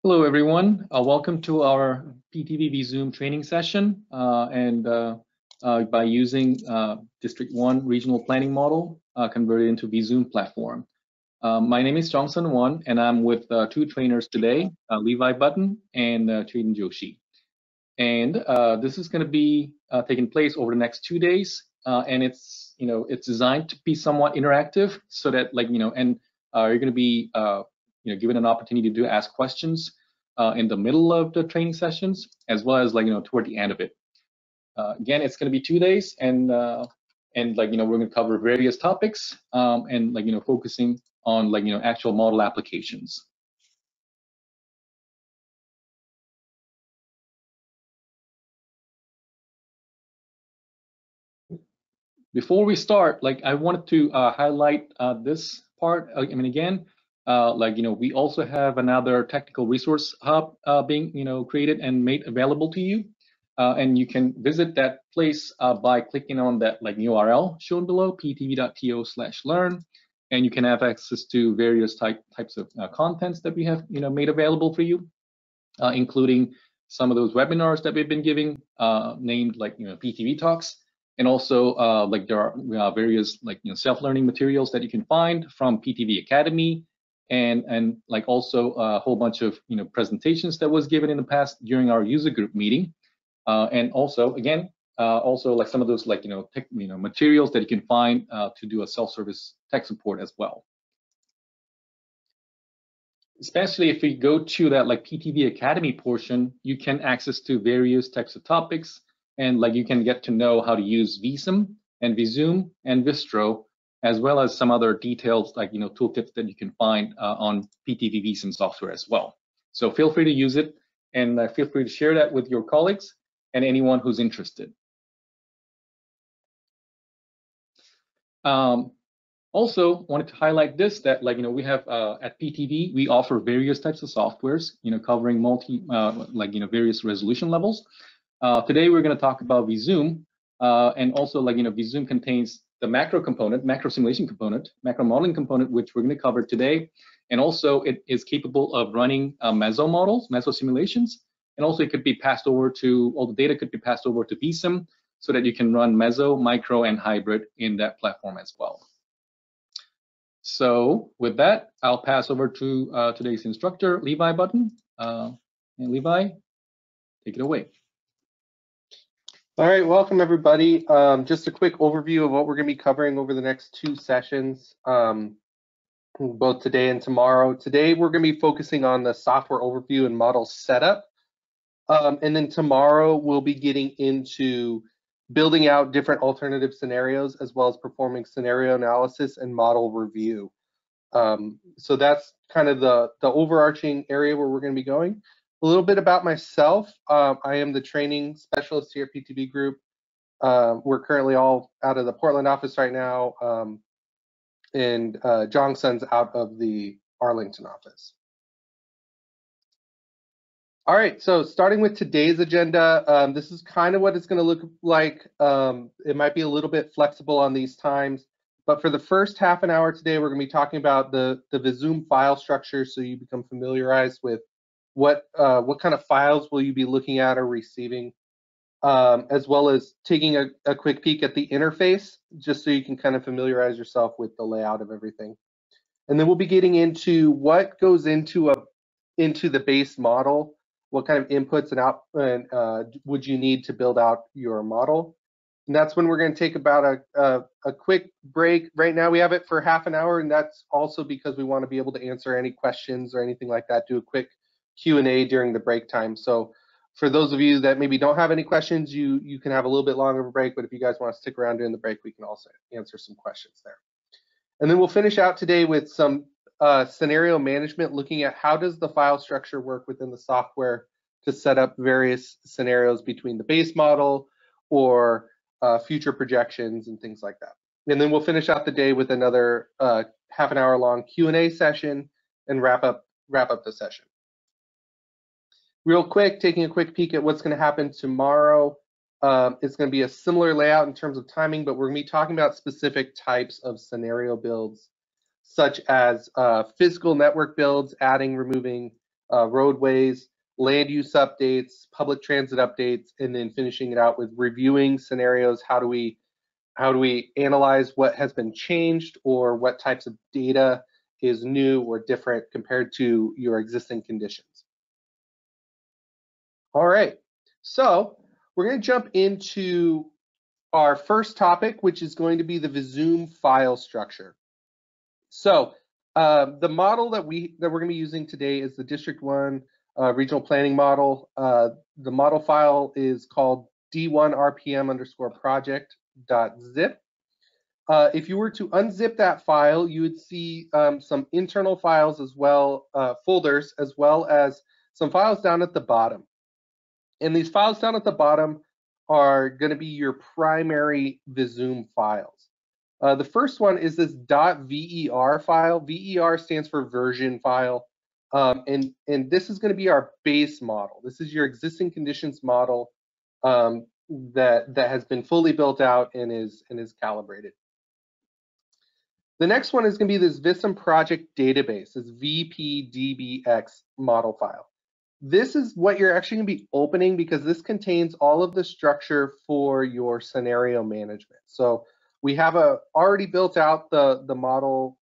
Hello, everyone. Welcome to our PTV Visum training session. By using District 1 regional planning model converted into Visum platform. My name is Jongsun Won, and I'm with two trainers today, Levi Button and Chetan Joshi. And this is going to be taking place over the next 2 days, and it's designed to be somewhat interactive, so that you're going to be given an opportunity to ask questions in the middle of the training sessions, as well as toward the end of it. Again, it's going to be 2 days, and we're going to cover various topics, and focusing on actual model applications. Before we start, I wanted to highlight this part. We also have another technical resource hub being created and made available to you, and you can visit that place by clicking on that URL shown below, ptv.to/learn, and you can have access to various types of contents that we have made available for you, including some of those webinars that we've been giving, named PTV Talks. And also, there are various self-learning materials that you can find from PTV Academy, and also a whole bunch of presentations that was given in the past during our user group meeting, and also again some of those materials that you can find to do a self-service tech support as well. Especially if we go to that PTV Academy portion, you can access to various types of topics. And you can get to know how to use Visum and Visum and Vistro, as well as some other details tooltips that you can find on PTV Visum software as well. So feel free to use it, and feel free to share that with your colleagues and anyone who's interested. Also wanted to highlight this, that we have at PTV, we offer various types of softwares, covering various resolution levels. Today we're going to talk about Visum, and also Visum contains the macro component, macro simulation component, macro modeling component, which we're going to cover today, and also it is capable of running meso models, meso simulations, and also it could be passed over to, all the data could be passed over to Visum, so that you can run meso, micro, and hybrid in that platform as well. So with that, I'll pass over to today's instructor, Levi Button. And Levi, take it away. All right, welcome everybody. Just a quick overview of what we're going to be covering over the next 2 sessions, both today and tomorrow. Today we're going to be focusing on the software overview and model setup. And then tomorrow we'll be getting into building out different alternative scenarios, as well as performing scenario analysis and model review. So that's kind of the overarching area where we're going to be going. A little bit about myself. I am the training specialist here at PTV Group. We're currently all out of the Portland office right now, and Jongsun's out of the Arlington office. All right, so starting with today's agenda, this is kind of what it's going to look like. It might be a little bit flexible on these times, but for the first half an hour today, we're going to be talking about the Visum file structure, so you become familiarized with what kind of files will you be looking at or receiving, as well as taking a quick peek at the interface, just so you can kind of familiarize yourself with the layout of everything. And then we'll be getting into what goes into the base model, what kind of inputs and would you need to build out your model. And that's when we're going to take about a quick break. Right now we have it for half an hour, and that's also because we want to be able to answer any questions or anything like that, do a quick Q&A during the break time. So for those of you that maybe don't have any questions, you can have a little bit longer of a break, but if you guys want to stick around during the break, we can also answer some questions there. And then we'll finish out today with some scenario management, looking at how does the file structure work within the software to set up various scenarios between the base model or future projections and things like that. And then we'll finish out the day with another half an hour long Q&A session and wrap up the session. Real quick, taking a quick peek at what's going to happen tomorrow. It's going to be a similar layout in terms of timing, but we're going to be talking about specific types of scenario builds, such as physical network builds, adding, removing roadways, land use updates, public transit updates, and then finishing it out with reviewing scenarios. How do we analyze what has been changed, or what types of data is new or different compared to your existing conditions? All right, so we're going to jump into our first topic, which is going to be the Visum file structure. So the model that we're going to be using today is the District 1 regional planning model. The model file is called d1rpm_project.zip. If you were to unzip that file, you would see some internal files as well, folders, as well as some files down at the bottom. And these files down at the bottom are going to be your primary Visum files. The first one is this .ver file. Ver stands for version file. And this is going to be our base model. This is your existing conditions model that has been fully built out and is calibrated. The next one is going to be this Visum project database, this VPDBX model file. This is what you're actually going to be opening, because this contains all of the structure for your scenario management. So we have already built out the model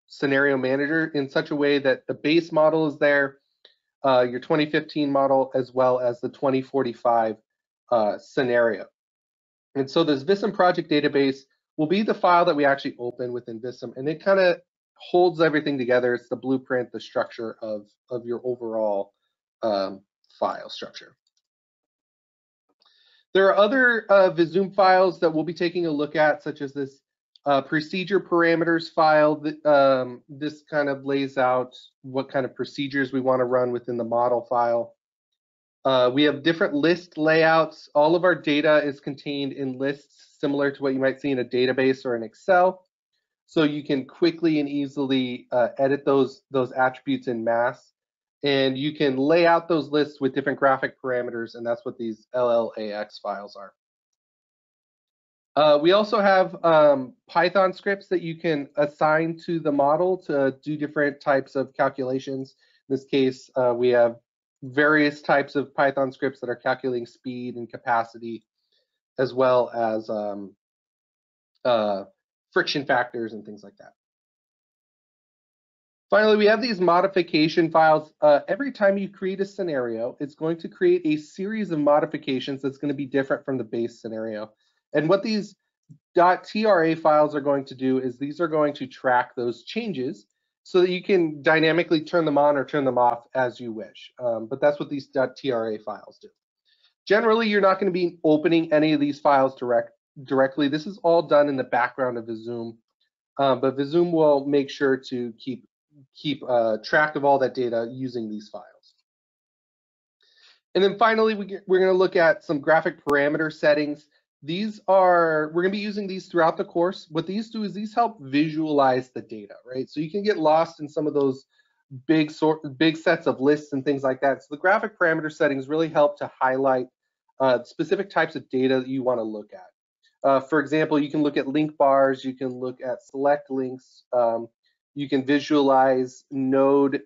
scenario manager in such a way that the base model is there, your 2015 model, as well as the 2045 scenario. And so this Visum project database will be the file that we actually open within Visum, and it kind of holds everything together. It's the blueprint, the structure of your overall file structure. There are other Visum files that we'll be taking a look at, such as this procedure parameters file. This kind of lays out what kind of procedures we want to run within the model file. We have different list layouts. All of our data is contained in lists similar to what you might see in a database or in Excel. So you can quickly and easily edit those attributes in mass. And you can lay out those lists with different graphic parameters, and that's what these LLAX files are. We also have Python scripts that you can assign to the model to do different types of calculations. In this case, we have various types of Python scripts that are calculating speed and capacity, as well as friction factors and things like that. Finally, we have these modification files. Every time you create a scenario, it's going to create a series of modifications that's going to be different from the base scenario. And what these .tra files are going to do is these are going to track those changes so that you can dynamically turn them on or turn them off as you wish. But that's what these .tra files do. Generally, you're not going to be opening any of these files directly. This is all done in the background of Visum, but Visum will make sure to keep track of all that data using these files. And then finally, we're going to look at some graphic parameter settings. We're going to be using these throughout the course. What these do is these help visualize the data, right? So you can get lost in some of those big sets of lists and things like that. So the graphic parameter settings really help to highlight specific types of data that you want to look at. For example, you can look at link bars, you can look at select links, you can visualize node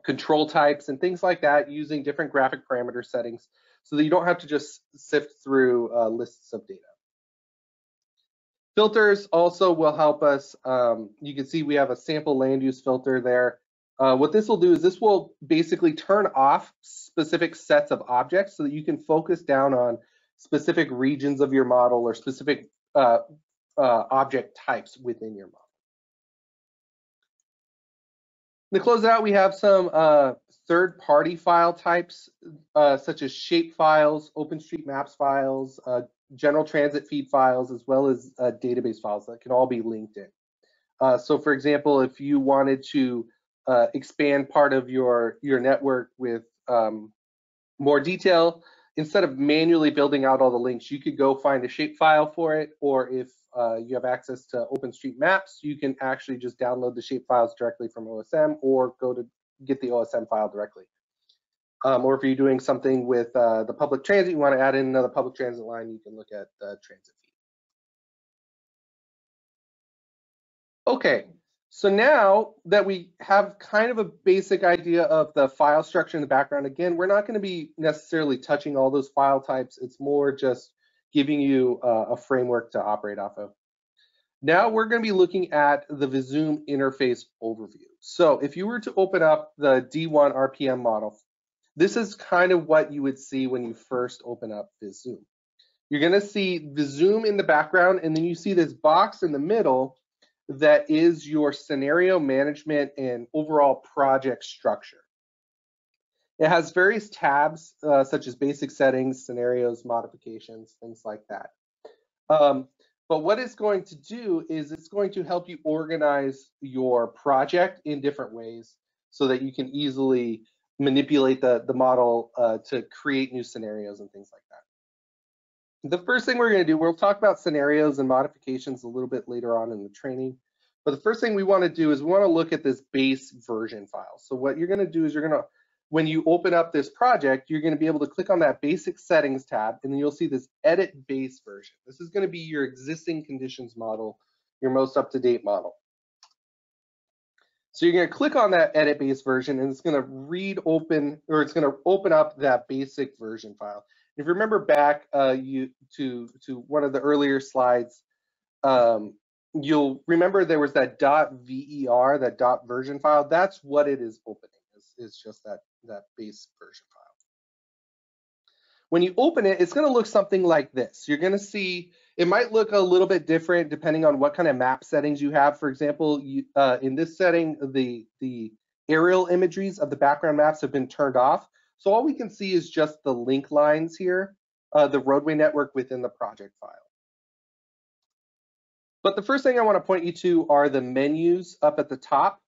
control types and things like that using different graphic parameter settings, so that you don't have to just sift through lists of data. Filters also will help us. You can see we have a sample land use filter there. What this will do is this will basically turn off specific sets of objects so that you can focus down on specific regions of your model or specific object types within your model. To close it out, we have some third-party file types, such as shape files, OpenStreetMaps files, general transit feed files, as well as database files that can all be linked in. So for example, if you wanted to expand part of your network with more detail, instead of manually building out all the links, you could go find a shape file for it, or if you have access to OpenStreetMaps, you can actually just download the shape files directly from OSM, or go to get the OSM file directly. Or if you're doing something with the public transit, you want to add in another public transit line, you can look at the transit feed. Okay, So now that we have kind of a basic idea of the file structure in the background, again, we're not going to be necessarily touching all those file types. It's more just giving you a framework to operate off of. Now we're going to be looking at the Visum interface overview. So if you were to open up the D1 RPM model, this is kind of what you would see when you first open up Visum. You're going to see Visum in the background, and then you see this box in the middle that is your scenario management and overall project structure. It has various tabs such as basic settings, scenarios, modifications, things like that. But what it's going to do is it's going to help you organize your project in different ways so that you can easily manipulate the model to create new scenarios and things like that. The first thing we're going to do, we'll talk about scenarios and modifications a little bit later on in the training. But the first thing we want to do is we want to look at this base version file. So what you're going to do is you're going to, when you open up this project, you're going to be able to click on that basic settings tab, and then you'll see this edit base version. This is going to be your existing conditions model, your most up-to-date model. So you're going to click on that edit base version, and it's going to it's going to open up that basic version file. If you remember back to one of the earlier slides, you'll remember there was that .ver, that .version file. That's what it is opening. It's just that base version file. When you open it, it's going to look something like this. You're going to see it might look a little bit different depending on what kind of map settings you have. For example, in this setting, the aerial imageries of the background maps have been turned off. So all we can see is just the link lines here, the roadway network within the project file. But the first thing I want to point you to are the menus up at the top.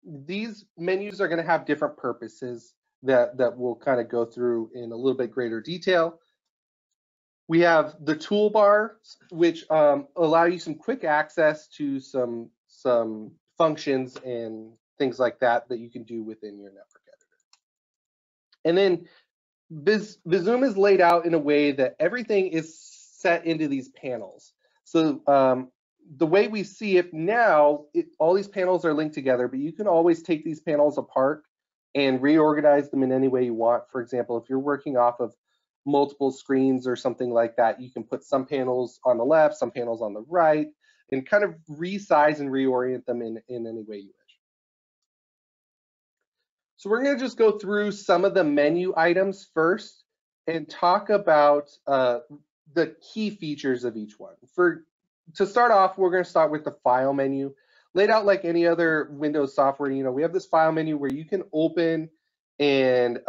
These menus are going to have different purposes that we'll kind of go through in a little bit greater detail. We have the toolbar, which allow you some quick access to some functions and things like that you can do within your network editor. And then Visum is laid out in a way that everything is set into these panels. So the way we see it now, all these panels are linked together, but you can always take these panels apart and reorganize them in any way you want. For example, if you're working off of multiple screens or something like that, you can put some panels on the left, some panels on the right, and kind of resize and reorient them in any way you wish. So we're going to just go through some of the menu items first and talk about the key features of each one. To start off, we're going to start with the file menu. Laid out like any other Windows software, we have this file menu where you can open and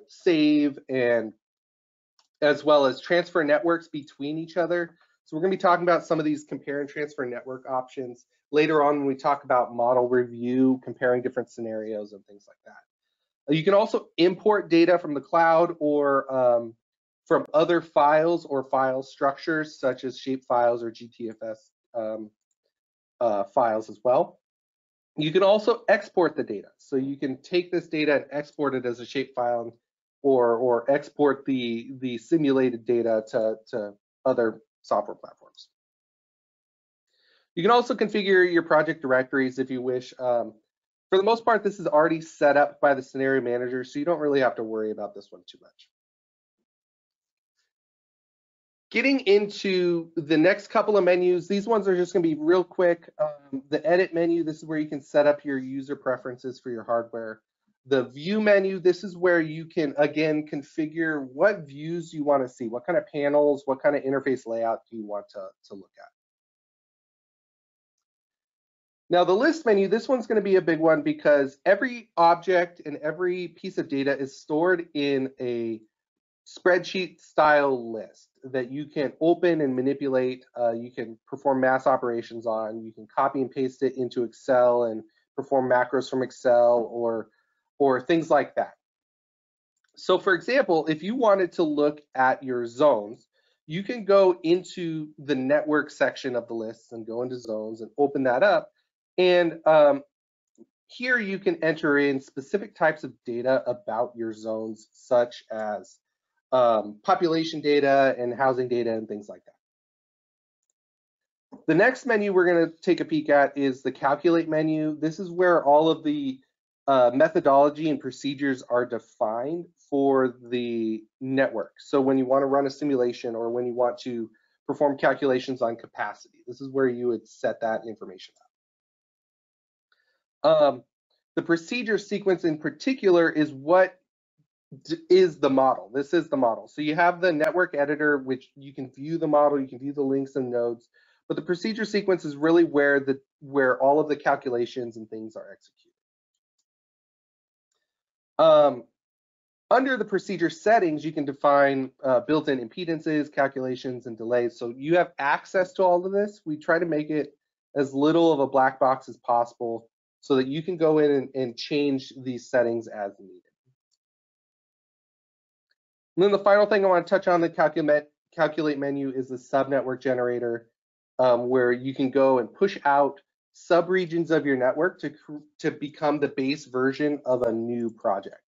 save, and as well as transfer networks between each other. So we're going to be talking about some of these compare and transfer network options later on when we talk about model review, comparing different scenarios and things like that. You can also import data from the cloud or from other files or file structures such as shape files or GTFS files as well. You can also export the data. So you can take this data and export it as a shape file or export the simulated data to other software platforms. You can also configure your project directories if you wish. For the most part, this is already set up by the scenario manager, so you don't really have to worry about this one too much. Getting into the next couple of menus, these ones are just going to be real quick. The edit menu, this is where you can set up your user preferences for your hardware. The view menu, this is where you can, again, configure what views you want to see, what kind of panels, what kind of interface layout do you want to look at. Now the list menu, this one's going to be a big one because every object and every piece of data is stored in a spreadsheet style list that you can open and manipulate. You can perform mass operations on. You can copy and paste it into Excel and perform macros from Excel or things like that. So for example, if you wanted to look at your zones, you can go into the network section of the list and go into zones and open that up. And here you can enter in specific types of data about your zones, such as population data and housing data and things like that. The next menu we're going to take a peek at is the calculate menu. This is where all of the methodology and procedures are defined for the network. So when you want to run a simulation or when you want to perform calculations on capacity, this is where you would set that information up. The procedure sequence in particular is what is the model. This is the model. So you have the network editor, which you can view the model, you can view the links and nodes, but the procedure sequence is really where all of the calculations and things are executed. Under the procedure settings, you can define built-in impedances, calculations, and delays. So you have access to all of this. We try to make it as little of a black box as possible so that you can go in and change these settings as needed. And then the final thing I want to touch on the calculate menu is the subnetwork generator, where you can go and push out subregions of your network to become the base version of a new project.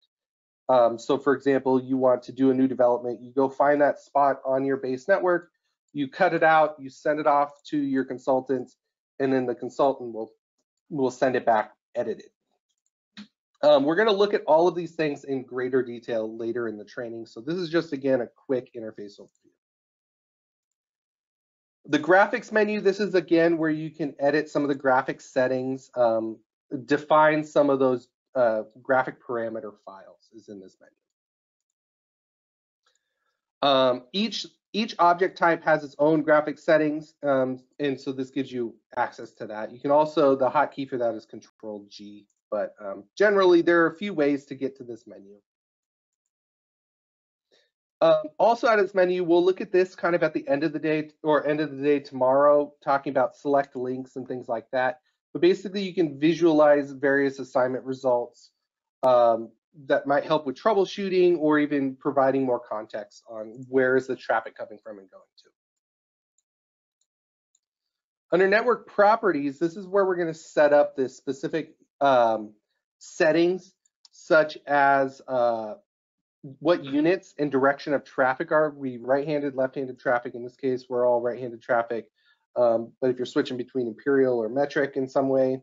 So for example, you want to do a new development, you go find that spot on your base network, you cut it out, you send it off to your consultant, and then the consultant will send it back edited. We're going to look at all of these things in greater detail later in the training. So this is just, again, a quick interface overview. The graphics menu, this is, again, where you can edit some of the graphics settings, define some of those graphic parameter files is in this menu. Each object type has its own graphic settings, and so this gives you access to that. You can also, the hotkey for that is Control-G. But generally, there are a few ways to get to this menu. Also out of this menu, we'll look at this kind of at the end of the day or end of the day tomorrow, talking about select links and things like that. But basically, you can visualize various assignment results that might help with troubleshooting or even providing more context on where is the traffic coming from and going to. Under network properties, this is where we're going to set up this specific settings, such as what units and direction of traffic are we right-handed, left-handed traffic. In this case, we're all right-handed traffic. But if you're switching between imperial or metric in some way,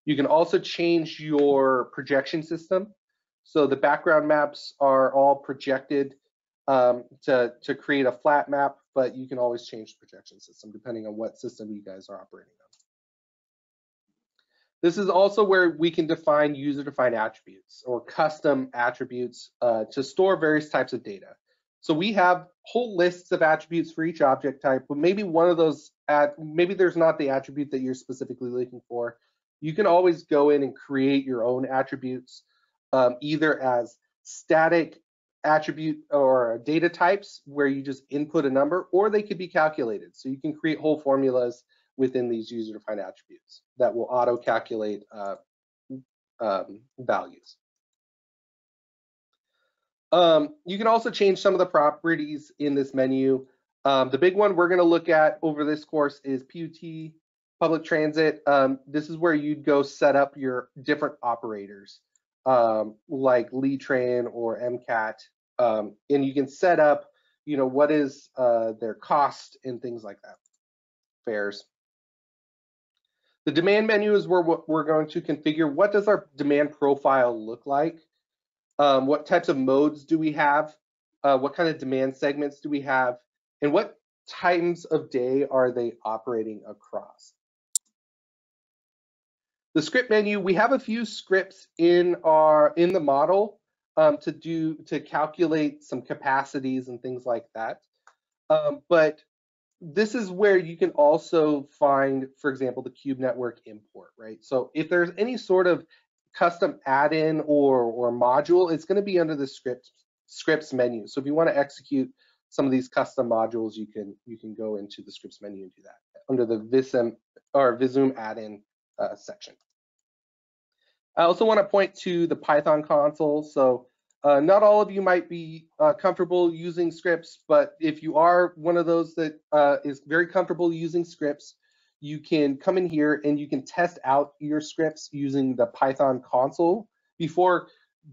you can also change your projection system. So the background maps are all projected to create a flat map, but you can always change the projection system depending on what system you guys are operating on. This is also where we can define user-defined attributes or custom attributes to store various types of data. So we have whole lists of attributes for each object type, but maybe one of those, maybe there's not the attribute that you're specifically looking for. You can always go in and create your own attributes, either as static attribute or data types where you just input a number, or they could be calculated. So you can create whole formulas within these user-defined attributes that will auto-calculate values. You can also change some of the properties in this menu. The big one we're going to look at over this course is PUT, public transit. This is where you'd go set up your different operators, like LeadTran or MCAT, and you can set up, what is their cost and things like that, fares. The demand menu is where we're going to configure what does our demand profile look like, what types of modes do we have, what kind of demand segments do we have, and what times of day are they operating across. The script menu, we have a few scripts in the model to calculate some capacities and things like that, but this is where you can also find, for example, the Cube Network import, right? So if there's any sort of custom add-in or module, it's going to be under the scripts menu. So if you want to execute some of these custom modules, you can go into the scripts menu and do that under the Visum add-in section. I also want to point to the Python console. So not all of you might be comfortable using scripts, but if you are one of those that is very comfortable using scripts, you can come in here and you can test out your scripts using the Python console before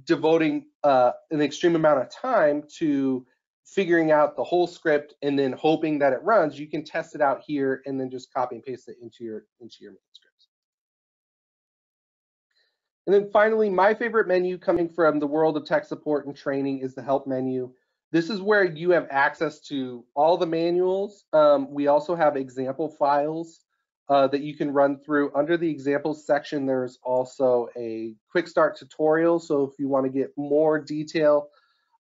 devoting an extreme amount of time to figuring out the whole script and then hoping that it runs, you can test it out here and then just copy and paste it into your main scripts. And then finally, my favorite menu coming from the world of tech support and training is the help menu. This is where you have access to all the manuals. We also have example files that you can run through. Under the examples section, there's also a quick start tutorial. So if you want to get more detail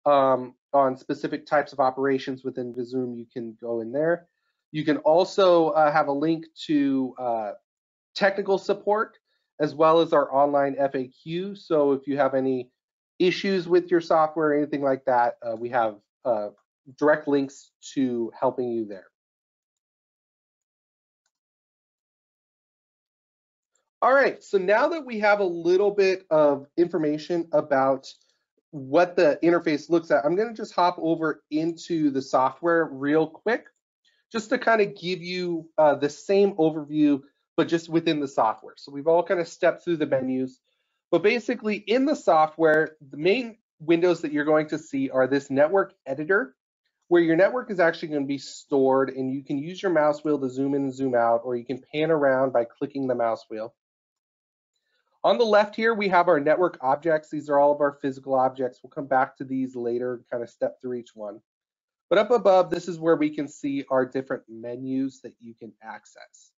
on specific types of operations within Visum, you can go in there. You can also have a link to technical support as well as our online FAQ. So if you have any issues with your software or anything like that, we have direct links to helping you there. All right, so now that we have a little bit of information about what the interface looks at, I'm going to just hop over into the software real quick, just to kind of give you the same overview, but just within the software. So we've all kind of stepped through the menus, but basically in the software, the main windows that you're going to see are this network editor, where your network is actually going to be stored, and you can use your mouse wheel to zoom in and zoom out, or you can pan around by clicking the mouse wheel. On the left here, we have our network objects. These are all of our physical objects. We'll come back to these later and kind of step through each one. But up above, this is where we can see our different menus that you can access.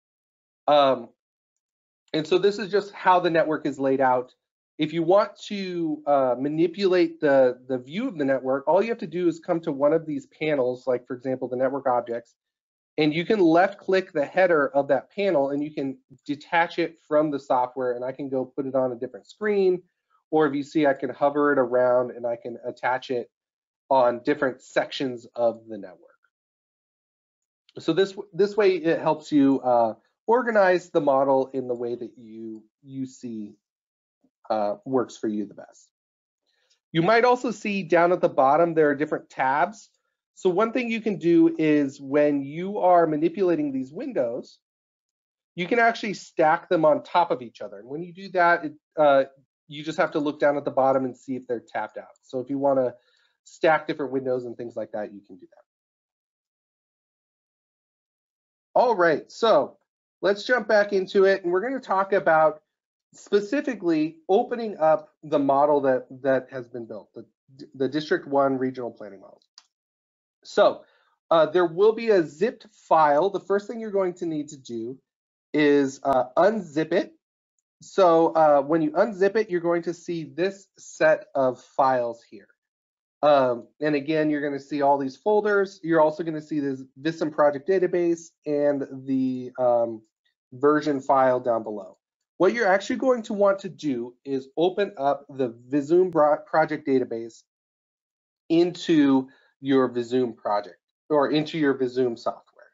And so this is just how the network is laid out. If you want to manipulate the view of the network, all you have to do is come to one of these panels, like for example, the network objects, and you can left click the header of that panel and you can detach it from the software, and I can go put it on a different screen, or if you see, I can hover it around and I can attach it on different sections of the network. So this way it helps you organize the model in the way that you see works for you the best. You might also see down at the bottom there are different tabs. So one thing you can do is when you are manipulating these windows, you can actually stack them on top of each other. And when you do that, you just have to look down at the bottom and see if they're tapped out. So if you want to stack different windows and things like that, you can do that. All right, so let's jump back into it, and we're going to talk about specifically opening up the model that has been built, the District 1 Regional Planning Model. So there will be a zipped file. The first thing you're going to need to do is unzip it. So when you unzip it, you're going to see this set of files here. And again, you're going to see all these folders. You're also going to see this Visum project database and the version file down below. What you're actually going to want to do is open up the Visum project database into your Visum project or into your Visum software.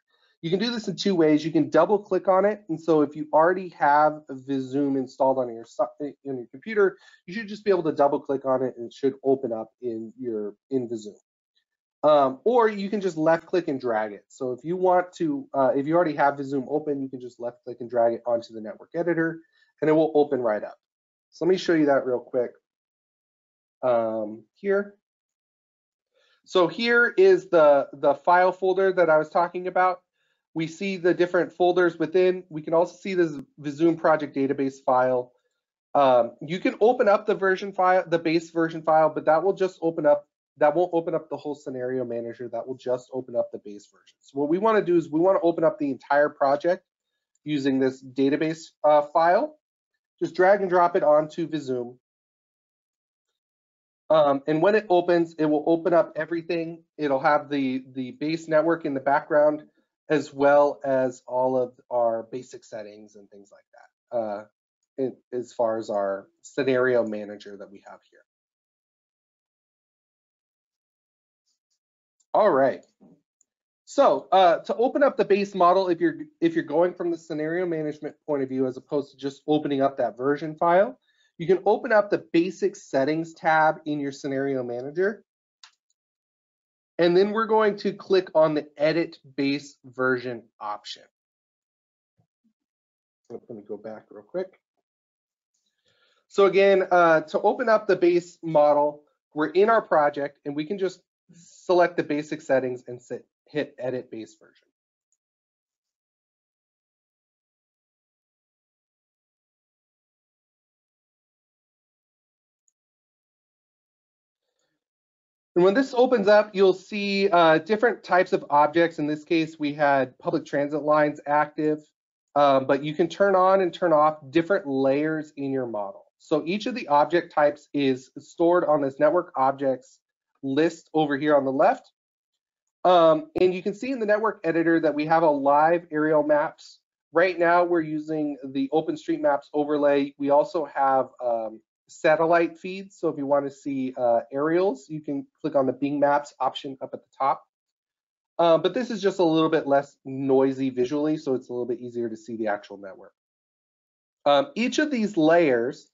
You can do this in two ways. You can double click on it. And so if you already have Visum installed on your computer, you should just be able to double click on it and it should open up in Visum. Or you can just left click and drag it. So if you want to, if you already have Visum open, you can just left click and drag it onto the network editor and it will open right up. So let me show you that real quick here. So here is the file folder that I was talking about. We see the different folders within. We can also see this Visum project database file. You can open up the version file, the base version file, but that will just open up, that won't open up the whole scenario manager. That will just open up the base version. So what we want to do is we want to open up the entire project using this database file. Just drag and drop it onto Visum. And when it opens, it will open up everything. It'll have the base network in the background, as well as all of our basic settings and things like that, as far as our scenario manager that we have here. All right. So to open up the base model, if you're going from the scenario management point of view, as opposed to just opening up that version file, you can open up the basic settings tab in your scenario manager. And then we're going to click on the edit base version option. Let me go back real quick. So again, to open up the base model, we're in our project and we can just select the basic settings and hit edit base version. And when this opens up, you'll see different types of objects. In this case, we had public transit lines active, but you can turn on and turn off different layers in your model. So each of the object types is stored on this network objects list over here on the left. And you can see in the network editor that we have a live aerial maps. Right now, we're using the OpenStreetMaps overlay. We also have satellite feeds. So if you want to see aerials, you can click on the Bing Maps option up at the top. But this is just a little bit less noisy visually, so it's a little bit easier to see the actual network. Each of these layers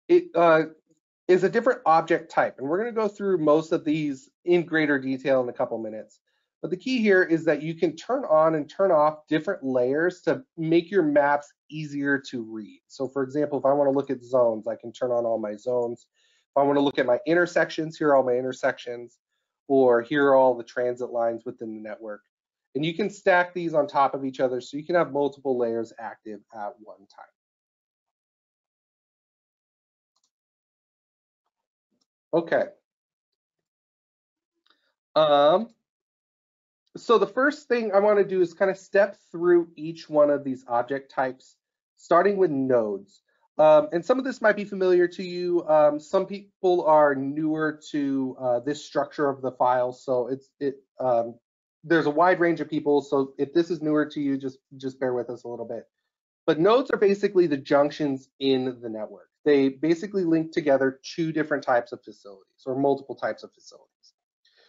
is a different object type, and we're going to go through most of these in greater detail in a couple minutes. But the key here is that you can turn on and turn off different layers to make your maps easier to read. So for example, if I want to look at zones, I can turn on all my zones. If I want to look at my intersections, here are all my intersections, or here are all the transit lines within the network. And you can stack these on top of each other so you can have multiple layers active at one time. Okay. So the first thing I want to do is kind of step through each one of these object types, starting with nodes. And some of this might be familiar to you. Some people are newer to this structure of the file, so there's a wide range of people. So if this is newer to you, just bear with us a little bit. But nodes are basically the junctions in the network. They basically link together two different types of facilities or multiple types of facilities.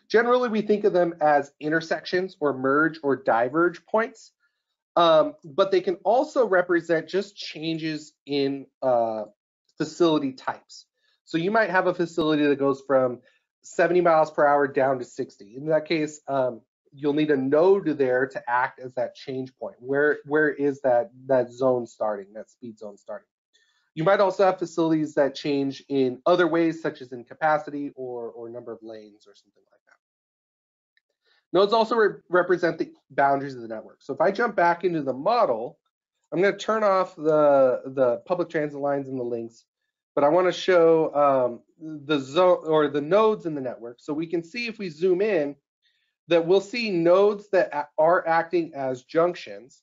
Generally, we think of them as intersections or merge or diverge points, but they can also represent just changes in facility types. So you might have a facility that goes from 70 miles per hour down to 60. In that case, you'll need a node there to act as that change point. Where is that zone starting, that speed zone starting? You might also have facilities that change in other ways, such as in capacity or number of lanes or something like that. Nodes also represent the boundaries of the network. So if I jump back into the model, I'm going to turn off the public transit lines and the links, but I want to show the zone or the nodes in the network. So we can see if we zoom in that we'll see nodes that are acting as junctions,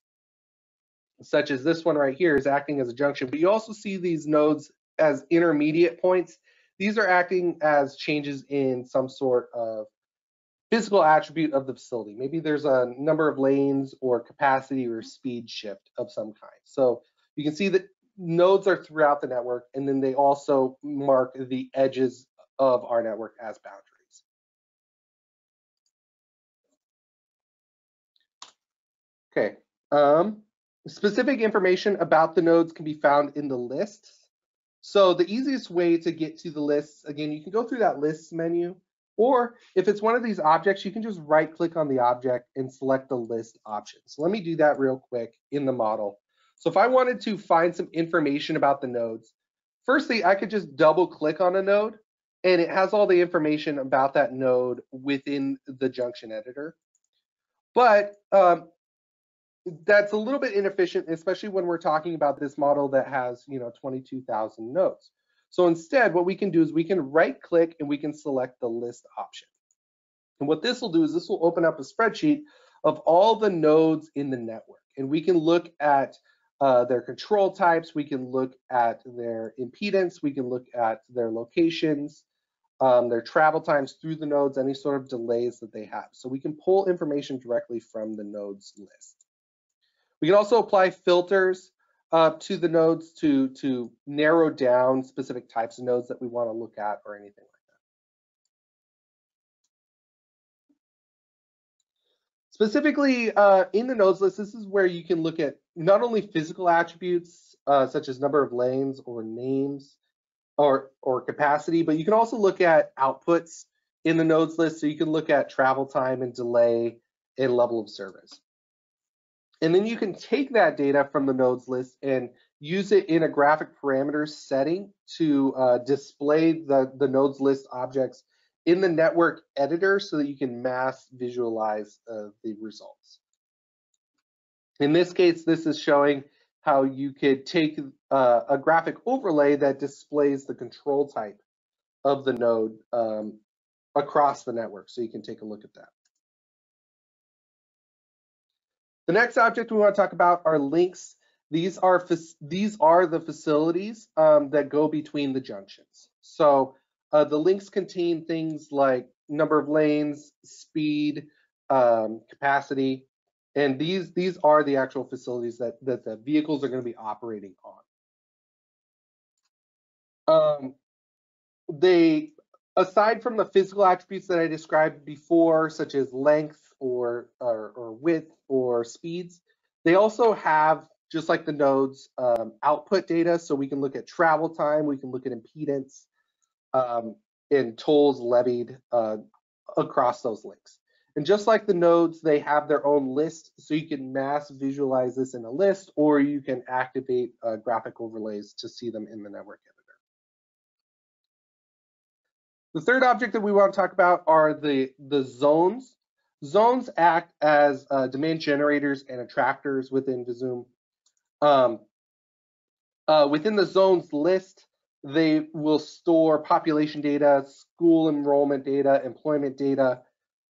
such as this one right here is acting as a junction, but you also see these nodes as intermediate points. These are acting as changes in some sort of physical attribute of the facility. Maybe there's a number of lanes or capacity or speed shift of some kind. So you can see that nodes are throughout the network, and then they also mark the edges of our network as boundaries. Okay. Specific information about the nodes can be found in the lists. So the easiest way to get to the lists, again, you can go through that lists menu, or if it's one of these objects, you can just right click on the object and select the list option. So let me do that real quick in the model. So if I wanted to find some information about the nodes, firstly, I could just double click on a node and it has all the information about that node within the junction editor. But that's a little bit inefficient, especially when we're talking about this model that has 22,000 nodes. So instead, what we can do is we can right click and we can select the list option. And what this will do is this will open up a spreadsheet of all the nodes in the network. And we can look at their control types, we can look at their impedance, we can look at their locations, their travel times through the nodes, any sort of delays that they have. So we can pull information directly from the nodes list. We can also apply filters to the nodes to narrow down specific types of nodes that we want to look at or anything like that. Specifically in the nodes list, this is where you can look at not only physical attributes such as number of lanes or names or capacity, but you can also look at outputs in the nodes list. So you can look at travel time and delay and level of service. And then you can take that data from the nodes list and use it in a graphic parameters setting to display the nodes list objects in the network editor so that you can mass visualize the results. In this case, this is showing how you could take a graphic overlay that displays the control type of the node across the network. So you can take a look at that. The next object we want to talk about are links. These are the facilities that go between the junctions. So the links contain things like number of lanes, speed, capacity, and these are the actual facilities that the vehicles are going to be operating on. Aside from the physical attributes that I described before, such as length or width or speeds, they also have, just like the nodes, output data. So we can look at travel time, we can look at impedance, and tolls levied across those links. And just like the nodes, they have their own list, so you can mass visualize this in a list, or you can activate graphic overlays to see them in the network editor. The third object that we want to talk about are the zones. Zones act as demand generators and attractors within Visum. Within the zones list, they will store population data, school enrollment data, employment data.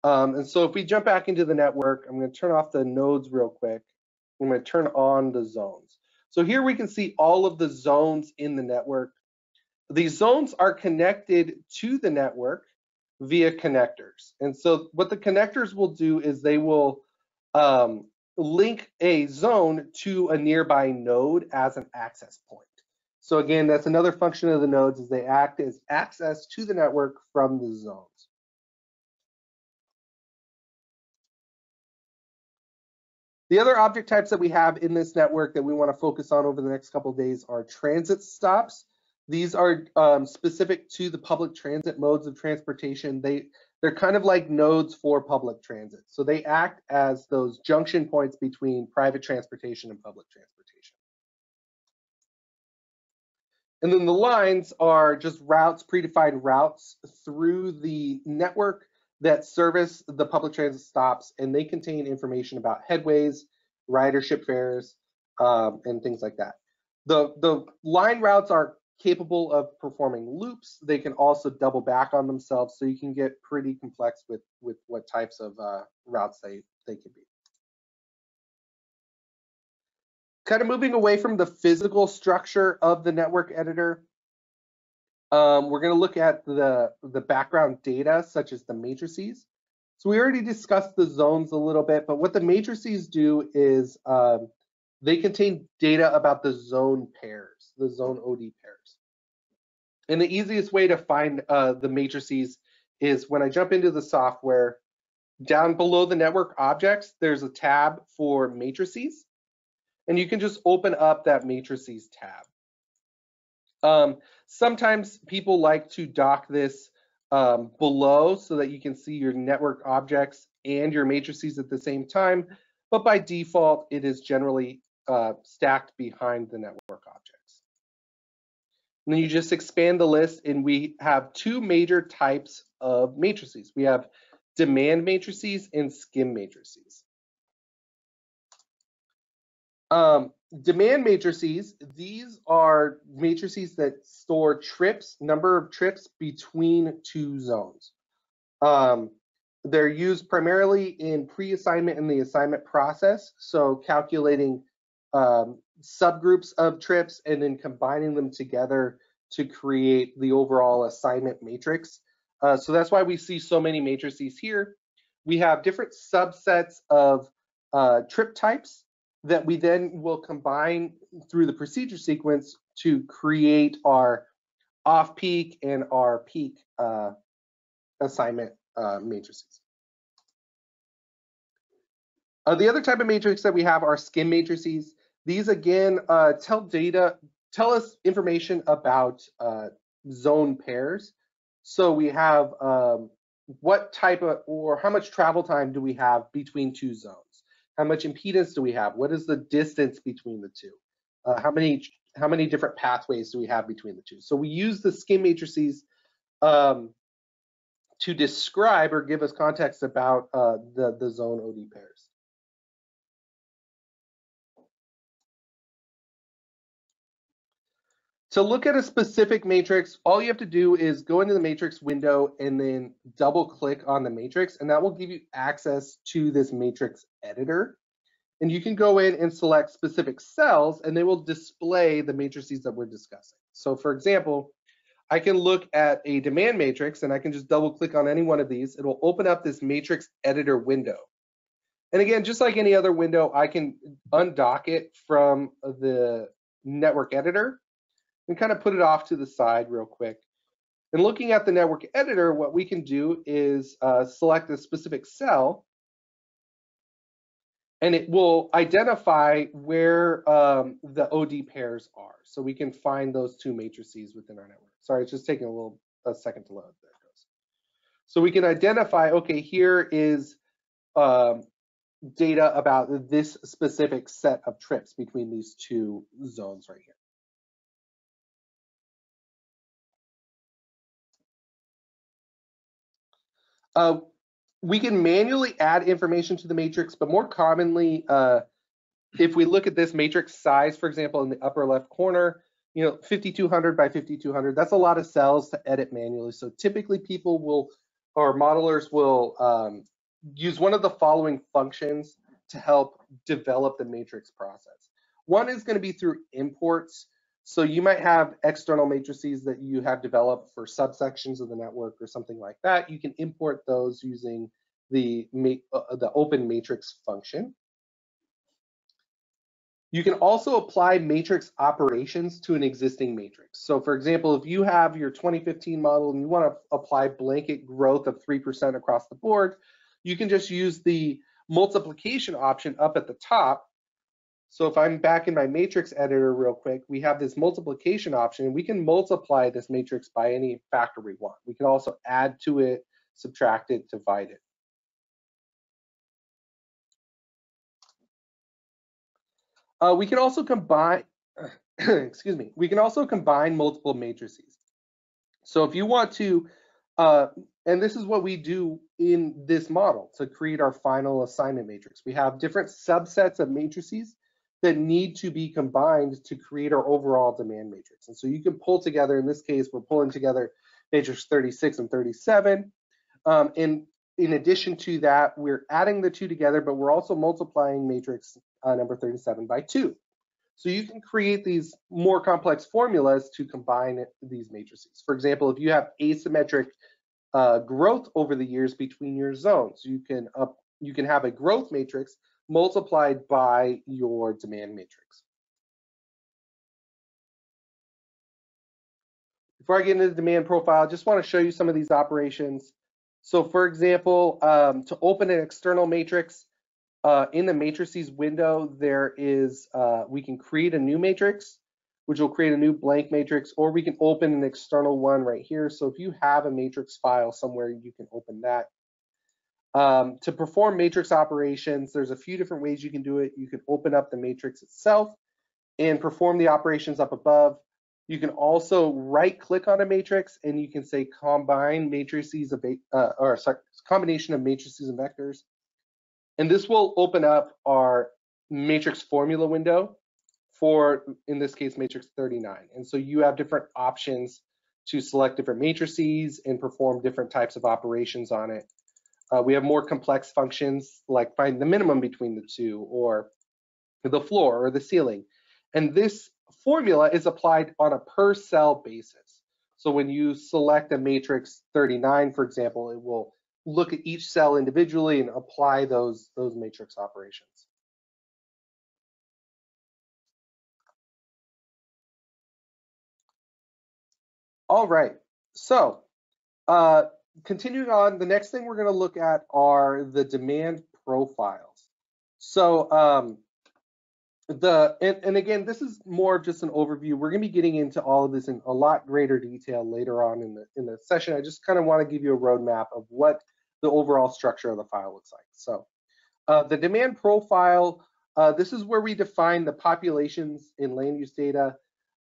And so if we jump back into the network, I'm going to turn off the nodes real quick. I'm going to turn on the zones. So here we can see all of the zones in the network. These zones are connected to the network via connectors. And so what the connectors will do is they will link a zone to a nearby node as an access point. So again, that's another function of the nodes, is they act as access to the network from the zones. The other object types that we have in this network that we want to focus on over the next couple of days are transit stops. These are specific to the public transit modes of transportation. They're kind of like nodes for public transit. So they act as those junction points between private transportation and public transportation. And then the lines are just routes, predefined routes through the network that service the public transit stops, and they contain information about headways, ridership fares, and things like that. The line routes are capable of performing loops. They can also double back on themselves, so you can get pretty complex with what types of routes they can be. Kind of moving away from the physical structure of the network editor, we're going to look at the background data, such as the matrices. So we already discussed the zones a little bit, but what the matrices do is they contain data about the zone pairs, the zone OD pairs. And the easiest way to find the matrices is when I jump into the software, down below the network objects, there's a tab for matrices. And you can just open up that matrices tab. Sometimes people like to dock this below so that you can see your network objects and your matrices at the same time, but by default, it is generally stacked behind the network objects. And then you just expand the list, and we have two major types of matrices. We have demand matrices and skim matrices. Demand matrices, these are matrices that store trips, number of trips between two zones. They're used primarily in pre-assignment and the assignment process, so calculating subgroups of trips and then combining them together to create the overall assignment matrix. So that's why we see so many matrices here. We have different subsets of trip types that we then will combine through the procedure sequence to create our off-peak and our peak assignment matrices. The other type of matrix that we have are skim matrices. These again tell us information about zone pairs. So we have what type of, or how much travel time do we have between two zones? How much impedance do we have? What is the distance between the two? How many different pathways do we have between the two? So we use the skim matrices to describe or give us context about the zone OD pairs. To look at a specific matrix, all you have to do is go into the matrix window and then double click on the matrix, and that will give you access to this matrix editor. And you can go in and select specific cells, and they will display the matrices that we're discussing. So for example, I can look at a demand matrix, and I can just double click on any one of these. It will open up this matrix editor window. And again, just like any other window, I can undock it from the network editor and kind of put it off to the side real quick. And looking at the network editor, what we can do is select a specific cell, and it will identify where the OD pairs are. So we can find those two matrices within our network. Sorry, it's just taking a second to load. There it goes. So we can identify, okay, here is data about this specific set of trips between these two zones right here. We can manually add information to the matrix, but more commonly, if we look at this matrix size, for example, in the upper left corner, 5200 by 5200, that's a lot of cells to edit manually. So typically people will, or modelers will use one of the following functions to help develop the matrix process. One is going to be through imports. So you might have external matrices that you have developed for subsections of the network or something like that. You can import those using the open matrix function. You can also apply matrix operations to an existing matrix. So for example, if you have your 2015 model and you want to apply blanket growth of 3% across the board, you can just use the multiplication option up at the top. So if I'm back in my matrix editor real quick, we have this multiplication option, and we can multiply this matrix by any factor we want. We can also add to it, subtract it, divide it. We can also combine, excuse me, we can also combine multiple matrices. So if you want to, and this is what we do in this model to create our final assignment matrix. We have different subsets of matrices that need to be combined to create our overall demand matrix. And so you can pull together, in this case, we're pulling together matrix 36 and 37. And in addition to that, we're adding the two together, but we're also multiplying matrix number 37 by 2. So you can create these more complex formulas to combine these matrices. For example, if you have asymmetric growth over the years between your zones, you can have a growth matrix multiplied by your demand matrix. Before I get into the demand profile, I just want to show you some of these operations. So for example, to open an external matrix, in the matrices window, there is, we can create a new matrix, which will create a new blank matrix, or we can open an external one right here. So if you have a matrix file somewhere, you can open that. To perform matrix operations, there's a few different ways you can do it. You can open up the matrix itself and perform the operations up above. You can also right-click on a matrix, and you can say combine matrices of, combination of matrices and vectors. And this will open up our matrix formula window for, in this case, matrix 39. And so you have different options to select different matrices and perform different types of operations on it. We have more complex functions like find the minimum between the two, or the floor or the ceiling. And this formula is applied on a per cell basis. So when you select a matrix 39, for example, it will look at each cell individually and apply those matrix operations. All right, so continuing on, the next thing we're going to look at are the demand profiles. So and again, this is more of just an overview. We're going to be getting into all of this in a lot greater detail later on in the session. I just kind of want to give you a roadmap of what the overall structure of the file looks like. So the demand profile, this is where we define the populations in land use data.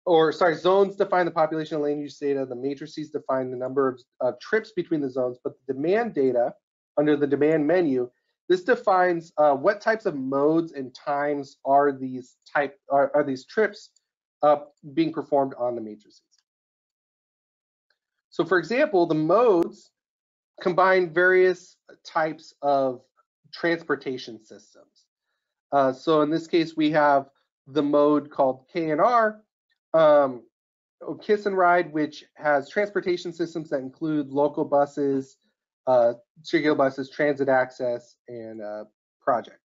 zones define the population and land use data. The matrices define the number of trips between the zones, but the demand data under the demand menu, this defines what types of modes and times are these trips being performed on the matrices. So for example, the modes combine various types of transportation systems. So in this case, we have the mode called KNR, Kiss and Ride, which has transportation systems that include local buses, circular buses, transit access, and project.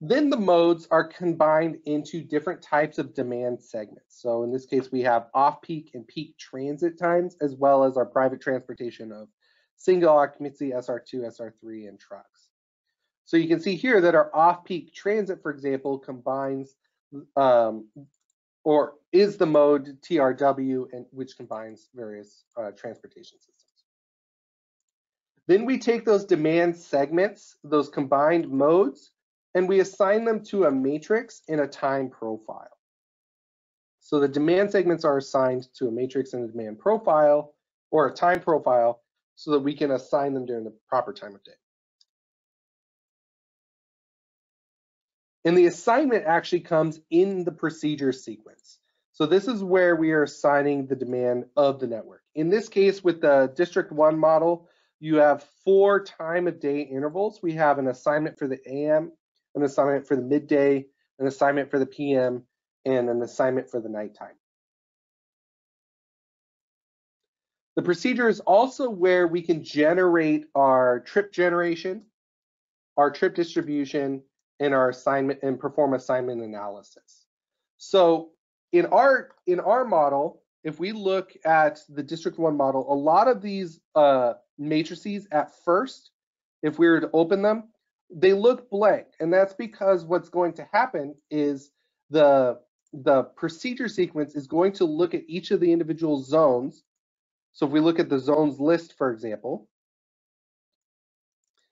Then the modes are combined into different types of demand segments. So in this case, we have off-peak and peak transit times, as well as our private transportation of single occupancy, SR2, SR3, and trucks. So you can see here that our off-peak transit, for example, combines or is the mode TRW, and which combines various transportation systems. Then we take those demand segments, those combined modes, and we assign them to a matrix in a time profile. So the demand segments are assigned to a matrix in a demand profile or a time profile so that we can assign them during the proper time of day. And the assignment actually comes in the procedure sequence. So this is where we are assigning the demand of the network. In this case, with the District 1 model, you have 4 time of day intervals. We have an assignment for the AM, an assignment for the midday, an assignment for the PM, and an assignment for the nighttime. The procedure is also where we can generate our trip generation, our trip distribution, and our assignment and perform assignment analysis. So in our model, if we look at the District 1 model, a lot of these matrices at first, if we were to open them, they look blank, and that's because what's going to happen is the procedure sequence is going to look at each of the individual zones. So if we look at the zones list, for example,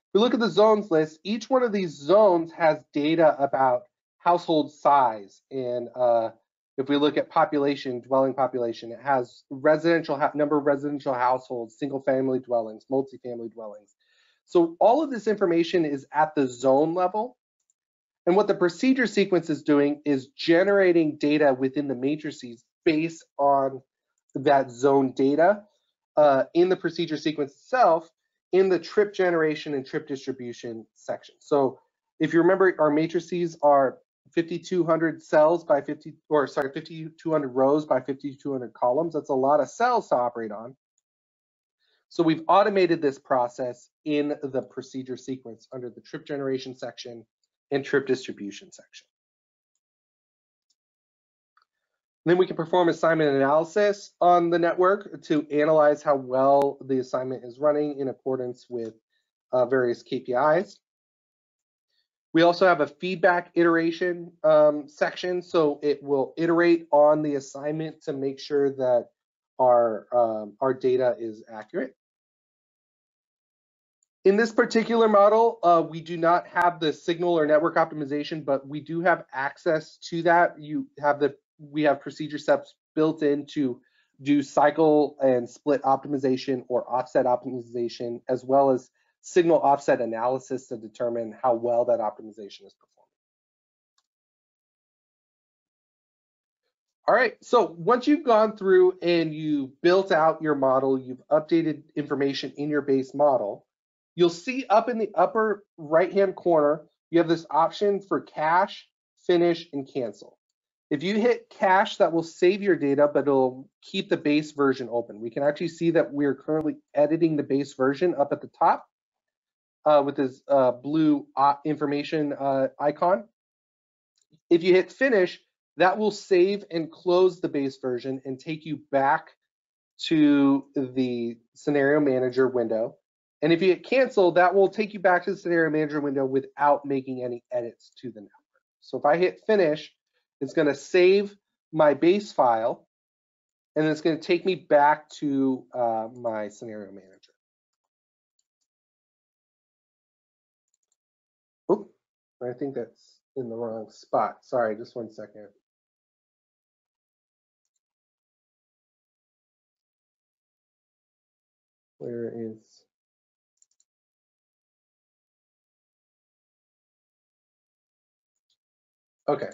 if we look at the zones list, each one of these zones has data about household size, and if we look at population, dwelling population, it has residential number of residential households, single family dwellings, multifamily dwellings. So all of this information is at the zone level. And what the procedure sequence is doing is generating data within the matrices based on that zone data in the procedure sequence itself in the trip generation and trip distribution section. So if you remember, our matrices are 5,200 cells by 5,200 rows by 5,200 columns. That's a lot of cells to operate on. So we've automated this process in the procedure sequence under the trip generation section and trip distribution section. Then we can perform assignment analysis on the network to analyze how well the assignment is running in accordance with various KPIs. We also have a feedback iteration section, so it will iterate on the assignment to make sure that our data is accurate. In this particular model, we do not have the signal or network optimization, but we do have access to that. We have procedure steps built in to do cycle and split optimization or offset optimization, as well as signal offset analysis to determine how well that optimization is performing. All right, so once you've gone through and you built out your model, you've updated information in your base model, you'll see up in the upper right-hand corner, you have this option for cache, finish, and cancel. If you hit cache, that will save your data, but it'll keep the base version open. We can actually see that we're currently editing the base version up at the top with this blue information icon. If you hit finish, that will save and close the base version and take you back to the scenario manager window. And if you hit cancel, that will take you back to the scenario manager window without making any edits to the network. So if I hit finish, it's going to save my base file, and it's going to take me back to my scenario manager. Oop, I think that's in the wrong spot. Sorry, just one second. Where is? Okay.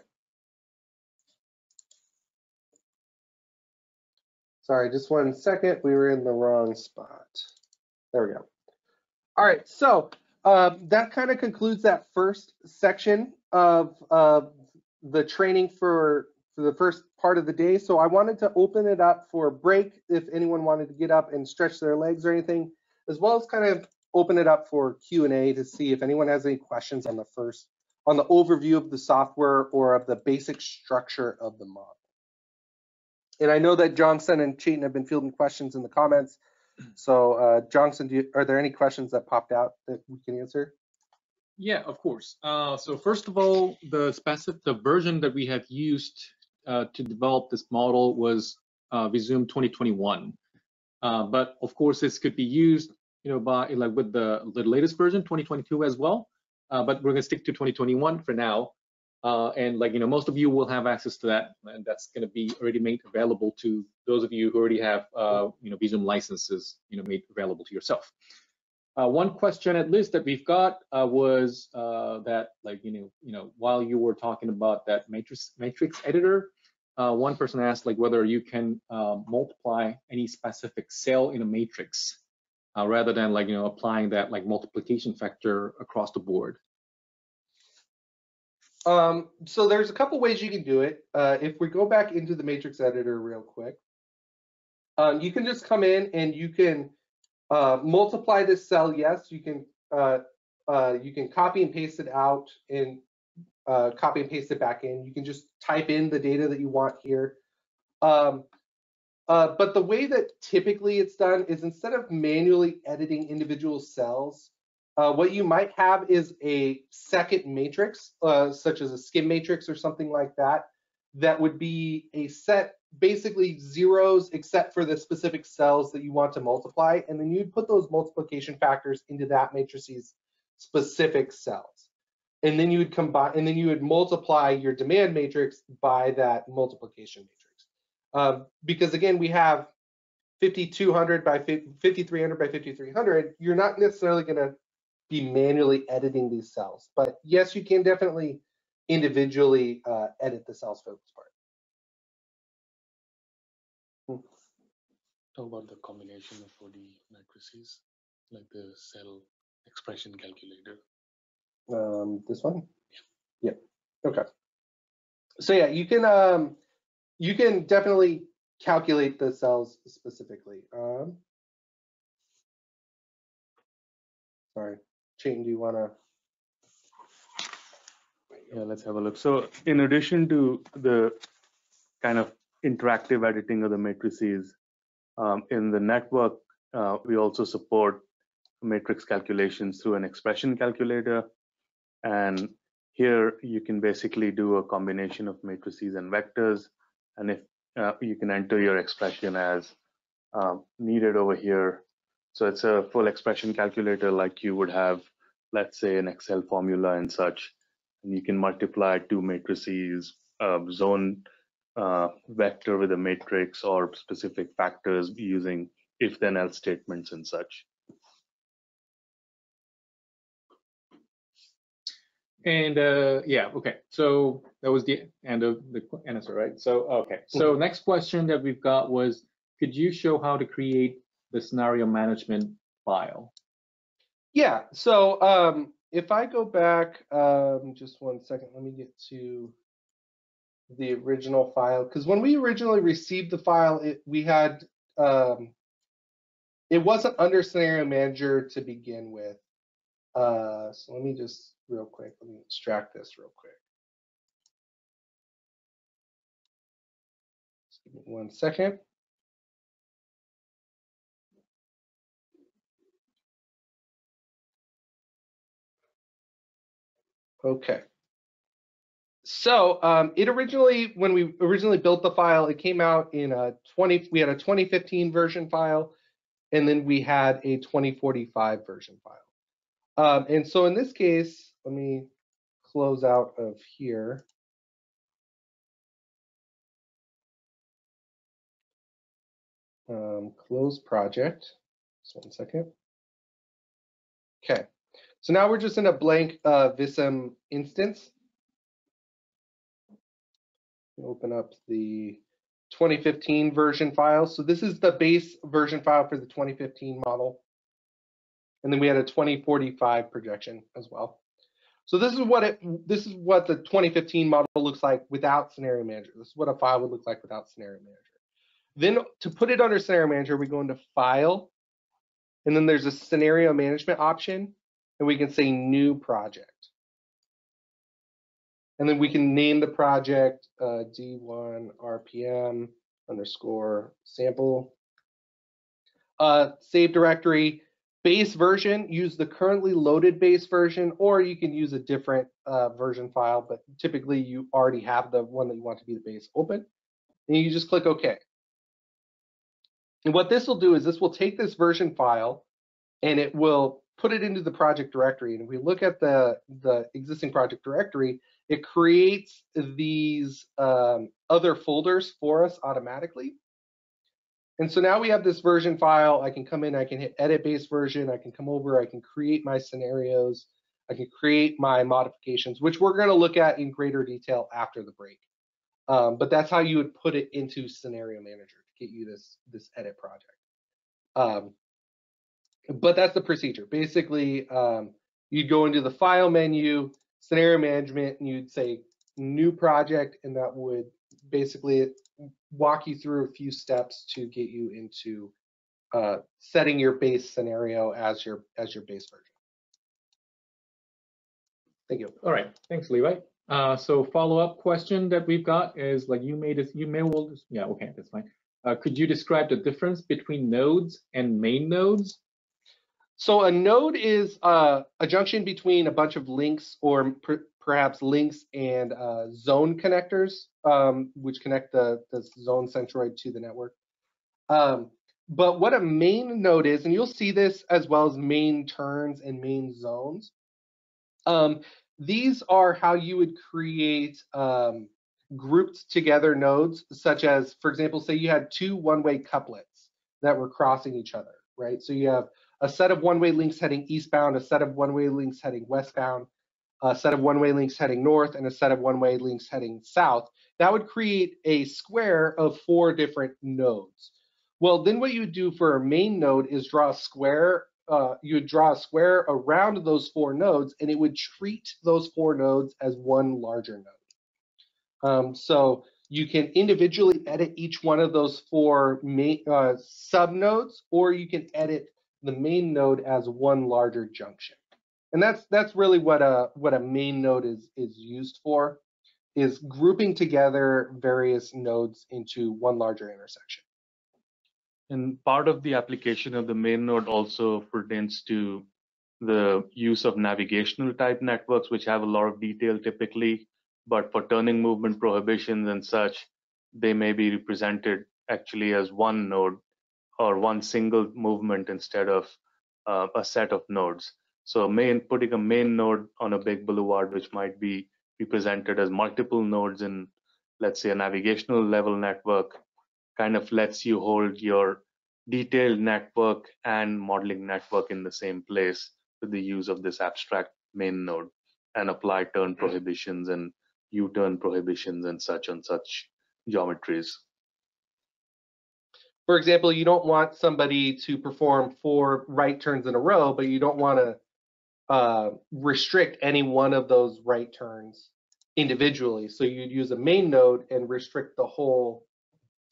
Sorry, just 1 second. We were in the wrong spot. There we go. All right, so that kind of concludes that first section of the training for the first part of the day. So I wanted to open it up for a break if anyone wanted to get up and stretch their legs or anything, as well as kind of open it up for Q&A to see if anyone has any questions on the overview of the software or of the basic structure of the model. And I know that Johnson and Cheaton have been fielding questions in the comments. So Johnson, are there any questions that popped out that we can answer? Yeah, of course. So first of all, the version that we have used to develop this model was Visum 2021. But of course, this could be used, by with the latest version 2022 as well. But we're gonna stick to 2021 for now. And most of you will have access to that, and that's going to be already made available to those of you who already have Visum licenses made available to yourself. One question at least that we've got was that while you were talking about that matrix editor, one person asked whether you can multiply any specific cell in a matrix rather than applying that multiplication factor across the board. So there's a couple ways you can do it. If we go back into the matrix editor real quick, you can just come in and you can multiply this cell. Yes, you can copy and paste it out and copy and paste it back in. You can just type in the data that you want here. But the way that typically it's done is instead of manually editing individual cells, what you might have is a second matrix, such as a skim matrix or something like that, that would be a set, basically zeros except for the specific cells that you want to multiply, and then you'd put those multiplication factors into that matrice's specific cells. And then you would combine, and then you would multiply your demand matrix by that multiplication matrix. Because again, we have 5200 by 5300 by 5300, you're not necessarily going to be manually editing these cells. But yes, you can definitely individually edit the cells for this part. Talk about the combination of OD matrices, like the cell expression calculator. This one? Yeah. Okay. So yeah, you can definitely calculate the cells specifically. Sorry, Cheaton, do you want to? Yeah, let's have a look. So in addition to the kind of interactive editing of the matrices, in the network, we also support matrix calculations through an expression calculator. And here you can basically do a combination of matrices and vectors. And if you can enter your expression as needed over here. So it's a full expression calculator like you would have, let's say, an Excel formula and such. And you can multiply two matrices, zone vector with a matrix or specific factors using if then else statements and such. And yeah, okay. So that was the end of the answer, right? So okay. So next question that we've got was, could you show how to create the scenario management file? Yeah. So if I go back, just 1 second, let me get to the original file, because when we originally received the file, it wasn't under Scenario Manager to begin with. So let me just real quick, let me extract this real quick. Just give me 1 second. Okay. So it originally, when we originally built the file, it came out in we had a 2015 version file, and then we had a 2045 version file. And so in this case, let me close out of here. Close project. Just 1 second. Okay, so now we're just in a blank Visum instance. Open up the 2015 version file. So this is the base version file for the 2015 model. And then we had a 2045 projection as well. So this is what the 2015 model looks like without Scenario Manager. This is what a file would look like without Scenario Manager. Then to put it under Scenario Manager, we go into File, and then there's a Scenario Management option, and we can say New Project. And then we can name the project D1 RPM underscore sample. Save directory, base version, use the currently loaded base version, or you can use a different version file, but typically you already have the one that you want to be the base open. And you just click OK. And what this will do is this will take this version file and it will put it into the project directory. And if we look at the existing project directory, it creates these other folders for us automatically. And so now we have this version file. I can come in, I can hit edit base version, I can come over, I can create my scenarios, I can create my modifications, which we're going to look at in greater detail after the break. But that's how you would put it into Scenario Manager to get you this edit project. But that's the procedure. Basically, you'd go into the file menu, scenario management, and you'd say new project, and that would basically walk you through a few steps to get you into setting your base scenario as your base version. Thank you. All right, thanks, Levi. So follow-up question that we've got is like yeah, okay, that's fine. Could you describe the difference between nodes and main nodes? So a node is a junction between a bunch of links, or perhaps links and zone connectors, which connect the zone centroid to the network. But what a main node is, and you'll see this as well as main turns and main zones, these are how you would create grouped together nodes, such as, for example, say you had two one-way couplets that were crossing each other, right? So you have a set of one-way links heading eastbound, a set of one-way links heading westbound, a set of one-way links heading north, and a set of one-way links heading south. That would create a square of 4 different nodes. Well, then what you would do for a main node is draw a square. You would draw a square around those 4 nodes, and it would treat those 4 nodes as one larger node. So you can individually edit each one of those 4 subnodes, or you can edit the main node as one larger junction. And that's really what a main node is used for, is grouping together various nodes into one larger intersection. And part of the application of the main node also pertains to the use of navigational type networks, which have a lot of detail typically, but for turning movement prohibitions and such, they may be represented actually as one node or one single movement instead of a set of nodes. So putting a main node on a big boulevard, which might be represented as multiple nodes in, let's say, a navigational level network, kind of lets you hold your detailed network and modeling network in the same place with the use of this abstract main node, and apply turn prohibitions and U-turn prohibitions and such on such geometries. For example, you don't want somebody to perform 4 right turns in a row, but you don't want to restrict any one of those right turns individually. So you'd use a main node and restrict the whole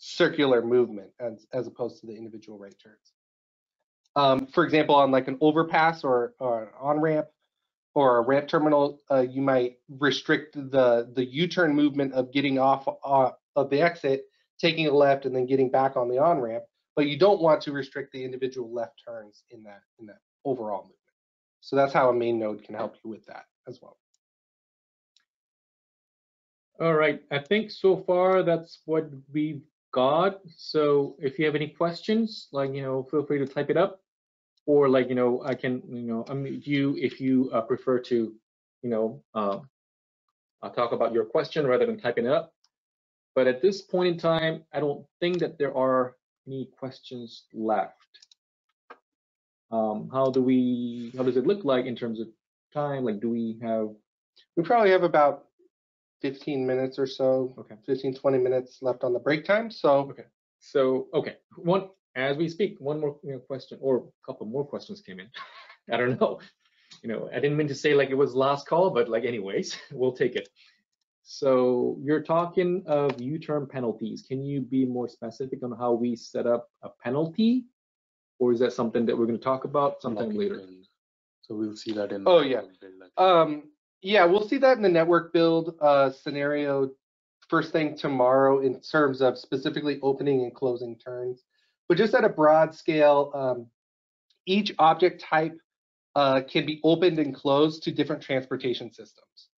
circular movement as opposed to the individual right turns. For example, on like an overpass or an on-ramp or a ramp terminal, you might restrict the U-turn movement of getting off of the exit, taking a left, and then getting back on the on-ramp, but you don't want to restrict the individual left turns in that overall movement. So that's how a main node can help you with that as well. All right, I think so far that's what we've got. So if you have any questions, like, feel free to type it up, or like, I can, unmute you if you prefer to, talk about your question rather than typing it up. But at this point in time, I don't think that there are any questions left. How does it look like in terms of time? Like, do we have? We probably have about 15 minutes or so, Okay. 15, 20 minutes left on the break time. So, Okay. So, okay. As we speak, one more question, or a couple more questions came in. I don't know. I didn't mean to say like it was last call, but like anyways, we'll take it. So you're talking of U-turn penalties. Can you be more specific on how we set up a penalty? Or is that something that we're going to talk about sometime later? So we'll see that in. oh yeah, yeah, we'll see that in the network build scenario first thing tomorrow in terms of specifically opening and closing turns. But just at a broad scale, each object type can be opened and closed to different transportation systems.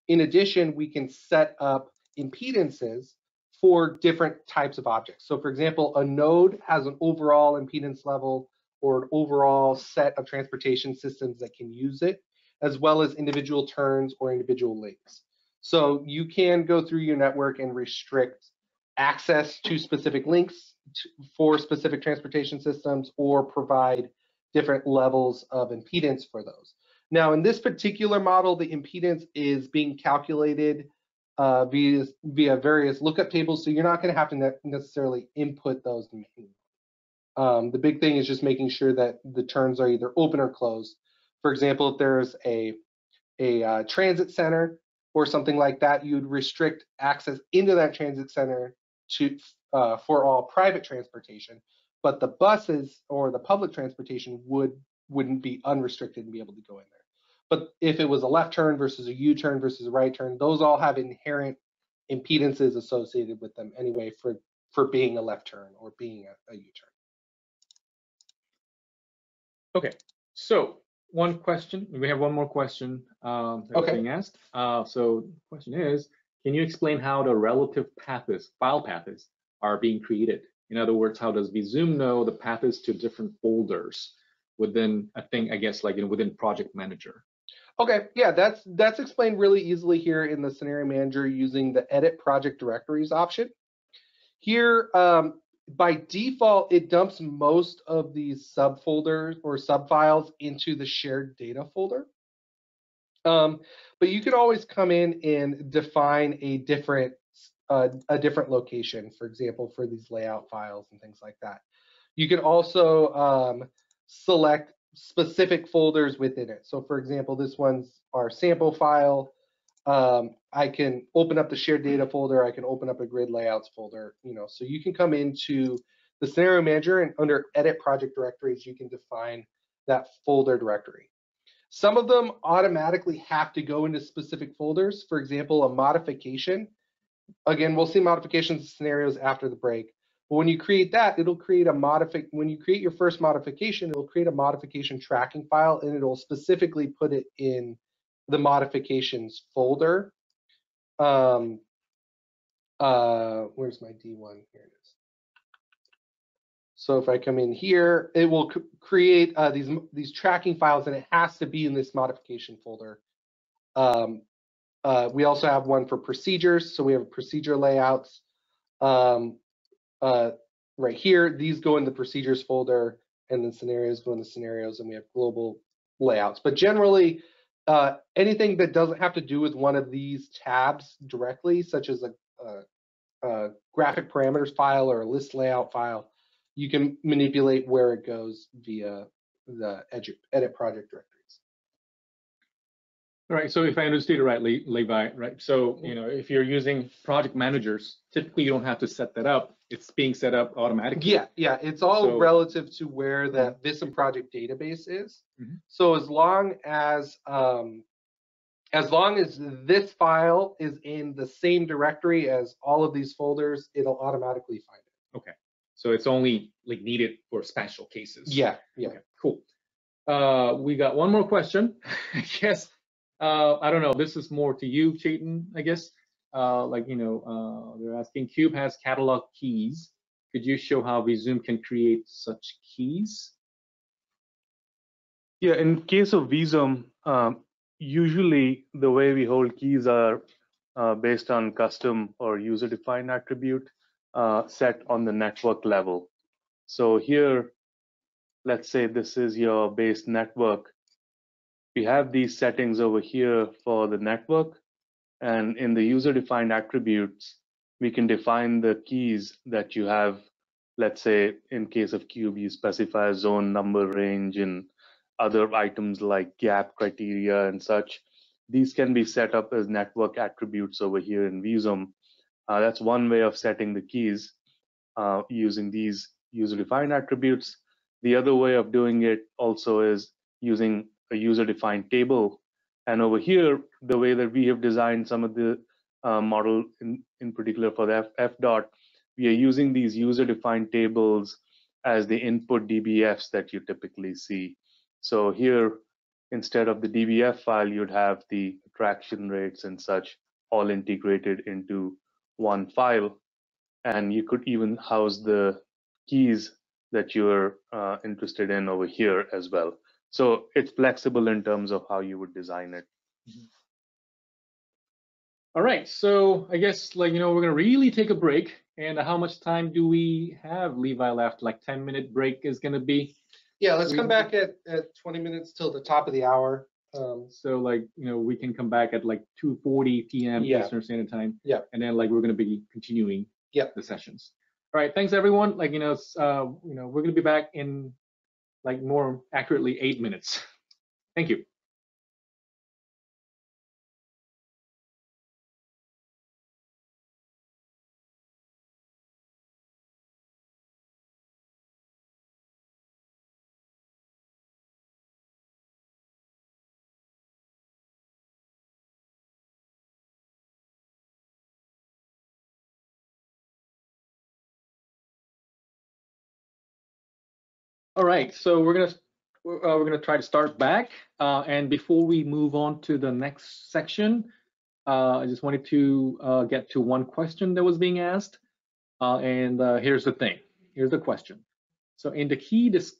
In addition, we can set up impedances for different types of objects. So for example, a node has an overall impedance level or an overall set of transportation systems that can use it, as well as individual turns or individual links. So you can go through your network and restrict access to specific links for specific transportation systems or provide different levels of impedance for those. Now, in this particular model, the impedance is being calculated via various lookup tables, so you're not going to have to necessarily input those manually. The big thing is just making sure that the turns are either open or closed. For example, if there's a transit center or something like that, you'd restrict access into that transit center to for all private transportation, but the buses or the public transportation wouldn't be unrestricted and be able to go in there. But if it was a left turn versus a U-turn versus a right turn, those all have inherent impedances associated with them anyway for being a left turn or being a U-turn. Okay, so one question. We have one more question that's being asked. So the question is, can you explain how the relative paths, file paths, are being created? In other words, how does Visum know the paths to different folders within a thing, I guess, like within Project Manager? Okay, yeah, that's explained really easily here in the scenario manager using the edit project directories option. Here, by default, it dumps most of these subfolders or subfiles into the shared data folder. But you could always come in and define a different location, for example, for these layout files and things like that. You can also select specific folders within it. So for example, this one's our sample file. I can open up the shared data folder. I can open up a grid layouts folder, so you can come into the scenario manager and under edit project directories, you can define that folder directory. Some of them automatically have to go into specific folders. For example, a modification. Again, we'll see modifications and scenarios after the break. But when you create that, it'll create when you create your first modification, it'll create a modification tracking file, and it'll specifically put it in the modifications folder. Where's my D1? Here it is. So if I come in here, it will create these tracking files, and it has to be in this modification folder. We also have one for procedures, so we have procedure layouts. Right here, these go in the procedures folder, and then scenarios go in the scenarios, and we have global layouts. But generally, anything that doesn't have to do with one of these tabs directly, such as a graphic parameters file or a list layout file, you can manipulate where it goes via the edit project directories. All right, so if I understood it right, Levi, right? So, if you're using project managers, typically you don't have to set that up. It's being set up automatically. Yeah, it's all relative to where the Visum project database is. So as long as this file is in the same directory as all of these folders, it'll automatically find it. Okay, so it's only like needed for special cases. Yeah. Okay, cool. We got one more question. I guess. I don't know. This is more to you, Chetan, I guess. They're asking, Cube has catalog keys. Could you show how Visum can create such keys? Yeah, in case of Visum, usually the way we hold keys are based on custom or user-defined attribute set on the network level. So here, let's say this is your base network. We have these settings over here for the network, and in the user-defined attributes, we can define the keys that you have. Let's say in case of cube, you specify a zone, number, range, and other items like gap criteria and such. These can be set up as network attributes over here in Visum. That's one way of setting the keys using these user-defined attributes. The other way of doing it also is using a user-defined table. And over here, the way that we have designed some of the model in particular for the FDOT, we are using these user-defined tables as the input DBFs that you typically see. So here, instead of the DBF file, you'd have the attraction rates and such all integrated into one file. And you could even house the keys that you're interested in over here as well. So it's flexible in terms of how you would design it. All right, so I guess we're gonna really take a break. And how much time do we have, Levi, left? Like 10-minute break is gonna be? Yeah, let's come back at 20 minutes till the top of the hour. So we can come back at like 2:40 p.m. Eastern Standard Time. Yeah. And then we're gonna be continuing the sessions. All right, thanks everyone. We're gonna be back in more accurately 8 minutes. Thank you. All right, so we're gonna try to start back, and before we move on to the next section, I just wanted to get to one question that was being asked, and here's the thing. Here's the question. So in the keys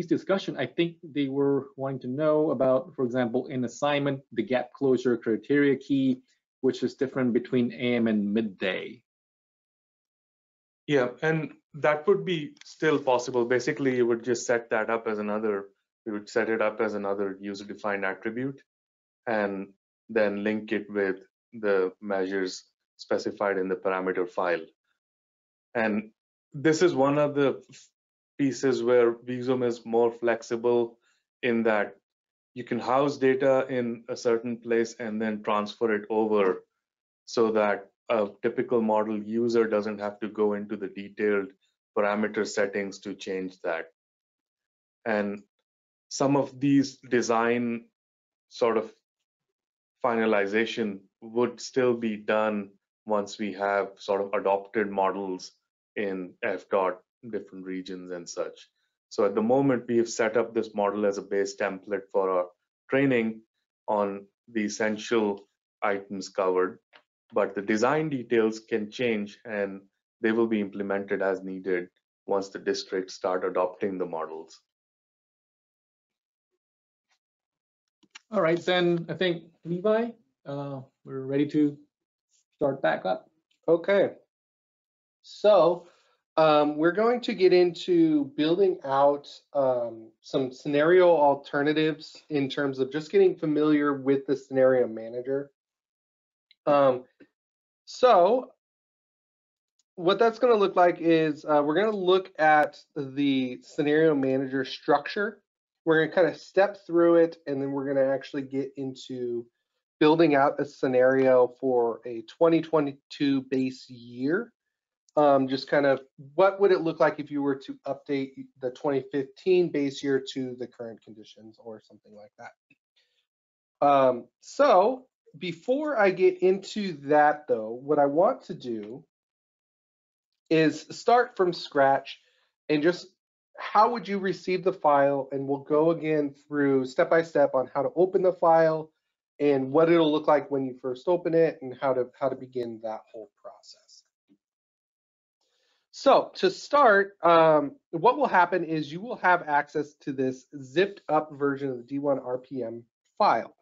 discussion, I think they were wanting to know about, for example, in assignment, the gap closure criteria key, which is different between AM and midday. Yeah, and that would be still possible. Basically, you would just set that up as you would set it up as another user-defined attribute, and then link it with the measures specified in the parameter file. And this is one of the pieces where Visum is more flexible in that you can house data in a certain place and then transfer it over so that a typical model user doesn't have to go into the detailed parameter settings to change that. And some of these design sort of finalization would still be done once we have sort of adopted models in FDOT, different regions and such. So at the moment, we have set up this model as a base template for our training on the essential items covered, but the design details can change and they will be implemented as needed once the districts start adopting the models. All right, then I think, Levi, we're ready to start back up. Okay. So we're going to get into building out some scenario alternatives in terms of just getting familiar with the scenario manager. So what that's going to look like is we're going to look at the scenario manager structure. We're going to kind of step through it, and then we're going to actually get into building out a scenario for a 2022 base year. Just kind of what would it look like if you were to update the 2015 base year to the current conditions or something like that. So before I get into that though, what I want to do is start from scratch and just how would you receive the file, and we'll go again through step by step on how to open the file and what it'll look like when you first open it and how to begin that whole process. So to start, what will happen is you will have access to this zipped up version of the D1 RPM file.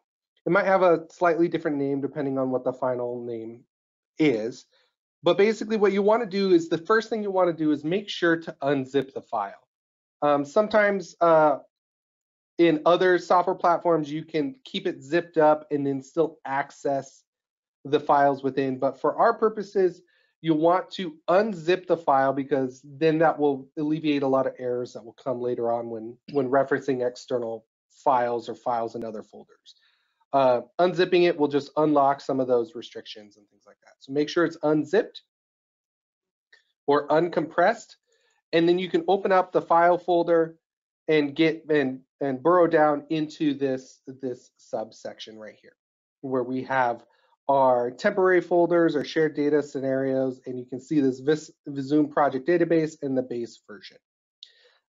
It might have a slightly different name depending on what the final name is. But basically what you want to do is the first thing you want to do is make sure to unzip the file. Sometimes in other software platforms, you can keep it zipped up and then still access the files within. But for our purposes, you'll want to unzip the file, because then that will alleviate a lot of errors that will come later on when referencing external files or files in other folders. Unzipping it will just unlock some of those restrictions and things like that. So make sure it's unzipped or uncompressed, and then you can open up the file folder and get and burrow down into this subsection right here, where we have our temporary folders or shared data scenarios, and you can see this Visum project database and the base version.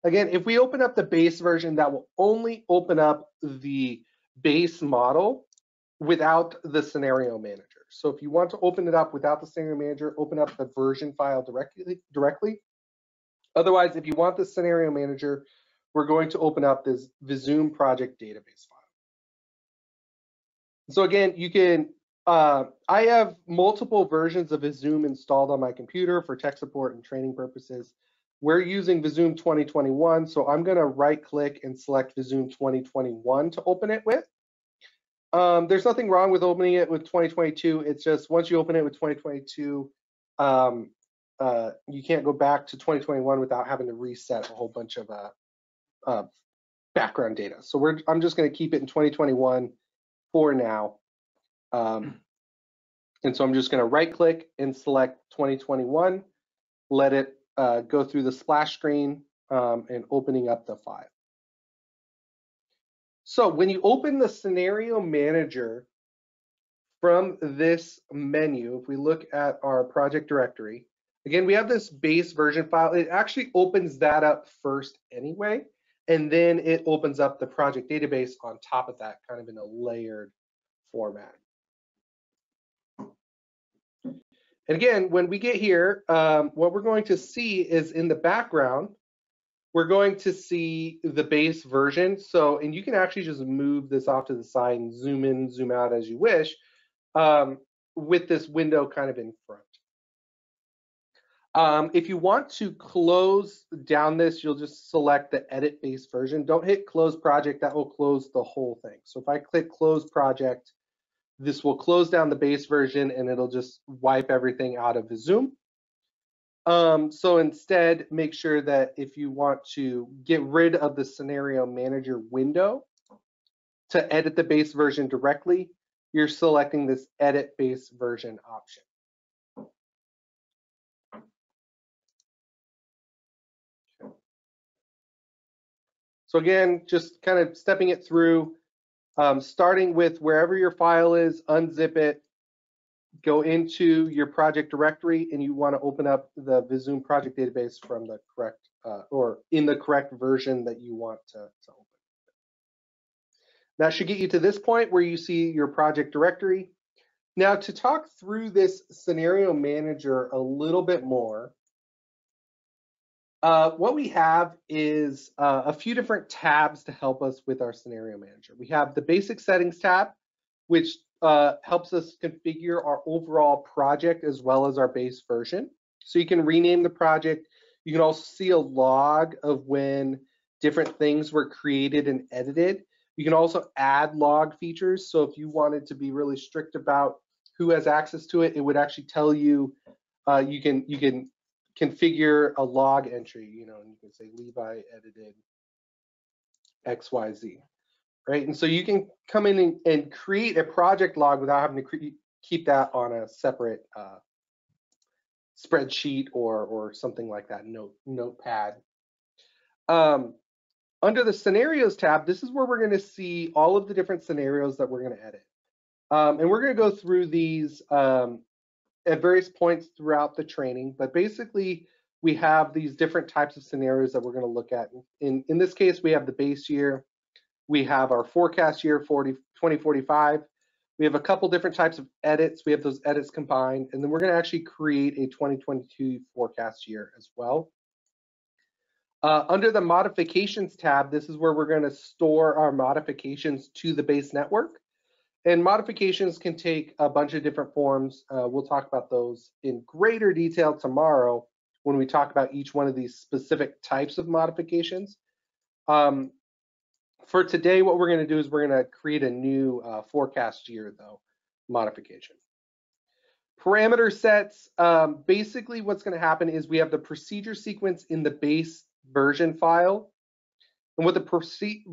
Again, if we open up the base version, that will only open up the base model without the scenario manager. So if you want to open it up without the scenario manager, open up the version file directly. Otherwise, if you want the scenario manager, we're going to open up this Visum project database file. So again, you can, I have multiple versions of Visum installed on my computer for tech support and training purposes. We're using Visum 2021, so I'm going to right click and select Visum 2021 to open it with. There's nothing wrong with opening it with 2022. It's just once you open it with 2022, you can't go back to 2021 without having to reset a whole bunch of background data. So I'm just going to keep it in 2021 for now. And so I'm just going to right click and select 2021, let it go through the splash screen and opening up the file. So when you open the scenario manager from this menu, if we look at our project directory, again, we have this base version file. It actually opens that up first anyway, and then it opens up the project database on top of that, kind of in a layered format. And again, when we get here, what we're going to see is in the background, we're going to see the base version. So, and you can actually just move this off to the side and zoom in, zoom out as you wish, with this window kind of in front. If you want to close down this, you'll just select the edit base version. Don't hit close project, that will close the whole thing. So if I click close project, this will close down the base version and it'll just wipe everything out of Visum. So instead, make sure that if you want to get rid of the scenario manager window to edit the base version directly, you're selecting this edit base version option. So again, just kind of stepping it through, starting with wherever your file is, unzip it, go into your project directory, and you want to open up the Visum project database from the correct, or in the correct version that you want to open. That should get you to this point where you see your project directory. Now, to talk through this scenario manager a little bit more, what we have is a few different tabs to help us with our scenario manager. We have the basic settings tab, which helps us configure our overall project as well as our base version. So you can rename the project. You can also see a log of when different things were created and edited. You can also add log features. So if you wanted to be really strict about who has access to it, it would actually tell you, you can configure a log entry, you know, and you can say Levi edited XYZ. Right, and so you can come in and create a project log without having to keep that on a separate spreadsheet or something like that, notepad. Under the scenarios tab, this is where we're going to see all of the different scenarios that we're going to edit. And we're going to go through these at various points throughout the training, but basically we have these different types of scenarios that we're going to look at. In this case, we have the base year. We have our forecast year 2045. We have a couple different types of edits. We have those edits combined, and then we're going to actually create a 2022 forecast year as well. Under the modifications tab, this is where we're going to store our modifications to the base network. And modifications can take a bunch of different forms. We'll talk about those in greater detail tomorrow when we talk about each one of these specific types of modifications. For today, what we're going to do is we're going to create a new forecast year, though, modification. Parameter sets, basically what's going to happen is we have the procedure sequence in the base version file. And what the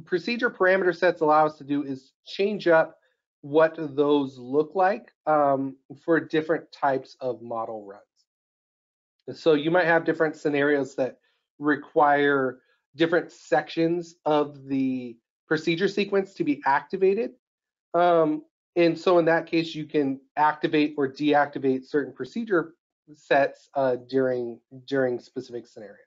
procedure parameter sets allow us to do is change up what those look like for different types of model runs. And so you might have different scenarios that require different sections of the procedure sequence to be activated. And so in that case, you can activate or deactivate certain procedure sets during specific scenarios.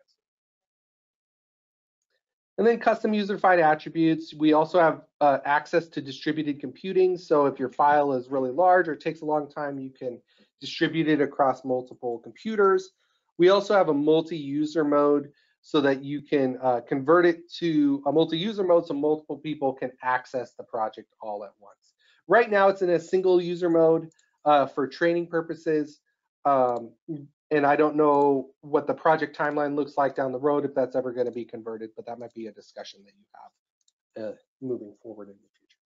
And then custom user-defined attributes. We also have access to distributed computing. So if your file is really large or takes a long time, you can distribute it across multiple computers. We also have a multi-user mode so that you can convert it to a multi-user mode so multiple people can access the project all at once. Right now, it's in a single user mode for training purposes. And I don't know what the project timeline looks like down the road, if that's ever going to be converted, but that might be a discussion that you have moving forward in the future.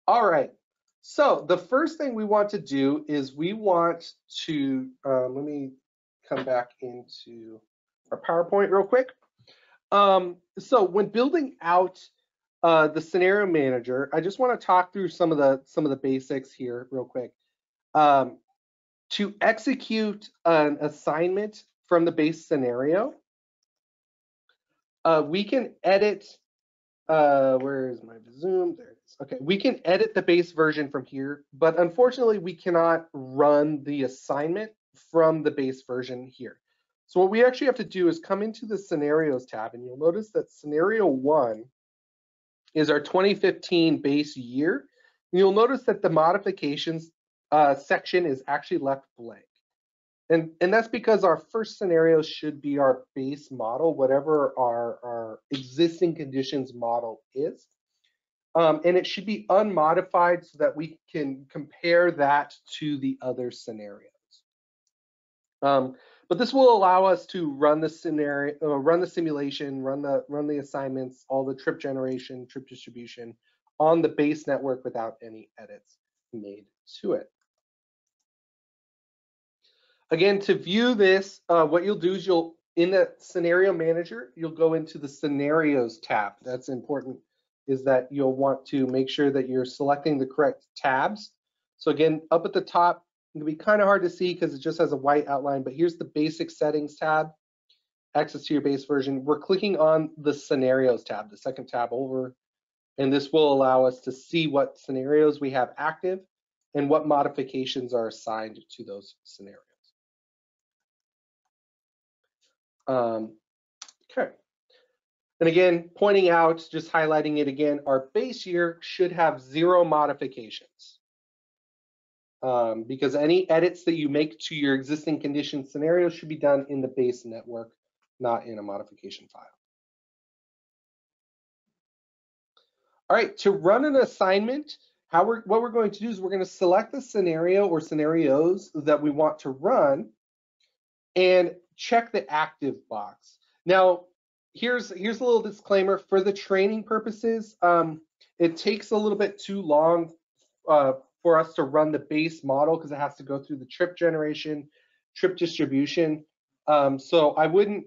All right, so the first thing we want to do is we want to, let me come back into our PowerPoint real quick. So when building out the scenario manager, I just want to talk through some of the basics here real quick. To execute an assignment from the base scenario, we can edit, where is my Zoom? There it is. Okay, we can edit the base version from here, but unfortunately we cannot run the assignment from the base version here. So what we actually have to do is come into the scenarios tab, and you'll notice that scenario 1 is our 2015 base year. And you'll notice that the modifications section is actually left blank. And that's because our first scenario should be our base model, whatever our existing conditions model is. And it should be unmodified so that we can compare that to the other scenarios. But this will allow us to run the scenario, run the simulation, run the assignments, all the trip generation, trip distribution on the base network without any edits made to it. Again, to view this, what you'll do is in the scenario manager, you'll go into the scenarios tab. That's important, is that you'll want to make sure that you're selecting the correct tabs. So again, up at the top, it can be kind of hard to see because it just has a white outline, but here's the basic settings tab, access to your base version. We're clicking on the scenarios tab, the second tab over, and this will allow us to see what scenarios we have active and what modifications are assigned to those scenarios. Okay. And again, pointing out, just highlighting it again, our base year should have 0 modifications. Because any edits that you make to your existing condition scenarios should be done in the base network, not in a modification file. All right, to run an assignment, what we're going to do is we're going to select the scenario or scenarios that we want to run and check the active box. Now, here's a little disclaimer. For the training purposes, it takes a little bit too long for us to run the base model because it has to go through the trip generation, trip distribution. So I wouldn't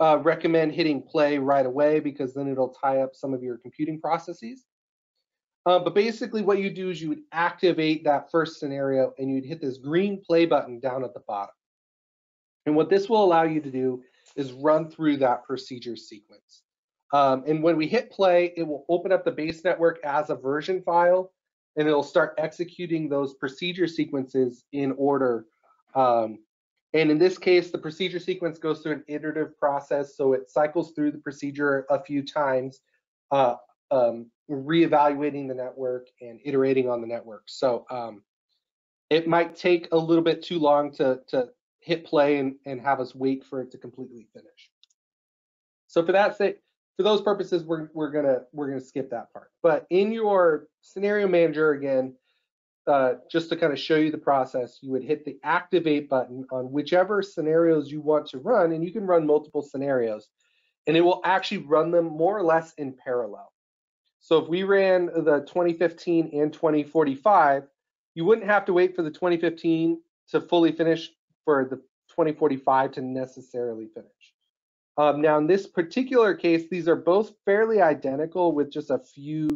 recommend hitting play right away because then it'll tie up some of your computing processes. But basically what you do is you would activate that first scenario and you'd hit this green play button down at the bottom. And what this will allow you to do is run through that procedure sequence. And when we hit play, it will open up the base network as a version file, and it'll start executing those procedure sequences in order. And in this case, the procedure sequence goes through an iterative process, so it cycles through the procedure a few times, reevaluating the network and iterating on the network. So it might take a little bit too long to hit play and have us wait for it to completely finish. So for that sake, for those purposes, we're gonna skip that part. But in your scenario manager, again, just to kind of show you the process, you would hit the activate button on whichever scenarios you want to run, and you can run multiple scenarios, and it will actually run them more or less in parallel. So if we ran the 2015 and 2045, you wouldn't have to wait for the 2015 to fully finish for the 2045 to necessarily finish. Now, in this particular case, these are both fairly identical with just a few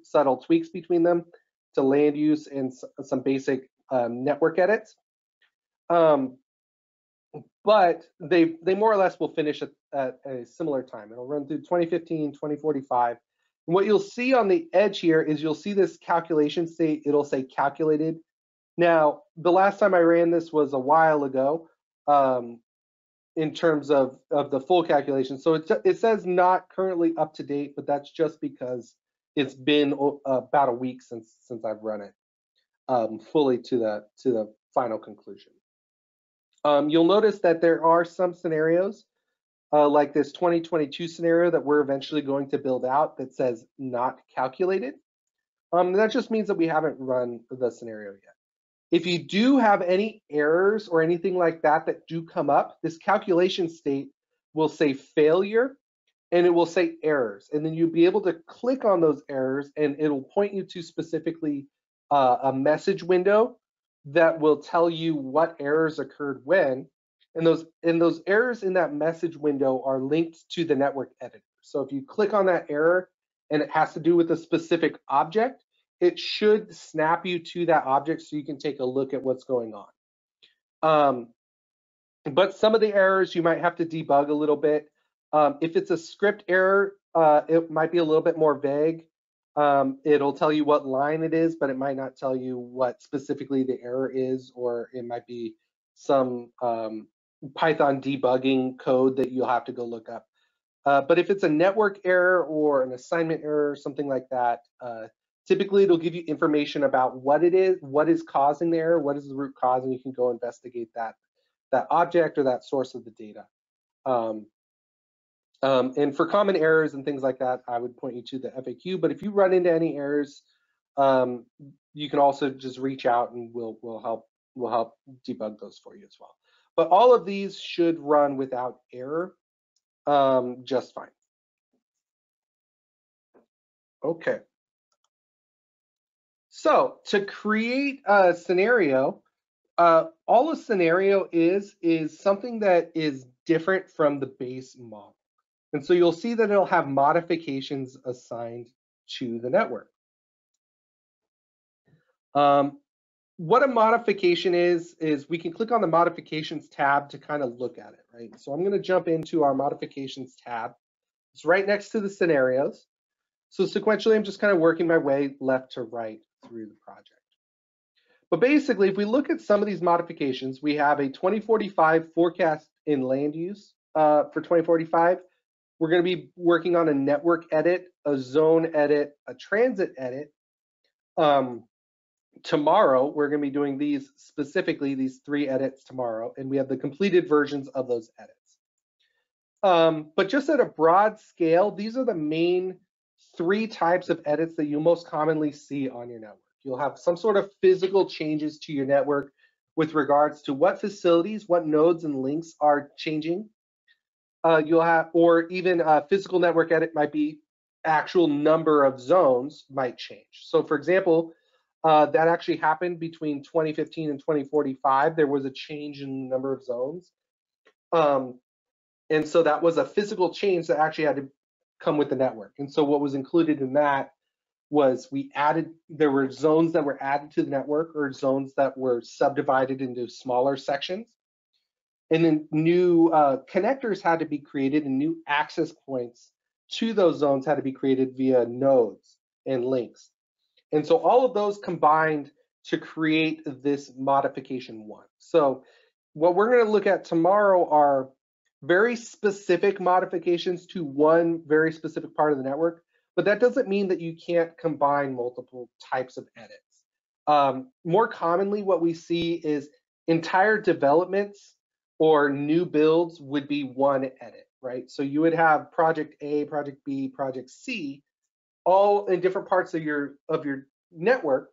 subtle tweaks between them to land use and some basic network edits. But they more or less will finish at a similar time. It'll run through 2015, 2045. And what you'll see on the edge here is you'll see this calculation state. It'll say calculated. Now, the last time I ran this was a while ago in terms of the full calculation. So it says not currently up to date, but that's just because it's been about a week since I've run it fully to the final conclusion. You'll notice that there are some scenarios like this 2022 scenario that we're eventually going to build out that says not calculated. That just means that we haven't run the scenario yet. If you do have any errors or anything like that that do come up, this calculation state will say failure and it will say errors. And then you'll be able to click on those errors and it'll point you to specifically a message window that will tell you what errors occurred when. And those errors in that message window are linked to the network editor. So if you click on that error and it has to do with a specific object, it should snap you to that object so you can take a look at what's going on. But some of the errors you might have to debug a little bit. If it's a script error, it might be a little bit more vague. It'll tell you what line it is, but it might not tell you what specifically the error is, or it might be some Python debugging code that you'll have to go look up. But if it's a network error or an assignment error or something like that, typically it'll give you information about what it is, what is causing the error, what is the root cause, and you can go investigate that object or that source of the data. And for common errors and things like that, I would point you to the FAQ. But if you run into any errors, you can also just reach out and we'll help debug those for you as well. But all of these should run without error just fine. Okay. So to create a scenario, all a scenario is something that is different from the base model. And so you'll see that it'll have modifications assigned to the network. What a modification is we can click on the modifications tab to kind of look at it, right? So I'm going to jump into our modifications tab. It's right next to the scenarios. So sequentially, I'm just kind of working my way left to right through the project. But basically, if we look at some of these modifications, we have a 2045 forecast in land use for 2045. We're going to be working on a network edit, a zone edit, a transit edit. Tomorrow, we're going to be doing these specifically, these 3 edits tomorrow, and we have the completed versions of those edits. But just at a broad scale, these are the main 3 types of edits that you most commonly see on your network. You'll have some sort of physical changes to your network with regards to what facilities, what nodes and links are changing. You'll have, or even a physical network edit might be actual number of zones might change. So for example, that actually happened between 2015 and 2045. There was a change in the number of zones. And so that was a physical change that actually had to come with the network. And so what was included in that was there were zones that were added to the network or zones that were subdivided into smaller sections. And then new connectors had to be created and new access points to those zones had to be created via nodes and links. And so all of those combined to create this modification 1. So what we're going to look at tomorrow are very specific modifications to one very specific part of the network, but that doesn't mean that you can't combine multiple types of edits. More commonly, what we see is entire developments or new builds would be one edit, right? So you would have project A, project B, project C, all in different parts of your network,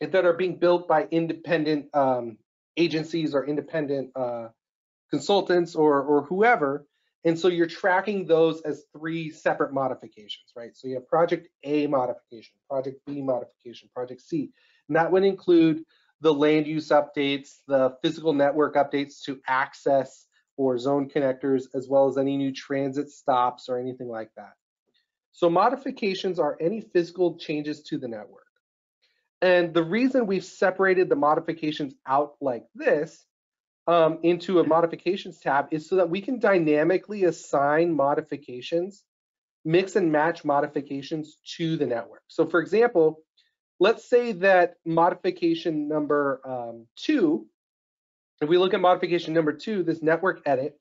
that are being built by independent agencies or independent consultants or whoever. And so you're tracking those as 3 separate modifications, right? So you have project A modification, project B modification, project C. And that would include the land use updates, the physical network updates to access or zone connectors, as well as any new transit stops or anything like that. So modifications are any physical changes to the network. And the reason we've separated the modifications out like this into a modifications tab is so that we can dynamically assign modifications, mix and match modifications to the network. So for example, let's say that modification number 2, if we look at modification number 2, this network edit,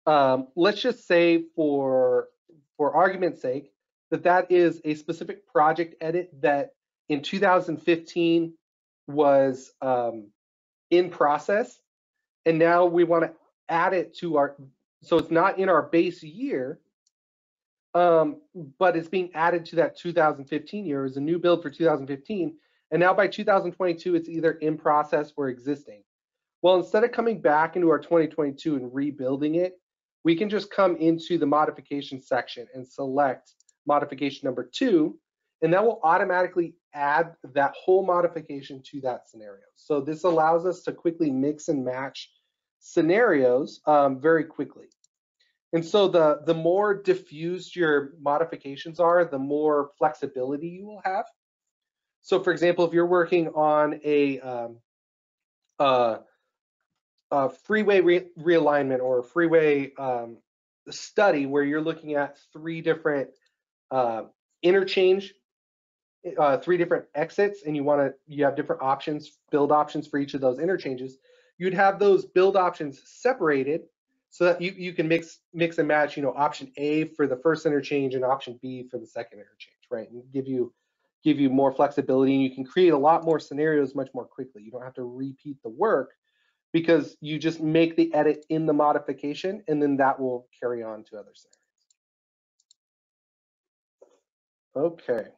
let's just say for argument's sake, that is a specific project edit that in 2015 was in process, and now we want to add it to our, so it's not in our base year, but it's being added to that 2015 year. It was a new build for 2015, and now by 2022 it's either in process or existing. Well, instead of coming back into our 2022 and rebuilding it, we can just come into the modification section and select modification number 2, and that will automatically add that whole modification to that scenario. So this allows us to quickly mix and match scenarios very quickly. And so the more diffused your modifications are, the more flexibility you will have. So for example, if you're working on a freeway realignment or a freeway study where you're looking at 3 different interchange, 3 different exits, and you have different options, build options for each of those interchanges, you'd have those build options separated so that you can mix and match, option A for the first interchange and option B for the second interchange, right? And give you more flexibility, and you can create a lot more scenarios much more quickly. You don't have to repeat the work because you just make the edit in the modification, and then that will carry on to other scenarios. Okay.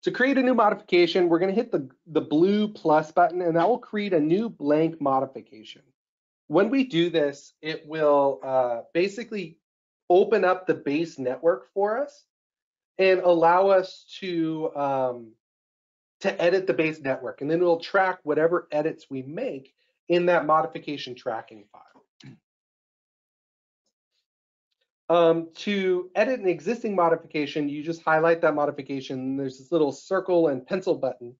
To create a new modification, we're going to hit the blue plus button, and that will create a new blank modification. When we do this, it will basically open up the base network for us and allow us to edit the base network, and then it will track whatever edits we make in that modification tracking file. To edit an existing modification, you just highlight that modification. There's this little circle and pencil button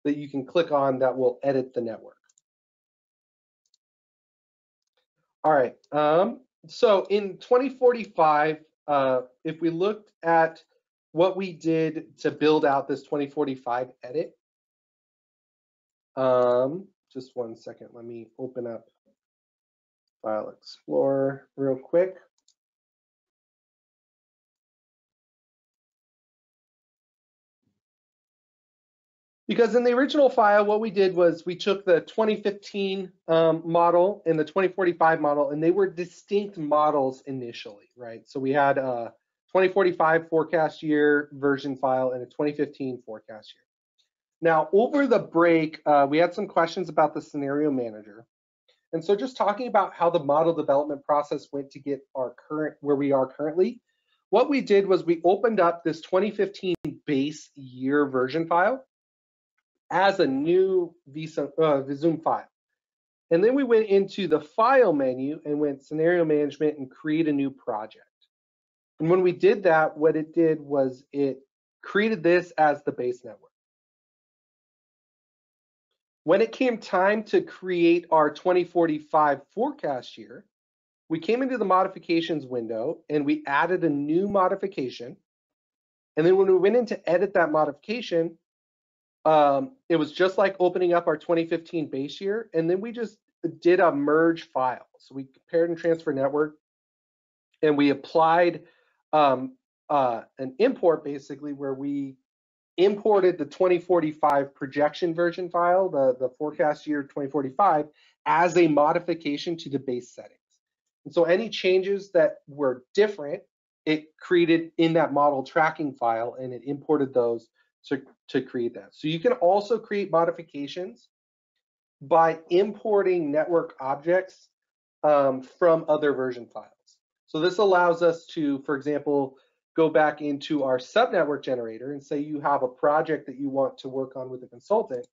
that you can click on that will edit the network. All right, so in 2045, if we looked at what we did to build out this 2045 edit, just one second, let me open up File Explorer real quick. Because in the original file, what we did was we took the 2015 model and the 2045 model, and they were distinct models initially, right? So we had a 2045 forecast year version file and a 2015 forecast year. Now, over the break, we had some questions about the scenario manager. And so just talking about how the model development process went to get our where we are currently, what we did was we opened up this 2015 base year version file as a new Visum file. And then we went into the file menu and went scenario management and create a new project. And when we did that, what it did was it created this as the base network. When it came time to create our 2045 forecast year, we came into the modifications window and we added a new modification. And then when we went in to edit that modification, it was just like opening up our 2015 base year, and then we just did a merge file. So we compared and transfer network, and we applied an import basically where we imported the 2045 projection version file, the forecast year 2045, as a modification to the base settings. And so any changes that were different it created in that model tracking file, and it imported those to create that. So you can also create modifications by importing network objects from other version files. So this allows us to, for example, go back into our subnetwork generator and say you have a project that you want to work on with a consultant.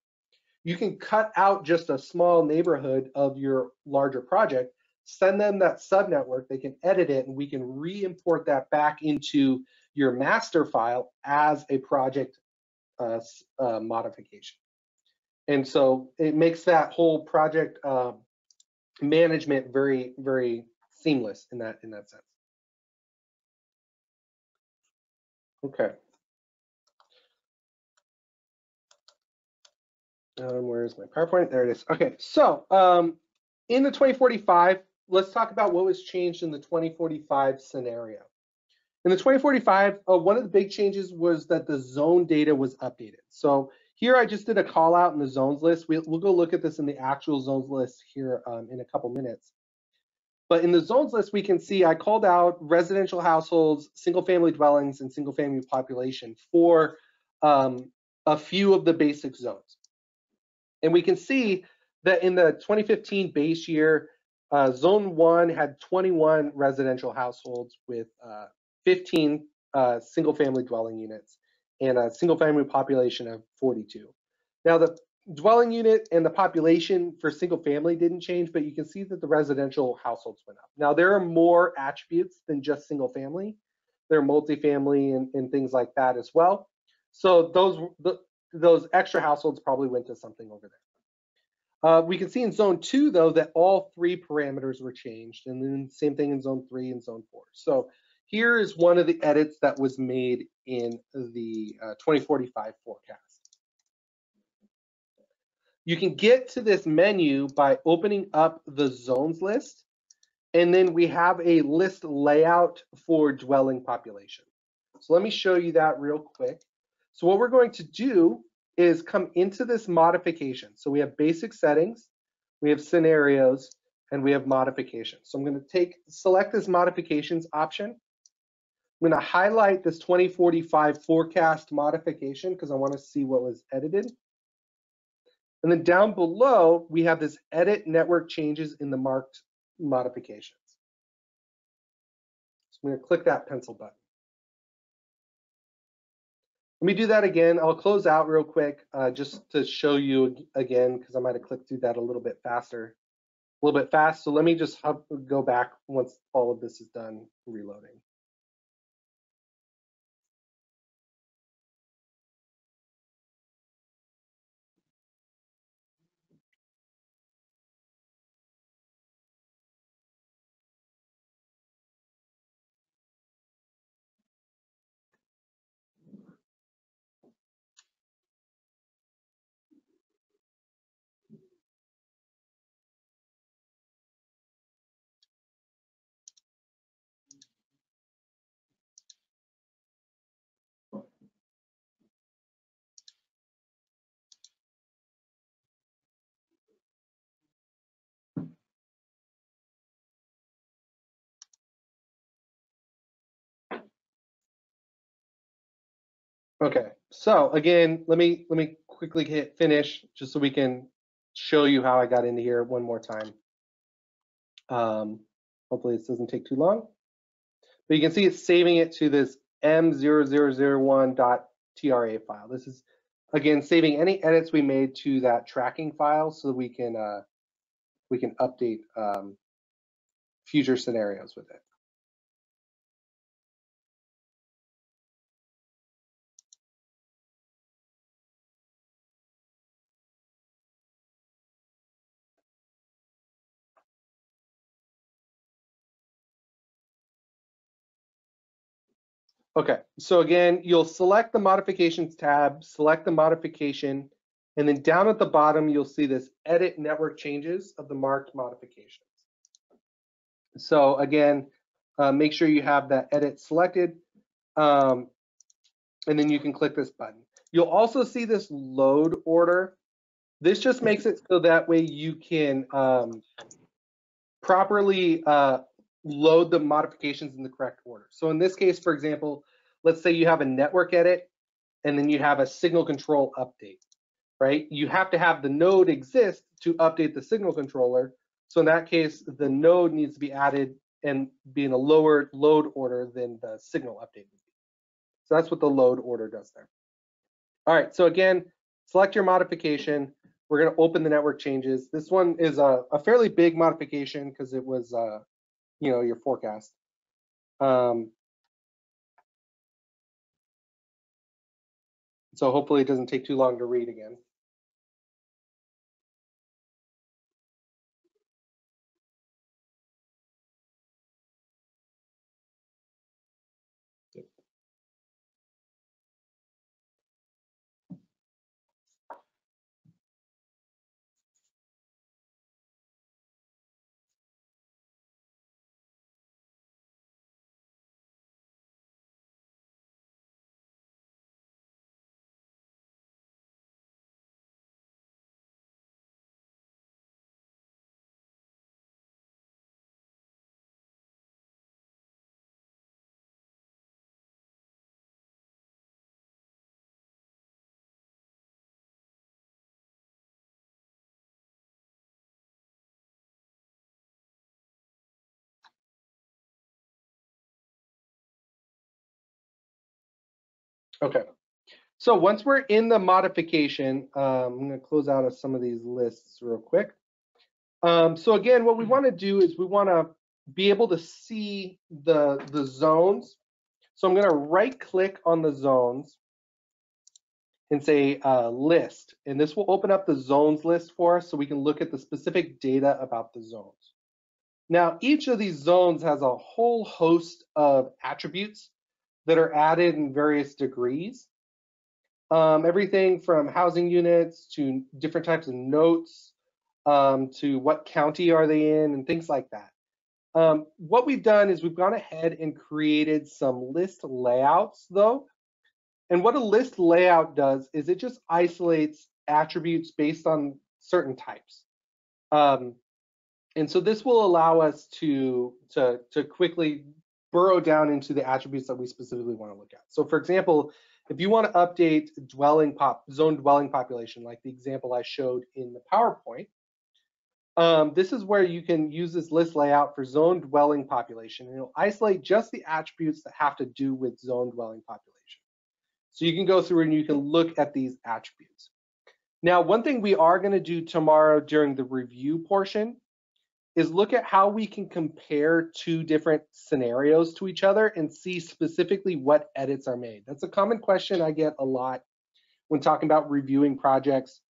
You can cut out just a small neighborhood of your larger project, send them that subnetwork, they can edit it, and we can re-import that back into your master file as a project modification. And so it makes that whole project management very, very seamless in that sense. Okay. Where's my PowerPoint? There it is. Okay, so in the 2045, let's talk about what was changed in the 2045 scenario. In the 2045, one of the big changes was that the zone data was updated. So here I just did a call out in the zones list. We'll go look at this in the actual zones list here in a couple minutes. But in the zones list, we can see I called out residential households, single family dwellings, and single family population for a few of the basic zones. And we can see that in the 2015 base year, zone 1 had 21 residential households with 15 single family dwelling units and a single family population of 42. Now the dwelling unit and the population for single family didn't change, but you can see that the residential households went up. Now there are more attributes than just single family. There are multifamily and things like that as well. So those extra households probably went to something over there. We can see in zone 2 though that all 3 parameters were changed, and then same thing in zone 3 and zone 4. So here is one of the edits that was made in the 2045 forecast. You can get to this menu by opening up the zones list, and then we have a list layout for dwelling population. So let me show you that real quick. So what we're going to do is come into this modification. So we have basic settings, we have scenarios, and we have modifications. So I'm going to select this modifications option. I'm going to highlight this 2045 forecast modification because I want to see what was edited. And then down below, we have this edit network changes in the marked modifications. So I'm going to click that pencil button. Let me do that again. I'll close out real quick just to show you again because I might have clicked through that a little bit fast. So let me just go back once all of this is done reloading. Okay, so again, let me quickly hit finish just so we can show you how I got into here one more time. Hopefully this doesn't take too long. But you can see it's saving it to this m0001.tra file. This is, again, saving any edits we made to that tracking file so that we can update future scenarios with it. Okay, so again, you'll select the modifications tab, select the modification, and then down at the bottom, you'll see this edit network changes of the marked modifications. So again, make sure you have that edit selected, and then you can click this button. You'll also see this load order. This just makes it so that way you can properly load the modifications in the correct order. So in this case, for example, let's say you have a network edit and then you have a signal control update, right? You have to have the node exist to update the signal controller. So in that case, the node needs to be added and be in a lower load order than the signal update would be. So that's what the load order does there. All right, so again, select your modification. We're going to open the network changes. This one is a fairly big modification because it was, you know, your forecast. So hopefully it doesn't take too long to read again. Okay. So once we're in the modification, I'm going to close out of some of these lists real quick. So again, what we want to do is we want to be able to see the zones. So I'm going to right click on the zones and say list, and this will open up the zones list for us so we can look at the specific data about the zones. Now, each of these zones has a whole host of attributes that are added in various degrees. Everything from housing units to different types of notes, to what county are they in and things like that. What we've done is we've gone ahead and created some list layouts though. And what a list layout does is it just isolates attributes based on certain types. And so this will allow us to quickly burrow down into the attributes that we specifically want to look at. So for example, if you want to update zone dwelling population, like the example I showed in the PowerPoint, this is where you can use this list layout for zone dwelling population, and it'll isolate just the attributes that have to do with zone dwelling population. So you can go through and you can look at these attributes. Now, one thing we are going to do tomorrow during the review portion is look at how we can compare two different scenarios to each other and see specifically what edits are made. That's a common question I get a lot when talking about reviewing projects,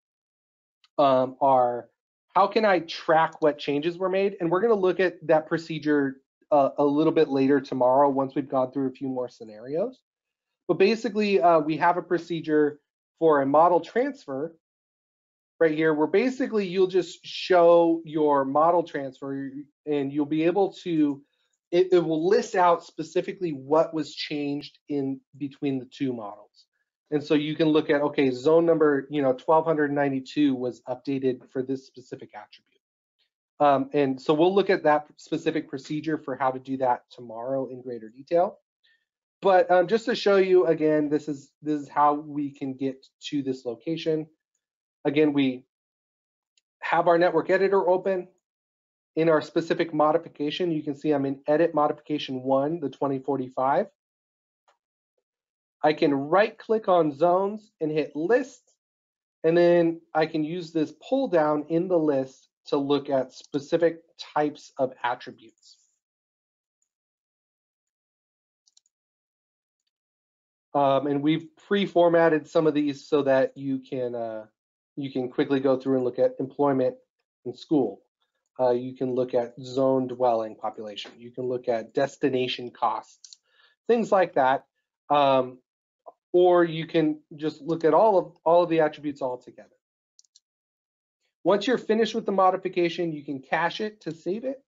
are how can I track what changes were made? And we're going to look at that procedure a little bit later tomorrow once we've gone through a few more scenarios. But basically, we have a procedure for a model transfer right here, where basically you'll just show your model transfer and you'll be able to, it will list out specifically what was changed in between the two models. And so you can look at, okay, zone number 1292 was updated for this specific attribute. And so we'll look at that specific procedure for how to do that tomorrow in greater detail. But just to show you again, this is how we can get to this location. Again, we have our network editor open. In our specific modification, you can see I'm in edit modification 1, the 2045. I can right click on zones and hit list, and then I can use this pull down in the list to look at specific types of attributes. And we've pre-formatted some of these so that you can quickly go through and look at employment and school. You can look at zone dwelling population. You can look at destination costs, things like that. Or you can just look at all of the attributes all together. Once you're finished with the modification, you can cache it to save it,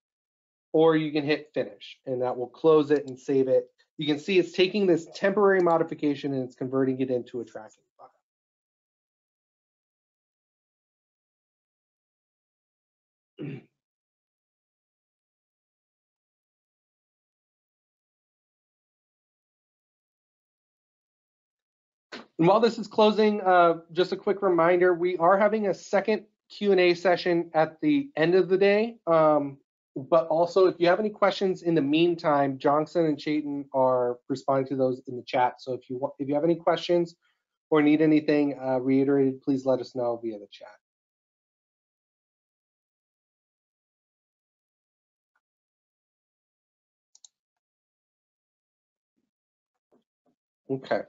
or you can hit finish, and that will close it and save it. You can see it's taking this temporary modification and it's converting it into a tracking file. And while this is closing, just a quick reminder, we are having a second Q&A session at the end of the day. But also, if you have any questions in the meantime, Johnson and Chayton are responding to those in the chat. So if you have any questions or need anything reiterated, please let us know via the chat. Okay.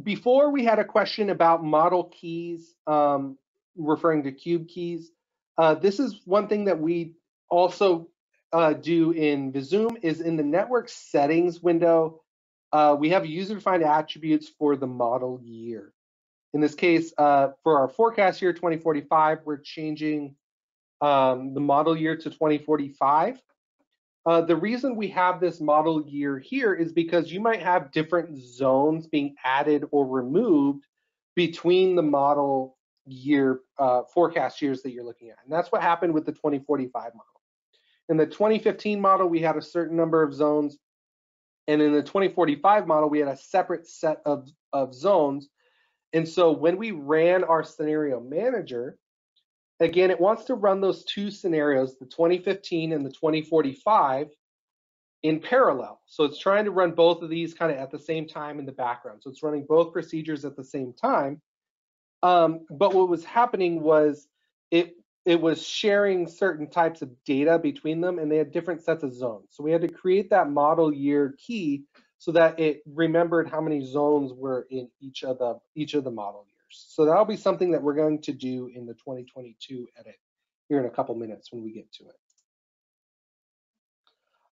Before we had a question about model keys, referring to cube keys. This is one thing that we also do in Visum is in the network settings window, we have user-defined attributes for the model year. In this case, for our forecast year 2045, we're changing the model year to 2045. The reason we have this model year here is because you might have different zones being added or removed between the model year forecast years that you're looking at. And that's what happened with the 2045 model. In the 2015 model, we had a certain number of zones. And in the 2045 model, we had a separate set of zones. And so when we ran our scenario manager, again, it wants to run those two scenarios, the 2015 and the 2045, in parallel. So it's trying to run both of these kind of at the same time in the background. So it's running both procedures at the same time. But what was happening was it was sharing certain types of data between them, and they had different sets of zones. So we had to create that model year key so that it remembered how many zones were in each of the model years. So that'll be something that we're going to do in the 2022 edit here in a couple minutes when we get to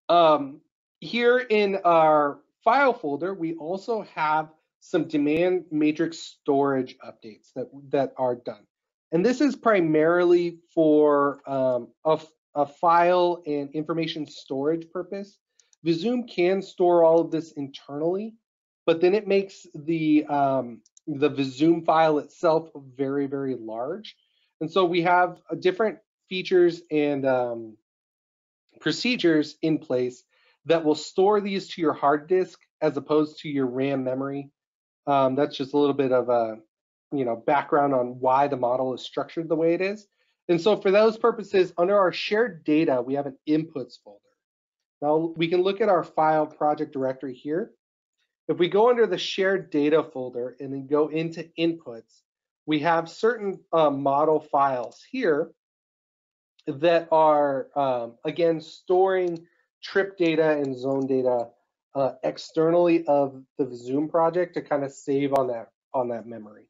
it. Here in our file folder, we also have some demand matrix storage updates that are done. And this is primarily for a file and information storage purpose. Visum can store all of this internally, but then it makes the Visum file itself very, very large. And so we have different features and procedures in place that will store these to your hard disk as opposed to your RAM memory. That's just a little bit of a background on why the model is structured the way it is. And so for those purposes, under our shared data, we have an inputs folder. Now we can look at our file project directory here. If we go under the shared data folder and then go into inputs, we have certain model files here that are, again, storing trip data and zone data externally of the Visum project to kind of save on that memory.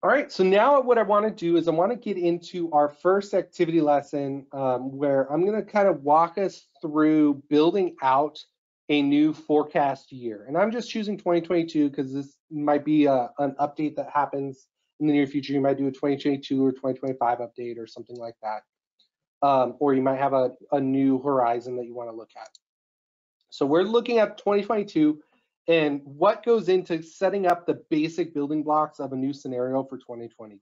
All right, so now what I want to do is I want to get into our first activity lesson where I'm going to kind of walk us through building out a new forecast year. And I'm just choosing 2022 because this might be an update that happens in the near future. You might do a 2022 or 2025 update or something like that. Or you might have a new horizon that you want to look at. So we're looking at 2022 and what goes into setting up the basic building blocks of a new scenario for 2022.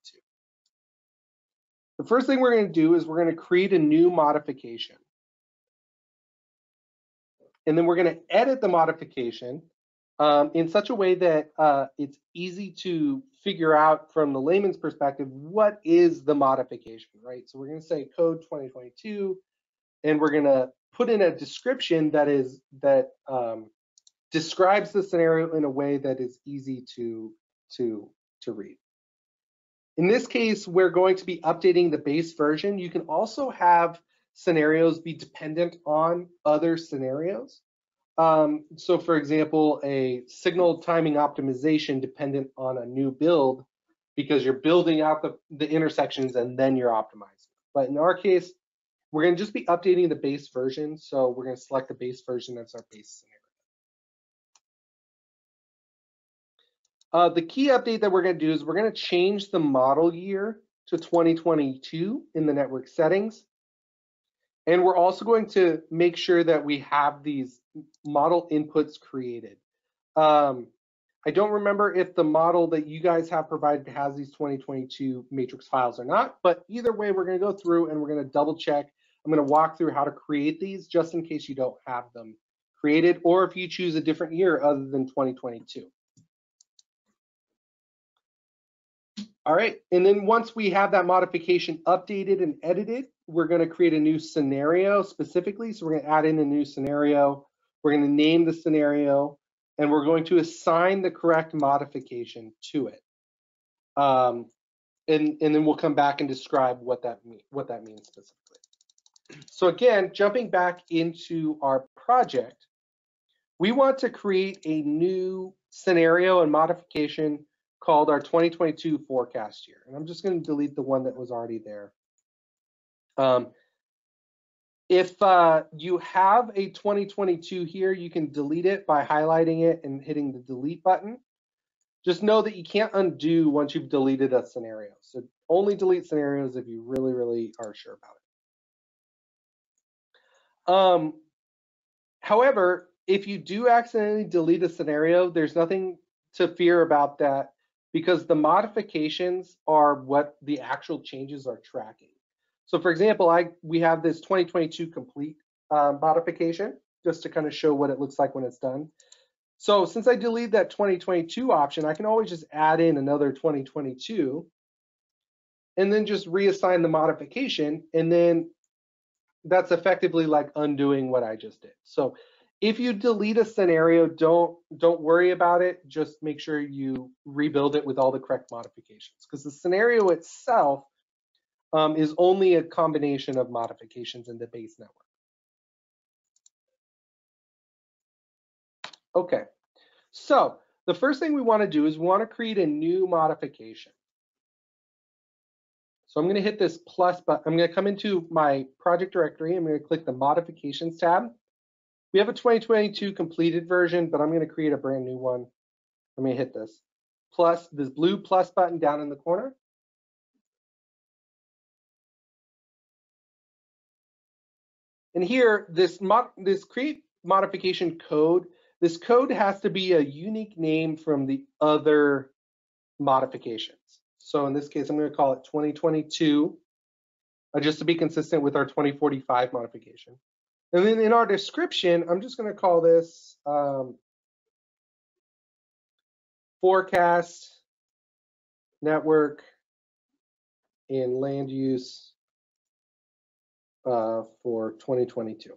The first thing we're going to do is we're going to create a new modification. And then we're going to edit the modification in such a way that it's easy to figure out from the layman's perspective, what is the modification, right? So we're going to say code 2022, and we're going to put in a description that describes the scenario in a way that is easy to read. In this case, we're going to be updating the base version. You can also have scenarios be dependent on other scenarios. So for example, a signal timing optimization dependent on a new build because you're building out the intersections and then you're optimizing. But in our case, we're going to just be updating the base version. So we're going to select the base version as our base scenario. The key update that we're going to do is we're going to change the model year to 2022 in the network settings. And we're also going to make sure that we have these model inputs created. I don't remember if the model that you guys have provided has these 2022 matrix files or not, but either way, we're going to go through and we're going to double check. I'm going to walk through how to create these just in case you don't have them created, or if you choose a different year other than 2022. All right, and then once we have that modification updated and edited, we're going to create a new scenario specifically. So we're going to add in a new scenario. We're going to name the scenario, and we're going to assign the correct modification to it. And then we'll come back and describe what that means specifically. So again, jumping back into our project, we want to create a new scenario and modification called our 2022 forecast year. And I'm just going to delete the one that was already there. If you have a 2022 here, you can delete it by highlighting it and hitting the delete button. Just know that you can't undo once you've deleted a scenario. So only delete scenarios if you really, really are sure about it. However, if you do accidentally delete a scenario, there's nothing to fear about that, because the modifications are what the actual changes are tracking. So for example, we have this 2022 complete modification, just to kind of show what it looks like when it's done. So since I deleted that 2022 option, I can always just add in another 2022 and then just reassign the modification, and then that's effectively like undoing what I just did. So if you delete a scenario, don't worry about it. Just make sure you rebuild it with all the correct modifications, because the scenario itself is only a combination of modifications in the base network. Okay, so the first thing we want to do is we want to create a new modification. So I'm going to hit this plus button. I'm going to come into my project directory. I'm going to click the modifications tab. We have a 2022 completed version, but I'm going to create a brand new one. I'm going to hit this blue plus button down in the corner. And here, this create modification code, this code has to be a unique name from the other modifications. So in this case, I'm going to call it 2022, just to be consistent with our 2045 modification. And then in our description, I'm just going to call this forecast network and land use for 2022.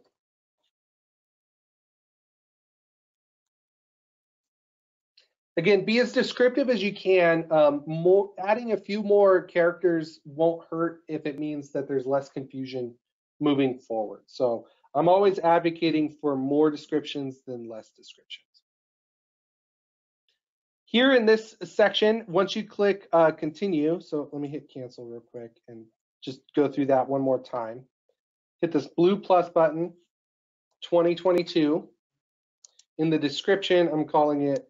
Again, be as descriptive as you can. Adding a few more characters won't hurt if it means that there's less confusion moving forward. So I'm always advocating for more descriptions than less descriptions. Here in this section, once you click continue, so let me hit cancel real quick and just go through that one more time. Hit this blue plus button, 2022. In the description, I'm calling it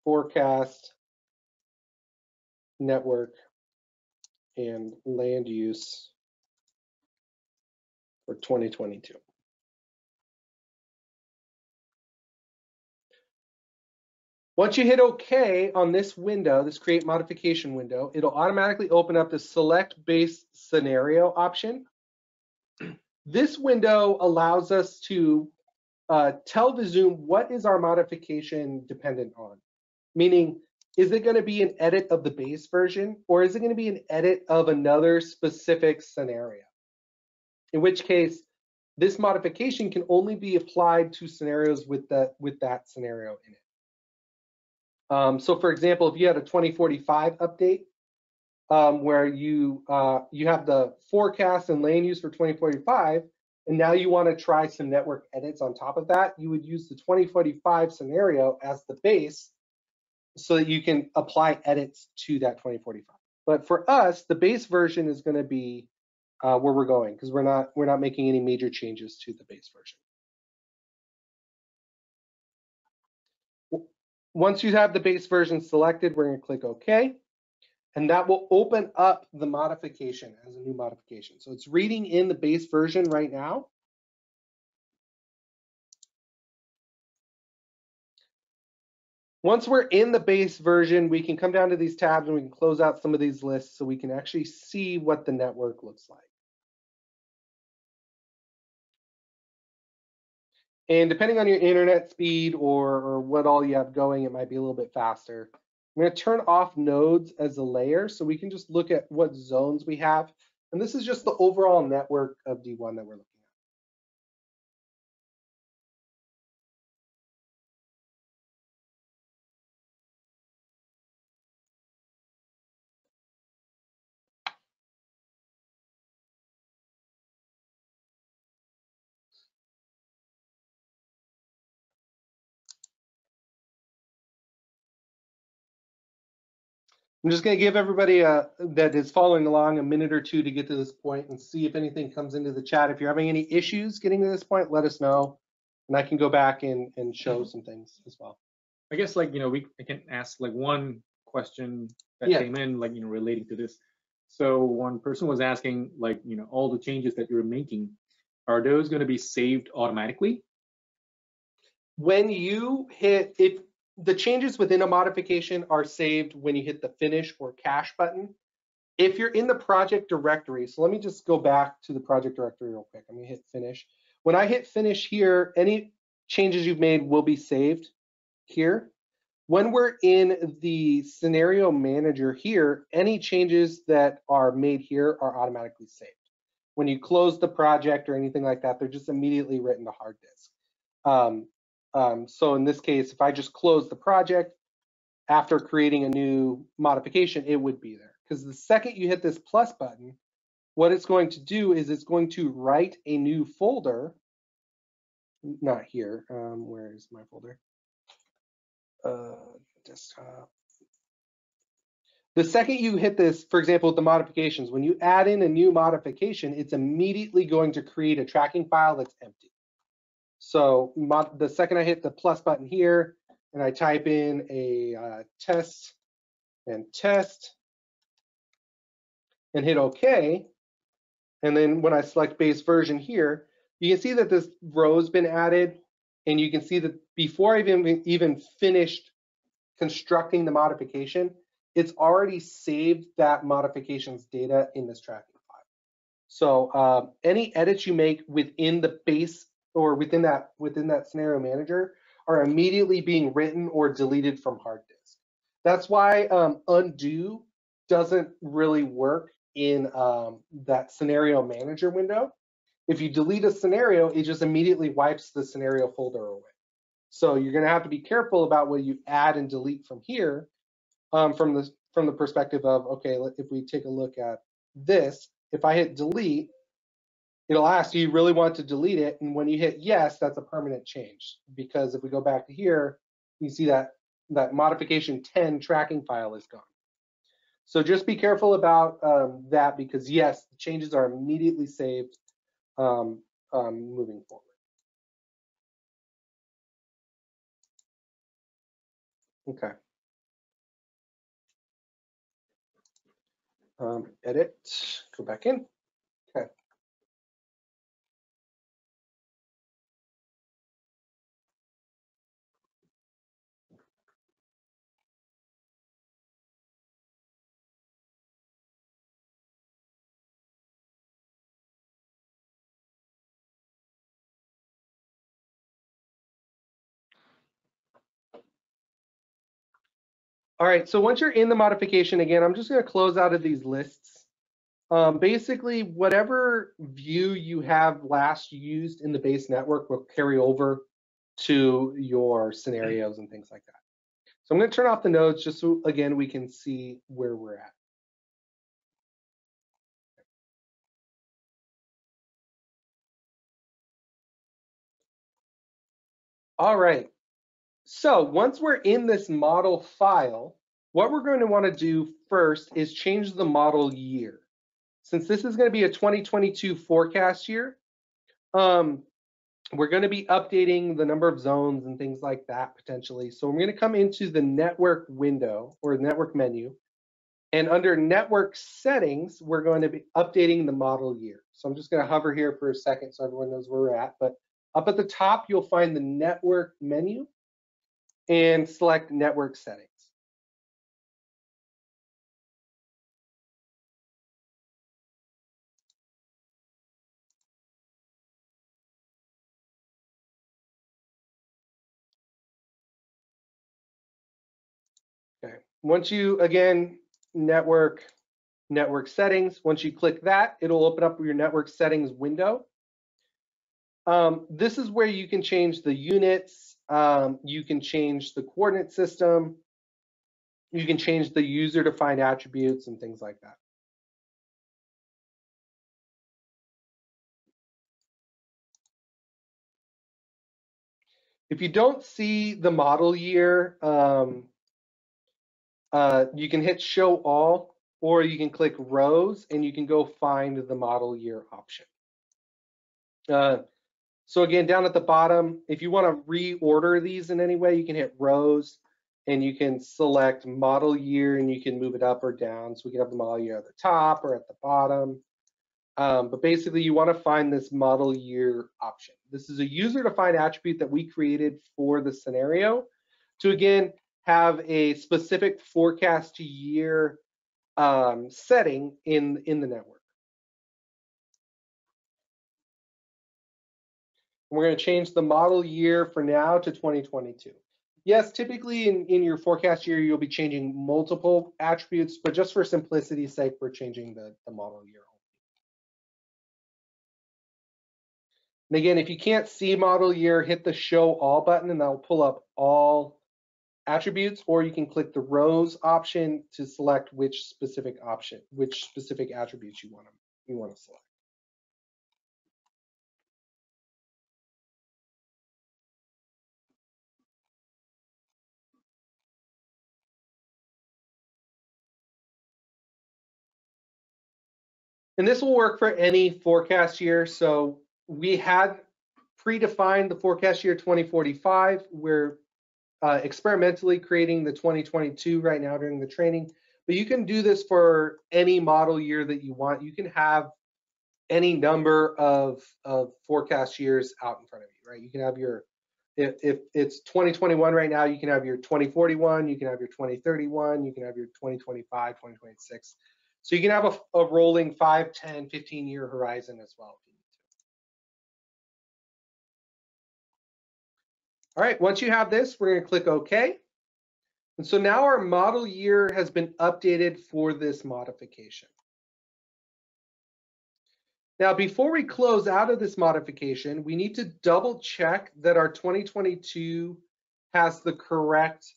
forecast network and land use for 2022. Once you hit OK on this window, this create modification window, it'll automatically open up the select base scenario option. This window allows us to tell Visum what is our modification dependent on. Meaning, is it going to be an edit of the base version, or is it going to be an edit of another specific scenario? In which case, this modification can only be applied to scenarios with that scenario in it. So for example, if you had a 2045 update where you have the forecast and land use for 2045, and now you want to try some network edits on top of that, you would use the 2045 scenario as the base so that you can apply edits to that 2045. But for us, the base version is going to be where we're going, because we're not making any major changes to the base version. Once you have the base version selected, we're going to click OK, and that will open up the modification as a new modification. So it's reading in the base version right now, Once we're in the base version, we can come down to these tabs and we can close out some of these lists so we can actually see what the network looks like. And depending on your internet speed or what all you have going, it might be a little bit faster. I'm going to turn off nodes as a layer so we can just look at what zones we have. And this is just the overall network of D1 that we're looking at. I'm just going to give everybody that is following along a minute or two to get to this point and see if anything comes into the chat. If you're having any issues getting to this point, let us know, and I can go back and show some things as well. I guess, like, you know, I can ask like one question that came in, like, you know, relating to this. So one person was asking, like, you know, all the changes that you're making, are those going to be saved automatically? When you hit, if the changes within a modification are saved when you hit the finish or cache button. If you're in the project directory, so let me just go back to the project directory real quick. I'm gonna hit finish. When I hit finish here, any changes you've made will be saved here. When we're in the scenario manager here, any changes that are made here are automatically saved. When you close the project or anything like that, they're just immediately written to hard disk. So in this case, if I just close the project after creating a new modification, it would be there. Because the second you hit this plus button, what it's going to do is it's going to write a new folder. Not here. Where is my folder? Desktop. The second you hit this, for example, with the modifications, when you add in a new modification, it's immediately going to create a tracking file that's empty. So the second I hit the plus button here and I type in a test and hit OK, and then when I select base version here, you can see that this row's been added, and you can see that before I've even finished constructing the modification, it's already saved that modification's data in this tracking file. So any edits you make within the base or within that scenario manager are immediately being written or deleted from hard disk. That's why undo doesn't really work in that scenario manager window. If you delete a scenario, it just immediately wipes the scenario folder away. So you're going to have to be careful about what you add and delete from here, from the perspective of, okay, if we take a look at this, if I hit delete, it'll ask, do you really want to delete it? And when you hit yes, that's a permanent change. Because if we go back to here, you see that modification 10 tracking file is gone. So just be careful about that, because yes, the changes are immediately saved moving forward. Okay. Edit, go back in. Okay. All right, so once you're in the modification, again, I'm just going to close out of these lists. Basically, whatever view you have last used in the base network will carry over to your scenarios and things like that. So I'm going to turn off the nodes just so, again, we can see where we're at. All right, so once we're in this model file, what we're going to want to do first is change the model year. Since this is going to be a 2022 forecast year, we're going to be updating the number of zones and things like that potentially. So we're going to come into the network window or network menu, and under network settings, we're going to be updating the model year. So I'm just going to hover here for a second so everyone knows where we're at. But up at the top, you'll find the network menu. and select network settings. Okay. Once you, again, network settings, once you click that, it'll open up your network settings window. This is where you can change the units, you can change the coordinate system, you can change the user-defined attributes and things like that. If you don't see the model year, you can hit show all, or you can click rows and you can go find the model year option. So again, down at the bottom, if you want to reorder these in any way, you can hit rows and you can select model year and you can move it up or down. So we can have the model year at the top or at the bottom. But basically you want to find this model year option. This is a user-defined attribute that we created for the scenario to, again, have a specific forecast year setting in the network. We're going to change the model year for now to 2022. Yes, typically in your forecast year, you'll be changing multiple attributes, but just for simplicity's sake, we're changing the model year. And again, if you can't see model year, hit the show all button and that'll pull up all attributes, or you can click the rows option to select which specific attributes you want to select. And this will work for any forecast year. So we had predefined the forecast year 2045. We're experimentally creating the 2022 right now during the training, but you can do this for any model year that you want. You can have any number of forecast years out in front of you, right? You can have your, if it's 2021 right now, you can have your 2041, you can have your 2031, you can have your 2025, 2026. So you can have a rolling 5, 10, 15-year horizon as well. All right, once you have this, we're going to click OK. And so now our model year has been updated for this modification. Now, before we close out of this modification, we need to double check that our 2022 has the correct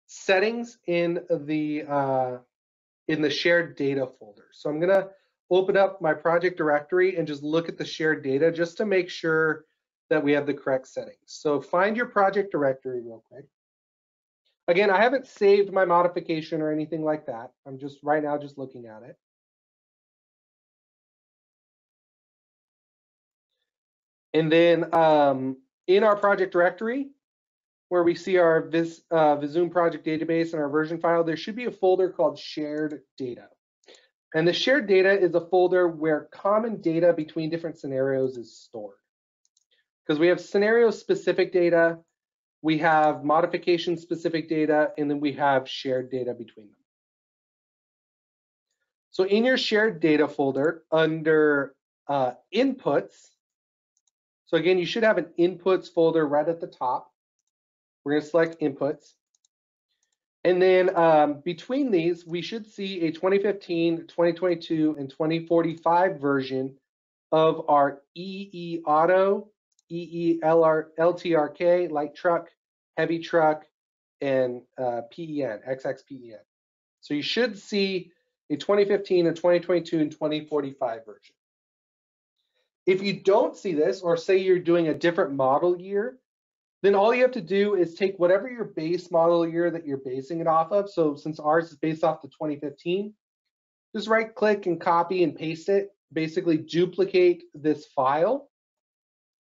settings in the shared data folder. So I'm going to open up my project directory and just look at the shared data just to make sure that we have the correct settings. So find your project directory real quick. Again, I haven't saved my modification or anything like that. I'm just right now just looking at it. And then in our project directory, where we see our Visum project database and our version file, there should be a folder called shared data. And the shared data is a folder where common data between different scenarios is stored. Because we have scenario-specific data, we have modification-specific data, and then we have shared data between them. So in your shared data folder, under inputs, so again, you should have an inputs folder right at the top. We're going to select inputs. And then between these, we should see a 2015, 2022, and 2045 version of our EE Auto, EE LTRK, light truck, heavy truck, and PEN, XXPEN. So you should see a 2015, a 2022, and 2045 version. If you don't see this, or say you're doing a different model year, then all you have to do is take whatever your base model year that you're basing it off of. So since ours is based off the 2015, just right click and copy and paste it. Basically duplicate this file,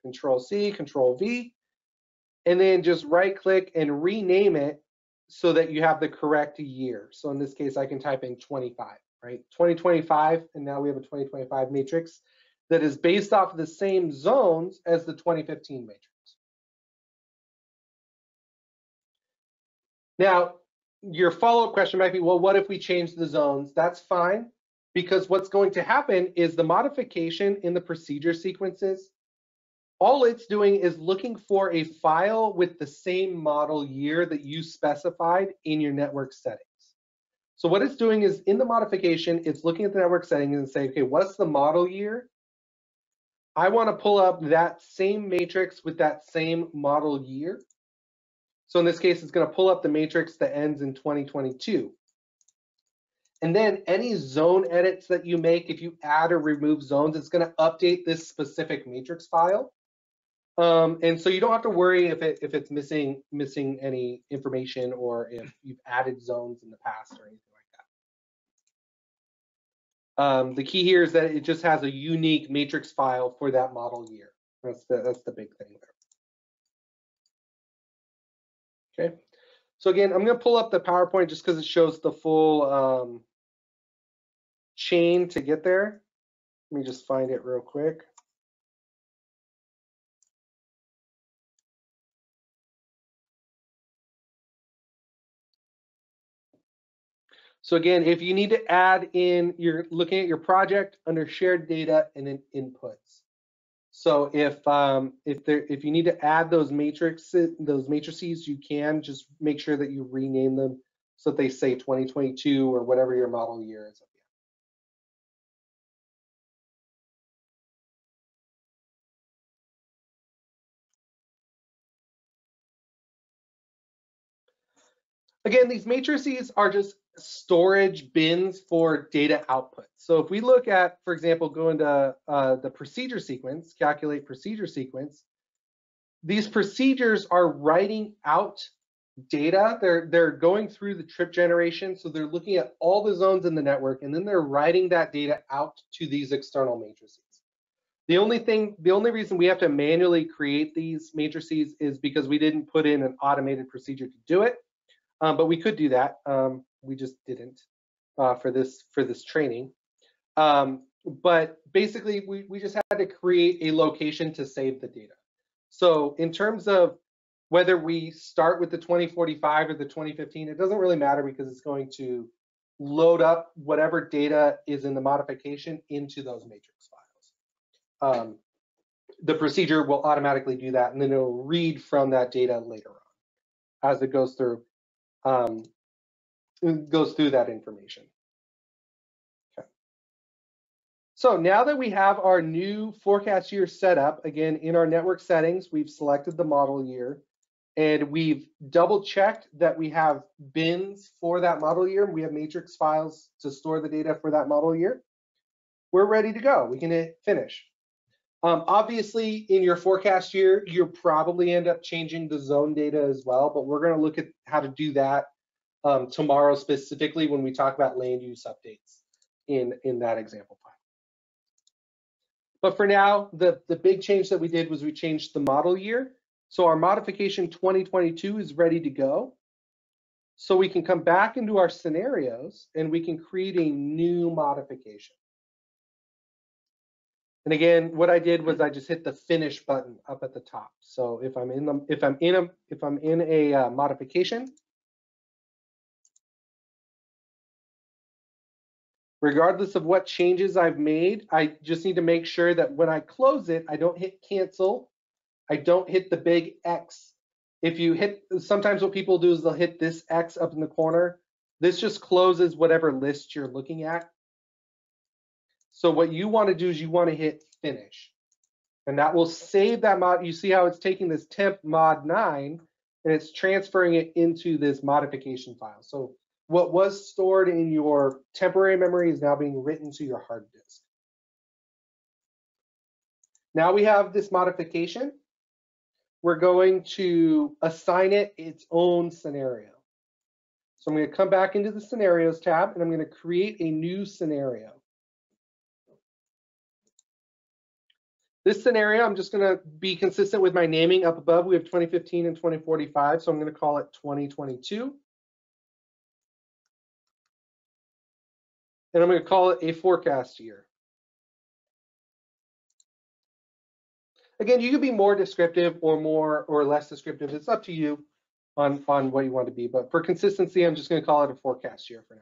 Control C, Control V, and then just right click and rename it so that you have the correct year. So in this case, I can type in 25, right? 2025, and now we have a 2025 matrix that is based off of the same zones as the 2015 matrix. Now, your follow-up question might be, well, what if we change the zones? That's fine, because what's going to happen is the modification in the procedure sequences, all it's doing is looking for a file with the same model year that you specified in your network settings. So what it's doing is in the modification, it's looking at the network settings and saying, okay, what's the model year? I want to pull up that same matrix with that same model year. So in this case, it's going to pull up the matrix that ends in 2022. And then any zone edits that you make, if you add or remove zones, it's going to update this specific matrix file. And so you don't have to worry if it's missing any information or if you've added zones in the past or anything like that. The key here is that it just has a unique matrix file for that model year. That's the big thing there. Okay. So again, I'm going to pull up the PowerPoint just because it shows the full chain to get there. Let me just find it real quick. So again, if you need to add in, you're looking at your project under shared data and then inputs. So if you need to add those matrices, you can just make sure that you rename them so that they say 2022 or whatever your model year is. Again, these matrices are just storage bins for data output. So if we look at, for example, go into the procedure sequence, calculate procedure sequence, these procedures are writing out data. They're going through the trip generation. So they're looking at all the zones in the network, and then they're writing that data out to these external matrices. The only reason we have to manually create these matrices is because we didn't put in an automated procedure to do it. But we could do that. We just didn't for this training. But basically, we just had to create a location to save the data. So in terms of whether we start with the 2045 or the 2015, it doesn't really matter because it's going to load up whatever data is in the modification into those matrix files. The procedure will automatically do that, and then it'll read from that data later on as it goes through. It goes through that information. Okay. So now that we have our new forecast year set up, again, in our network settings, we've selected the model year, and we've double checked that we have bins for that model year. We have matrix files to store the data for that model year. We're ready to go. We can hit finish. Obviously, in your forecast year, you'll probably end up changing the zone data as well, but we're going to look at how to do that tomorrow, specifically when we talk about land use updates in that example file. But for now, the big change that we did was we changed the model year. So our modification 2022 is ready to go. So we can come back into our scenarios and we can create a new modification. And again, what I did was I just hit the finish button up at the top. So if I'm in a modification, regardless of what changes I've made, I just need to make sure that when I close it, I don't hit cancel. I don't hit the big X. If you hit, sometimes what people do is they'll hit this X up in the corner. This just closes whatever list you're looking at. So what you want to do is you want to hit finish. And that will save that mod. You see how it's taking this temp mod 9 and it's transferring it into this modification file. So what was stored in your temporary memory is now being written to your hard disk. Now we have this modification. We're going to assign it its own scenario. So I'm going to come back into the scenarios tab and I'm going to create a new scenario. This scenario, I'm just going to be consistent with my naming up above. We have 2015 and 2045, so I'm going to call it 2022. And I'm going to call it a forecast year. Again, you can be more descriptive or less descriptive. It's up to you. on what you want to be. But for consistency, I'm just going to call it a forecast year for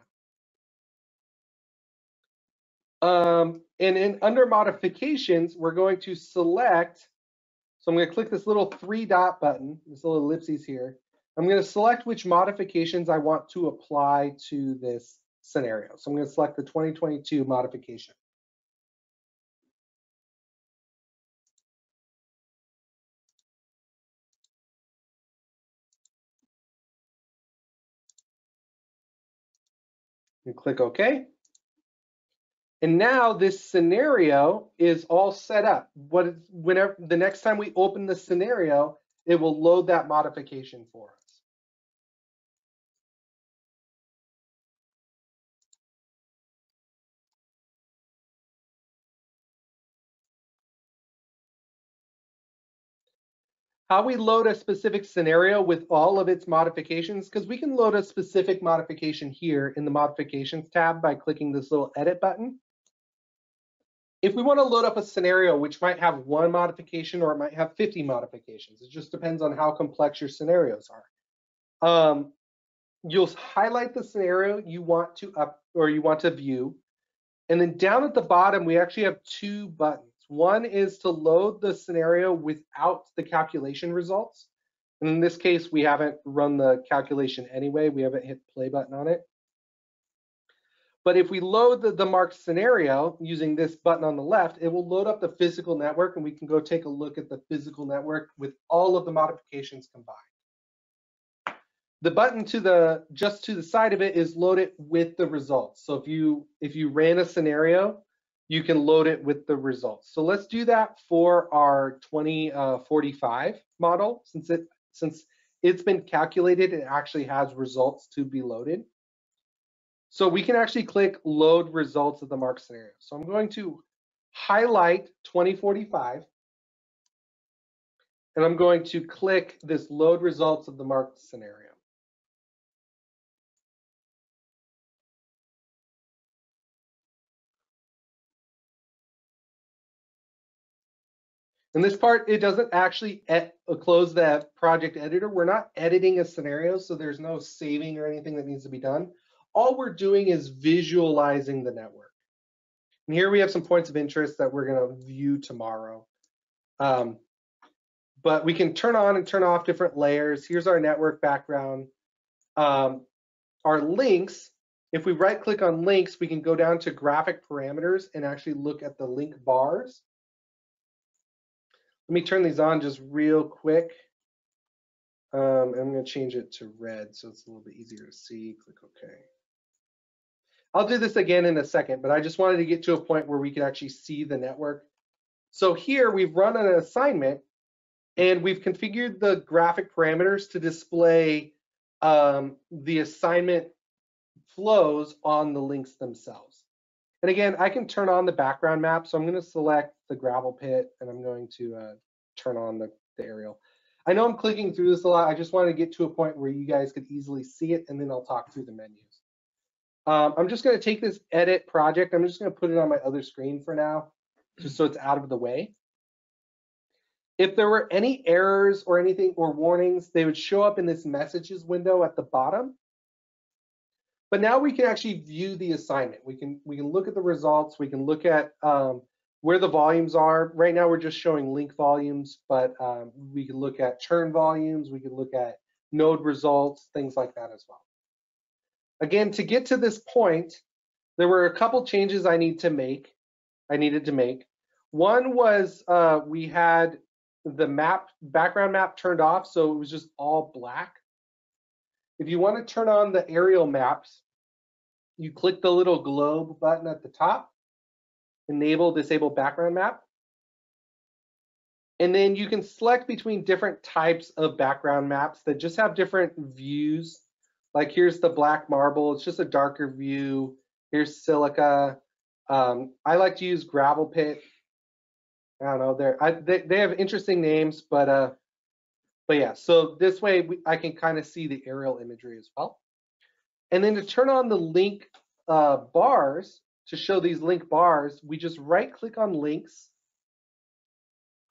now. And under modifications, we're going to select, so I'm going to click this little 3-dot button, this little ellipses here. I'm going to select which modifications I want to apply to this scenario. So I'm going to select the 2022 modification. And click OK. And now this scenario is all set up. Whenever the next time we open the scenario, it will load that modification for us. How we load a specific scenario with all of its modifications, because we can load a specific modification here in the modifications tab by clicking this little edit button. If we want to load up a scenario which might have 1 modification or it might have 50 modifications, it just depends on how complex your scenarios are. You'll highlight the scenario you want to view, and then down at the bottom we actually have 2 buttons. One is to load the scenario without the calculation results. And in this case, we haven't run the calculation anyway. We haven't hit the play button on it. But if we load the marked scenario using this button on the left, it will load up the physical network, and we can go take a look at the physical network with all of the modifications combined. The button just to the side of it is load it with the results. So if you ran a scenario, you can load it with the results. So let's do that for our 2045 model. Since it's been calculated, it actually has results to be loaded. So we can actually click load results of the marked scenario. So I'm going to highlight 2045, and I'm going to click this load results of the marked scenario. In this part, it doesn't actually close that project editor. We're not editing a scenario, so there's no saving or anything that needs to be done. All we're doing is visualizing the network. And here we have some points of interest that we're going to view tomorrow. But we can turn on and turn off different layers. Here's our network background. Our links, if we right click on links, we can go down to graphic parameters and actually look at the link bars. Let me turn these on just real quick. I'm going to change it to red so it's a little bit easier to see. Click OK. I'll do this again in a second, but I just wanted to get to a point where we can actually see the network. So here we've run an assignment, and we've configured the graphic parameters to display the assignment flows on the links themselves. And again, I can turn on the background map. So I'm going to select the gravel pit, and I'm going to turn on the aerial. I know I'm clicking through this a lot. I just want to get to a point where you guys could easily see it, and then I'll talk through the menus. I'm just going to take this edit project. I'm just going to put it on my other screen for now, just so it's out of the way. If there were any errors or anything or warnings, they would show up in this messages window at the bottom. But now we can actually view the assignment. We can look at the results. We can look at where the volumes are. Right now we're just showing link volumes, but we can look at churn volumes. We can look at node results, things like that as well. Again, to get to this point, there were a couple changes I needed to make. One was we had the background map turned off, so it was just all black. If you want to turn on the aerial maps, you click the little globe button at the top, disable background map. And then you can select between different types of background maps that just have different views. Like here's the black marble, it's just a darker view. Here's silica. I like to use gravel pit. I don't know, they have interesting names, but yeah, so this way I can kind of see the aerial imagery as well. And then to turn on the link bars, to show these link bars, we just right click on links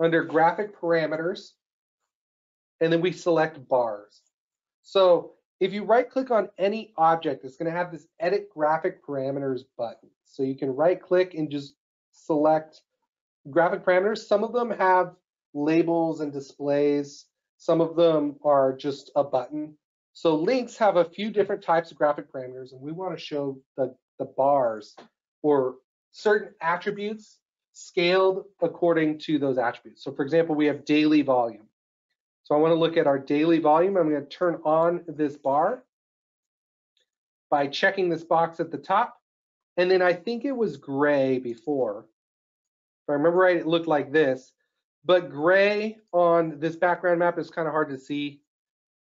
under graphic parameters, and then we select bars. So if you right click on any object, it's going to have this edit graphic parameters button. So you can right click and just select graphic parameters. Some of them have labels and displays. Some of them are just a button. So links have a few different types of graphic parameters, and we want to show the bars or certain attributes scaled according to those attributes. So for example, we have daily volume. So I want to look at our daily volume. I'm going to turn on this bar by checking this box at the top. And then I think it was gray before. If I remember right, it looked like this. But gray on this background map is kind of hard to see.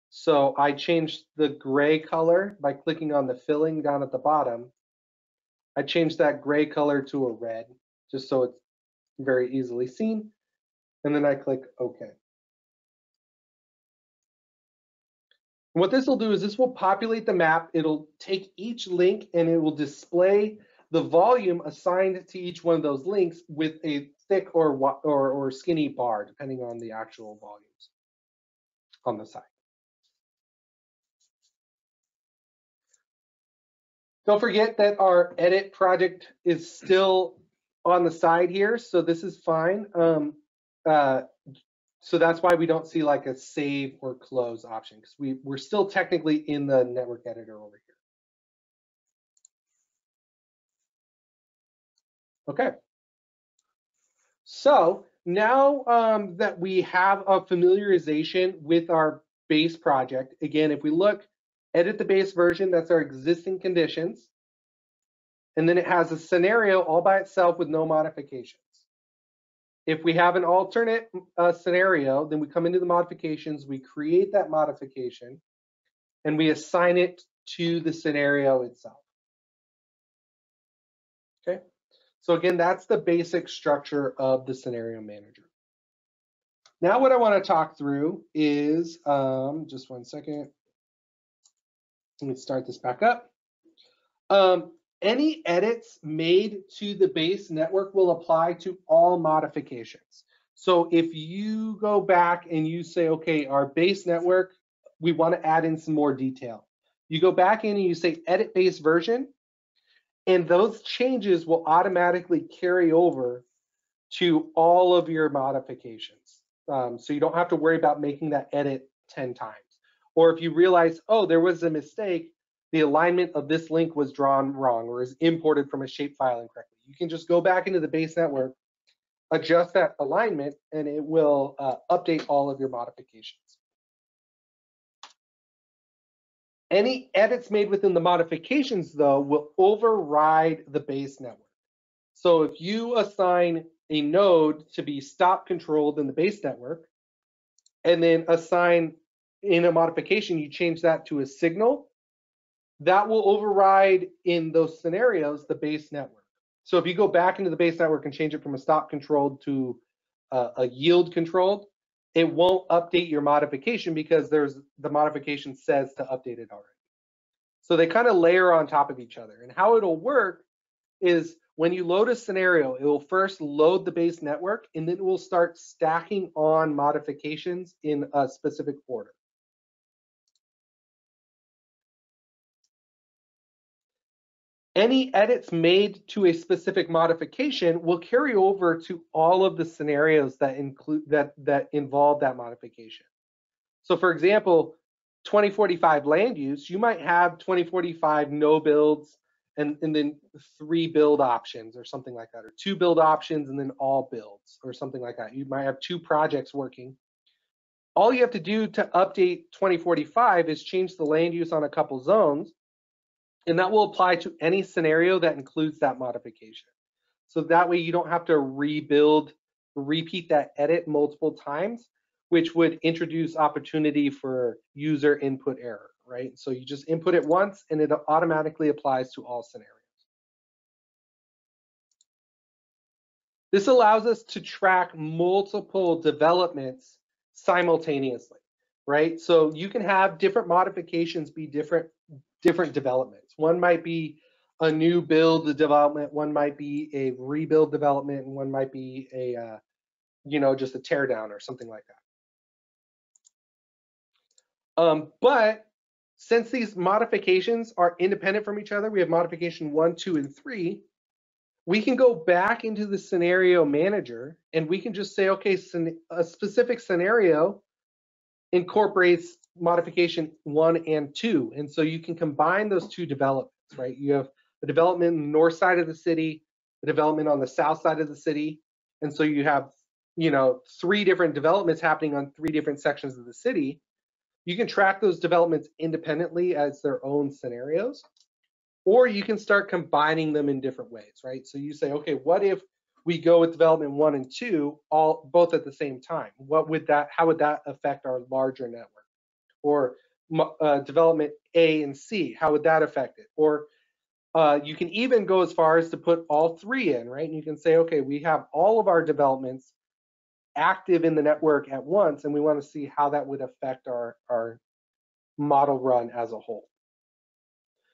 So I changed the gray color by clicking on the filling down at the bottom. I changed that gray color to a red, just so it's very easily seen. And then I click OK. What this will do is this will populate the map. It'll take each link and it will display the volume assigned to each one of those links with a thick or skinny bar, depending on the actual volumes on the side. Don't forget that our edit project is still on the side here, so this is fine. So that's why we don't see like a save or close option, because we're still technically in the network editor over here. Okay. So now that we have a familiarization with our base project, again, if we look, edit the base version, that's our existing conditions. And then it has a scenario all by itself with no modifications. If we have an alternate scenario, then we come into the modifications, we create that modification, and we assign it to the scenario itself. Okay, so again, that's the basic structure of the scenario manager. Now what I want to talk through is, just one second, let me start this back up. Any edits made to the base network will apply to all modifications. So if you go back and you say, okay, our base network, we want to add in some more detail. You go back in and you say edit base version, and those changes will automatically carry over to all of your modifications. So you don't have to worry about making that edit 10 times. Or if you realize, oh, there was a mistake, the alignment of this link was drawn wrong or is imported from a shapefile incorrectly, you can just go back into the base network, adjust that alignment, and it will update all of your modifications. Any edits made within the modifications, though, will override the base network. So if you assign a node to be stop controlled in the base network, and then assign in a modification, you change that to a signal, that will override in those scenarios the base network. So if you go back into the base network and change it from a stop controlled to a yield controlled, it won't update your modification because the modification says to update it already. So they kind of layer on top of each other. And how it'll work is when you load a scenario, it will first load the base network, and then it will start stacking on modifications in a specific order. Any edits made to a specific modification will carry over to all of the scenarios that involve that modification. So for example, 2045 land use, you might have 2045 no builds and then 3 build options or something like that, or 2 build options and then all builds or something like that. You might have 2 projects working. All you have to do to update 2045 is change the land use on a couple zones, and that will apply to any scenario that includes that modification. So that way you don't have to repeat that edit multiple times, which would introduce opportunity for user input error, right? So you just input it once and it automatically applies to all scenarios. This allows us to track multiple developments simultaneously, right? So you can have different modifications be different developments. One might be a new build development, one might be a rebuild development, and one might be a just a teardown or something like that. But since these modifications are independent from each other, we have modification 1, 2, and 3, we can go back into the scenario manager and we can just say, okay, a specific scenario incorporates modification 1 and 2. And so you can combine those two developments, right? You have a development on the north side of the city, a development on the south side of the city. And so you have, 3 different developments happening on 3 different sections of the city. You can track those developments independently as their own scenarios, or you can start combining them in different ways, right? So you say, okay, what if we go with development 1 and 2 both at the same time? How would that affect our larger network? Or development A and C, how would that affect it? Or you can even go as far as to put all 3 in, right? And you can say, okay, we have all of our developments active in the network at once, and we want to see how that would affect our model run as a whole.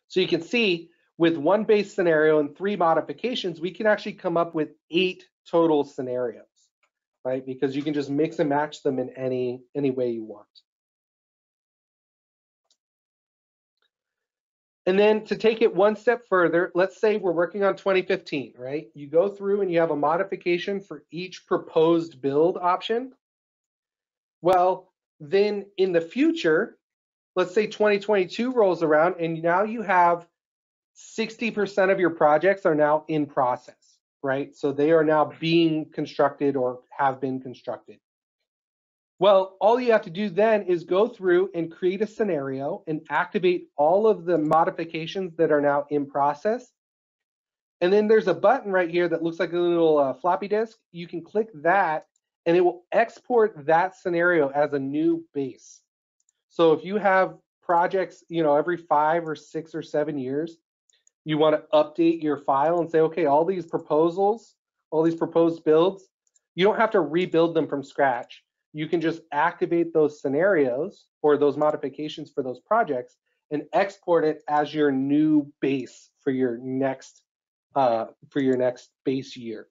So you can see with 1 base scenario and 3 modifications, we can actually come up with 8 total scenarios, right? Because you can just mix and match them in any way you want. And then to take it 1 step further, let's say we're working on 2015, right? You go through and you have a modification for each proposed build option. Well, then in the future, let's say 2022 rolls around and now you have 60% of your projects are now in process, right? So they are now being constructed or have been constructed. Well, all you have to do then is go through and create a scenario and activate all of the modifications that are now in process. And then there's a button right here that looks like a little floppy disk. You can click that and it will export that scenario as a new base. So if you have projects, every 5 or 6 or 7 years, you want to update your file and say, okay, all these proposals, all these proposed builds, you don't have to rebuild them from scratch. You can just activate those scenarios or those modifications for those projects and export it as your new base for your next base year.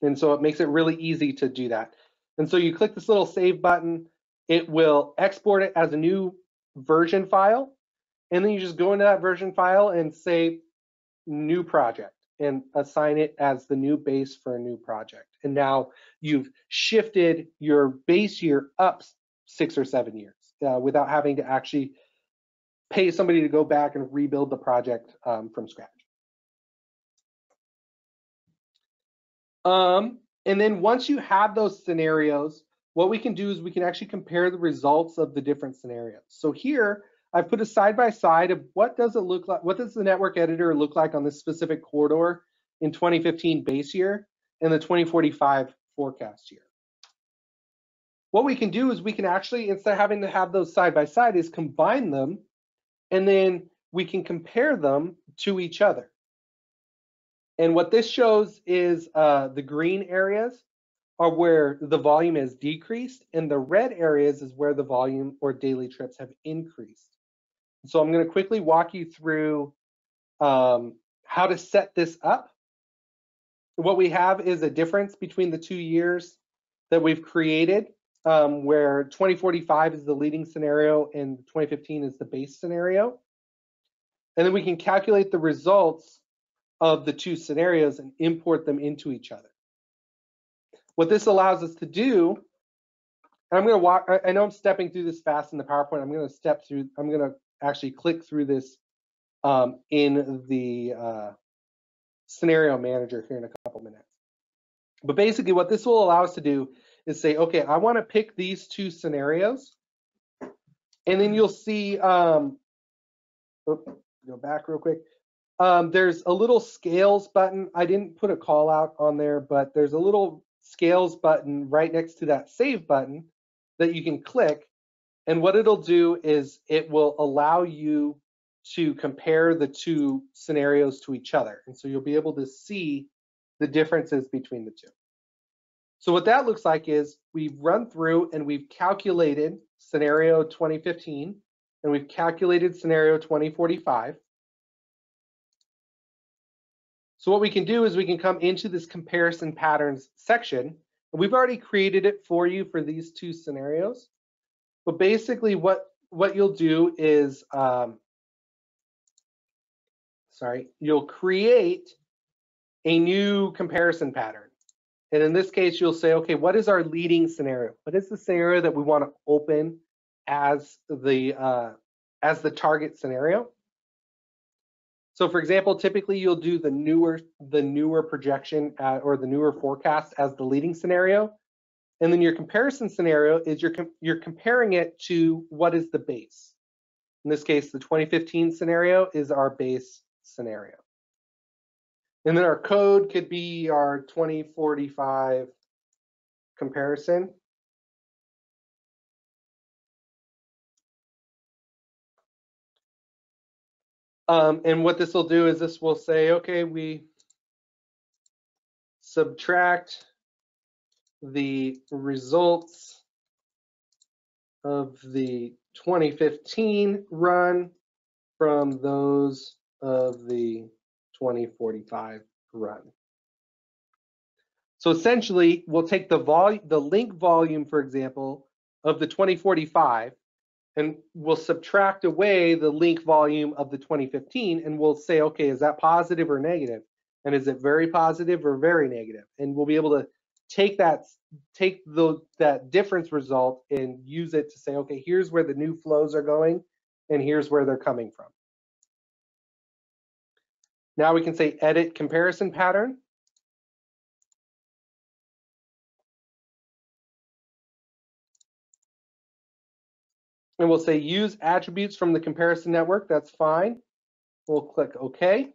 And so it makes it really easy to do that. And so you click this little save button, it will export it as a new version file. And then you just go into that version file and say new project and assign it as the new base for a new project. And now you've shifted your base year up 6 or 7 years without having to actually pay somebody to go back and rebuild the project from scratch. And then once you have those scenarios, what we can do is we can actually compare the results of the different scenarios. So here, I've put a side-by-side of what does it look like, what does the network editor look like on this specific corridor in 2015 base year and the 2045 forecast year. What we can do is we can actually, instead of having to have those side-by-side, is combine them, and then we can compare them to each other. And what this shows is the green areas are where the volume has decreased, and the red areas is where the volume or daily trips have increased. So I'm going to quickly walk you through how to set this up. What we have is a difference between the 2 years that we've created, where 2045 is the leading scenario and 2015 is the base scenario. And then we can calculate the results of the 2 scenarios and import them into each other. What this allows us to do, and I'm going to walk, I know I'm stepping through this fast in the PowerPoint. I'm going to actually click through this in the scenario manager here in a couple minutes. But basically what this will allow us to do is say, okay, I want to pick these 2 scenarios. And then you'll see, go back real quick. There's a little scales button. I didn't put a call out on there, but there's a little scales button right next to that save button that you can click. And what it'll do is it will allow you to compare the 2 scenarios to each other. And so you'll be able to see the differences between the 2. So what that looks like is we've run through and we've calculated scenario 2015 and we've calculated scenario 2045. So what we can do is we can come into this comparison patterns section, and we've already created it for you for these 2 scenarios. But basically what what you'll do is, you'll create a new comparison pattern. And in this case, you'll say, okay, what is our leading scenario? What is the scenario that we want to open as the target scenario? So for example, typically you'll do the newer projection or the newer forecast as the leading scenario. And then your comparison scenario is you're comparing it to what is the base. In this case, the 2015 scenario is our base scenario. And then our code could be our 2045 comparison. And what this will do is this will say, okay, we subtract the results of the 2015 run from those of the 2045 run. So essentially, we'll take the link volume, for example, of the 2045, and we'll subtract away the link volume of the 2015, and we'll say, okay, is that positive or negative? And is it very positive or very negative? And we'll be able to take that difference result and use it to say, okay, here's where the new flows are going, and here's where they're coming from. Now we can say edit comparison pattern. And we'll say use attributes from the comparison network. That's fine. We'll click OK.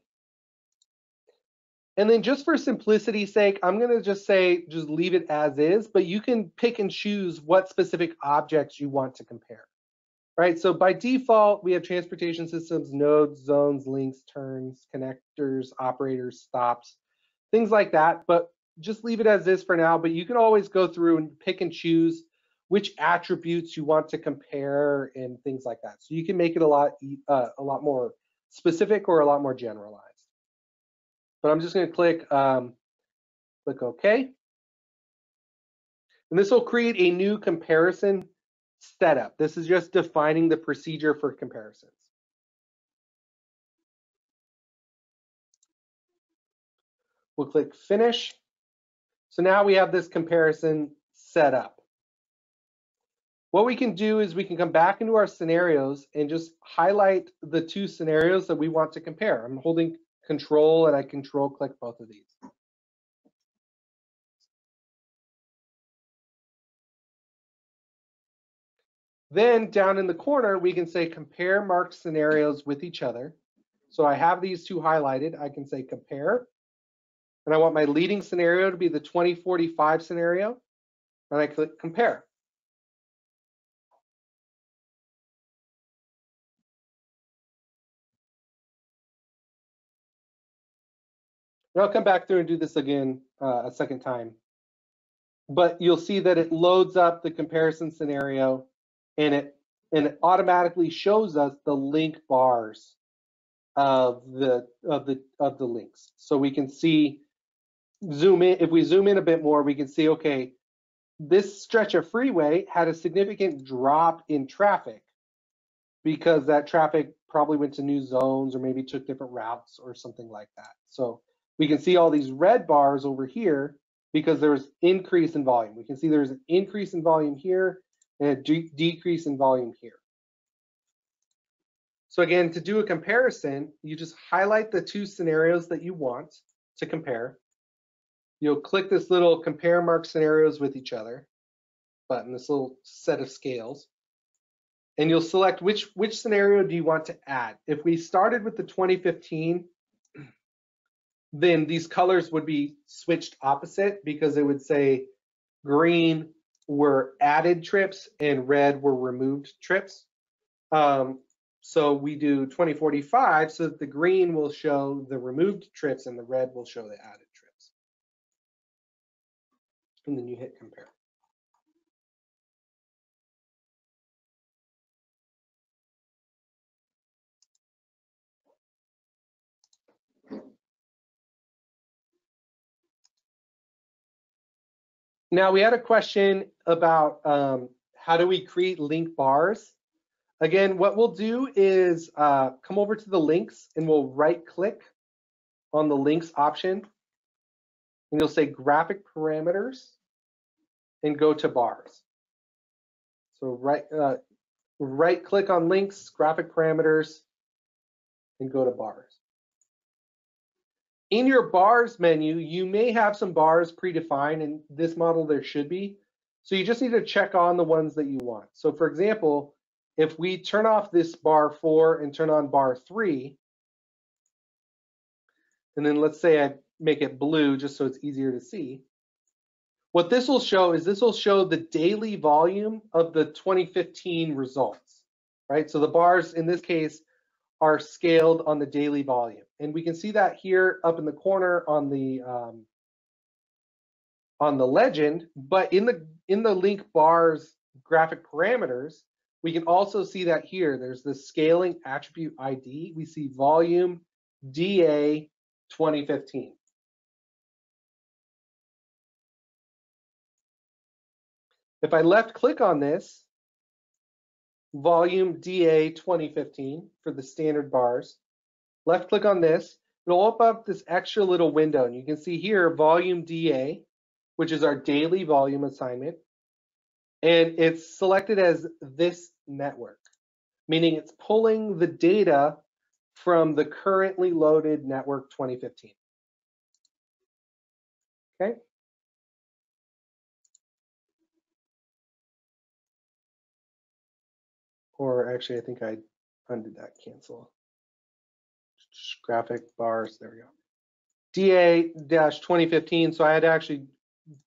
And then just for simplicity's sake, I'm going to just say just leave it as is, but you can pick and choose what specific objects you want to compare. Right? So by default, we have transportation systems, nodes, zones, links, turns, connectors, operators, stops, things like that. But just leave it as is for now. But you can always go through and pick and choose which attributes you want to compare and things like that. So you can make it a lot more specific or a lot more generalized. But I'm just going to click OK. And this will create a new comparison setup. This is just defining the procedure for comparisons. We'll click Finish. So now we have this comparison set up. What we can do is we can come back into our scenarios and just highlight the two scenarios that we want to compare. I'm holding Control and I control click both of these. Then down in the corner, we can say compare marked scenarios with each other. So I have these two highlighted. I can say compare. And I want my leading scenario to be the 2045 scenario. And I click compare. And I'll come back through and do this again a second time. But you'll see that it loads up the comparison scenario and it automatically shows us the link bars of the links. So we can see, zoom in, if we zoom in a bit more, we can see, okay, this stretch of freeway had a significant drop in traffic because that traffic probably went to new zones or maybe took different routes or something like that. So we can see all these red bars over here because there was increase in volume. We can see there's an increase in volume here and a decrease in volume here. So again, to do a comparison, you just highlight the two scenarios that you want to compare. You'll click this little compare mark scenarios with each other button, this little set of scales, and you'll select which scenario do you want to add. If we started with the 2015, then these colors would be switched opposite because it would say green were added trips and red were removed trips. So we do 2045 so that the green will show the removed trips and the red will show the added trips. And then you hit compare. Now we had a question about how do we create link bars? Again, what we'll do is come over to the links and we'll right click on the links option and you'll say graphic parameters and go to bars. So right click on links, graphic parameters, and go to bars. In your bars menu, you may have some bars predefined. In this model, there should be. So you just need to check on the ones that you want. So for example, if we turn off this bar 4 and turn on bar 3, and then let's say I make it blue just so it's easier to see, what this will show is this will show the daily volume of the 2015 results, right? So the bars in this case are scaled on the daily volume. And we can see that here up in the corner on the legend, but in the link bars graphic parameters, we can also see that here. There's the scaling attribute ID. We see volume DA 2015. If I left click on this, volume DA 2015 for the standard bars, left click on this, it'll open up this extra little window. And you can see here, volume DA, which is our daily volume assignment. And it's selected as this network, meaning it's pulling the data from the currently loaded network 2015. Okay. Or actually, I think I undid that, cancel. Graphic bars, there we go. DA-2015, so I had to actually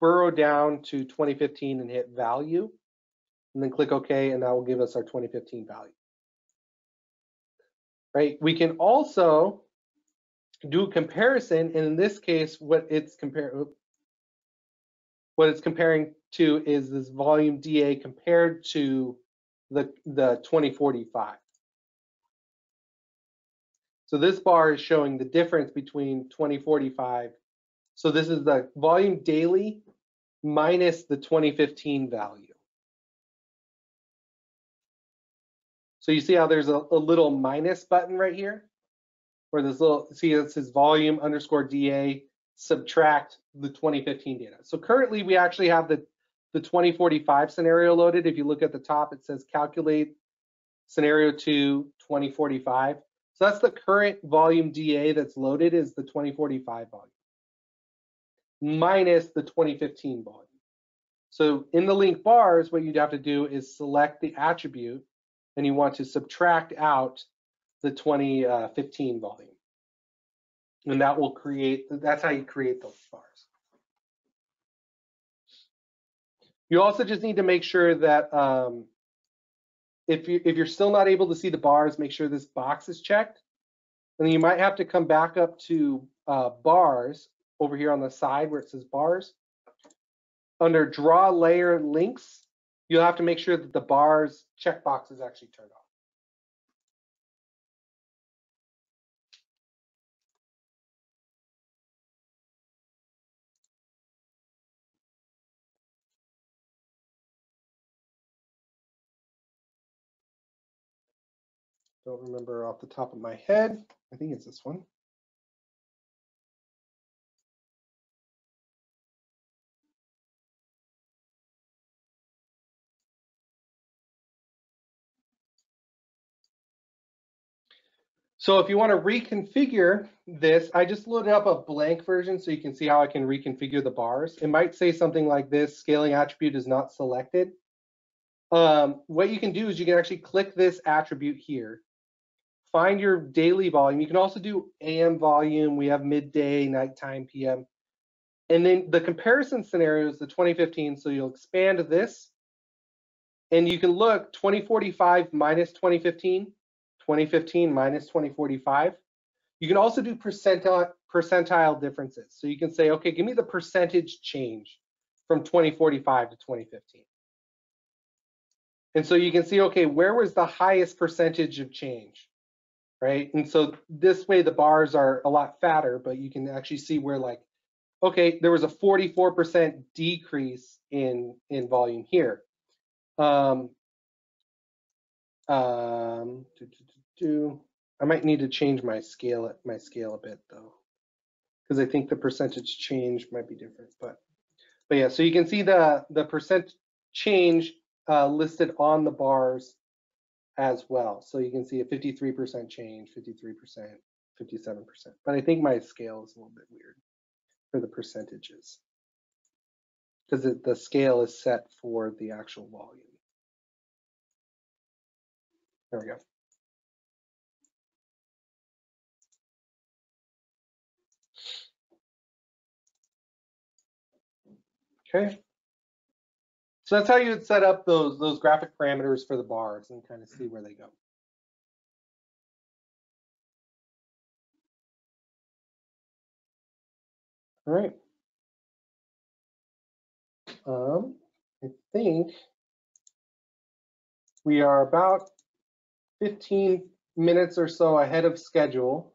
burrow down to 2015 and hit value, and then click OK, and that will give us our 2015 value. Right? We can also do a comparison, and in this case, what it's comparing to is this volume DA compared to the 2045. So this bar is showing the difference between 2045. So this is the volume daily minus the 2015 value. So you see how there's a little minus button right here? Where this little, see it says volume underscore DA subtract the 2015 data. So currently we actually have the 2045 scenario loaded. If you look at the top, it says calculate scenario 2 2045. So that's the current volume DA that's loaded is the 2045 volume minus the 2015 volume. So in the link bars, what you'd have to do is select the attribute and you want to subtract out the 2015 volume. And that will create, that's how you create those bars. You also just need to make sure that if you're still not able to see the bars, make sure this box is checked. And then you might have to come back up to bars over here on the side where it says bars. Under draw layer links, you'll have to make sure that the bars checkbox is actually turned off. Don't remember off the top of my head. I think it's this one. So if you want to reconfigure this, I just loaded up a blank version so you can see how I can reconfigure the bars. It might say something like this, scaling attribute is not selected. What you can do is you can actually click this attribute here, find your daily volume. You can also do AM volume. We have midday, nighttime, PM. And then the comparison scenario is the 2015. So you'll expand this and you can look 2045 minus 2015, 2015 minus 2045. You can also do percentile differences. So you can say, okay, give me the percentage change from 2045 to 2015. And so you can see, okay, where was the highest percentage of change, right? And so this way the bars are a lot fatter, but you can actually see where like, okay, there was a 44% decrease in volume here. I might need to change my scale a bit though, because I think the percentage change might be different. But yeah, so you can see the percent change listed on the bars as well. So you can see a 53% change, 53%, 57%. But I think my scale is a little bit weird for the percentages, because the scale is set for the actual volume. There we go. Okay. So that's how you would set up those graphic parameters for the bars and kind of see where they go. All right. I think we are about 15 minutes or so ahead of schedule,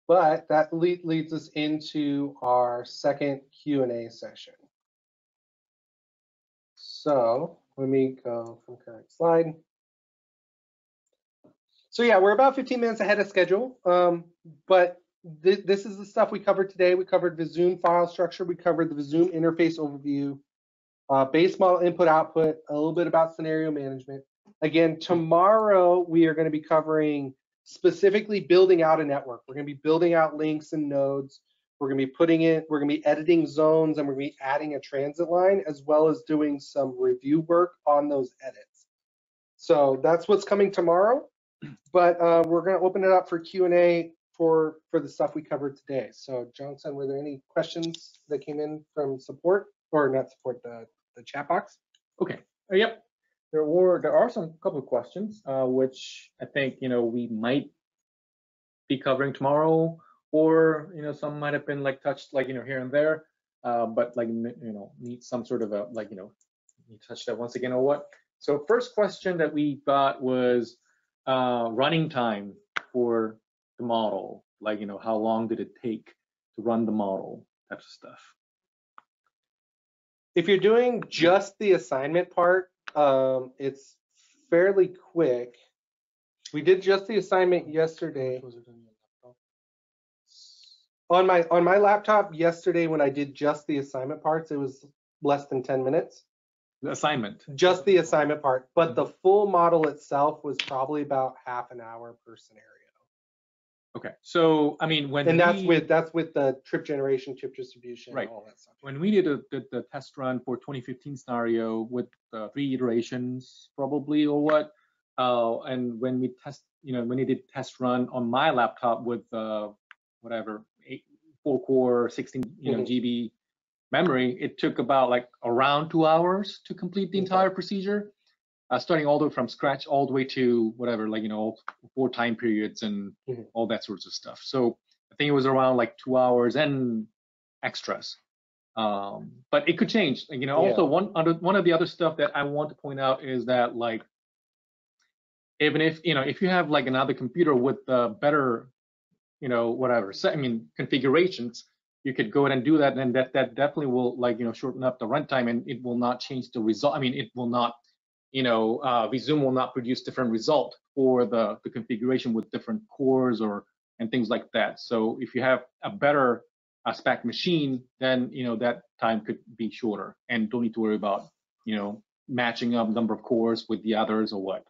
but that leads us into our second Q&A session. So let me go from current slide. So yeah, we're about 15 minutes ahead of schedule, but this is the stuff we covered today. We covered Visum file structure. We covered the Visum interface overview, base model input output, a little bit about scenario management. Again, tomorrow we are going to be covering specifically building out a network. We're going to be building out links and nodes. We're going to be editing zones, and we're going to be adding a transit line, as well as doing some review work on those edits. So that's what's coming tomorrow. But we're going to open it up for Q&A for the stuff we covered today. So Johnson, were there any questions that came in from support, or not support, the chat box? Okay. Yep. There are some couple of questions, which I think we might be covering tomorrow, or some might have been touched here and there, but need some sort of a you touch that once again or what. So first question that we got was running time for the model, how long did it take to run the model, types of stuff. If you're doing just the assignment part, it's fairly quick. We did just the assignment yesterday. On my laptop yesterday, when I did just the assignment parts, it was less than 10 minutes. The assignment. Just the assignment part, but the full model itself was probably about half an hour per scenario. Okay, so I mean that's with the trip generation, trip distribution, right, all that stuff. When we did the test run for 2015 scenario with 3 iterations probably or what, and when we did test run on my laptop with whatever 4-core 16 GB memory, it took about around 2 hours to complete the entire procedure, starting all the way from scratch all the way to whatever 4 time periods and all that sorts of stuff. So I think it was around 2 hours and extras, but it could change. Also one of the other stuff that I want to point out is that even if you have another computer with better configurations, you could go ahead and do that, and that definitely will shorten up the runtime, and it will not change the result. I mean, it will not, Visum will not produce different result for the configuration with different cores and things like that. So if you have a better spec machine, then that time could be shorter, and don't need to worry about matching up number of cores with the others or what.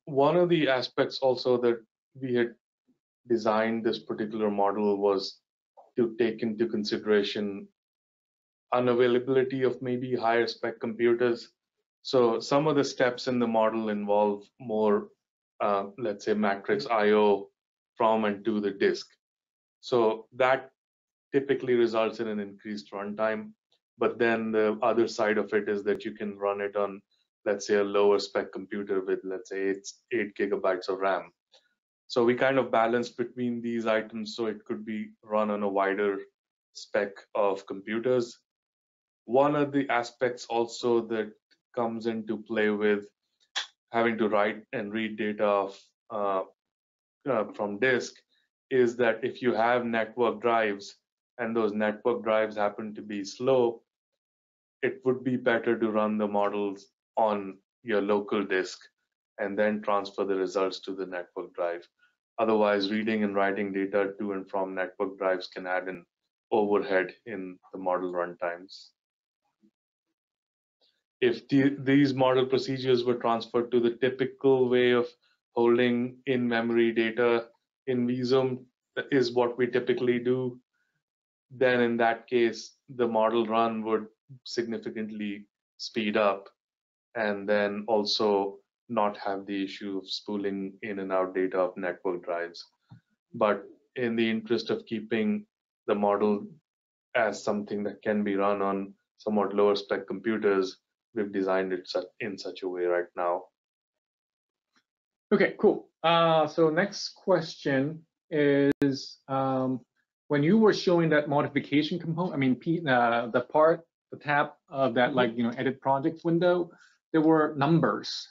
One of the aspects also that we had designed this particular model was to take into consideration unavailability of maybe higher spec computers. So some of the steps in the model involve more, let's say, matrix IO from and to the disk. So that typically results in an increased runtime. But then the other side of it is that you can run it on, let's say, a lower spec computer with, let's say, it's 8 gigabytes of RAM. So we kind of balanced between these items so it could be run on a wider spec of computers. One of the aspects also that comes into play with having to write and read data from disk is that if you have network drives and those network drives happen to be slow, it would be better to run the models on your local disk and then transfer the results to the network drive. Otherwise, reading and writing data to and from network drives can add an overhead in the model runtimes. If these model procedures were transferred to the typical way of holding in-memory data in Visum, that is what we typically do, then in that case, the model run would significantly speed up, and then also not have the issue of spooling in and out data of network drives. But in the interest of keeping the model as something that can be run on somewhat lower spec computers, we've designed it in such a way right now. Okay, cool. So next question is, when you were showing that modification component, I mean, the tab of that, like, edit projects window, there were numbers,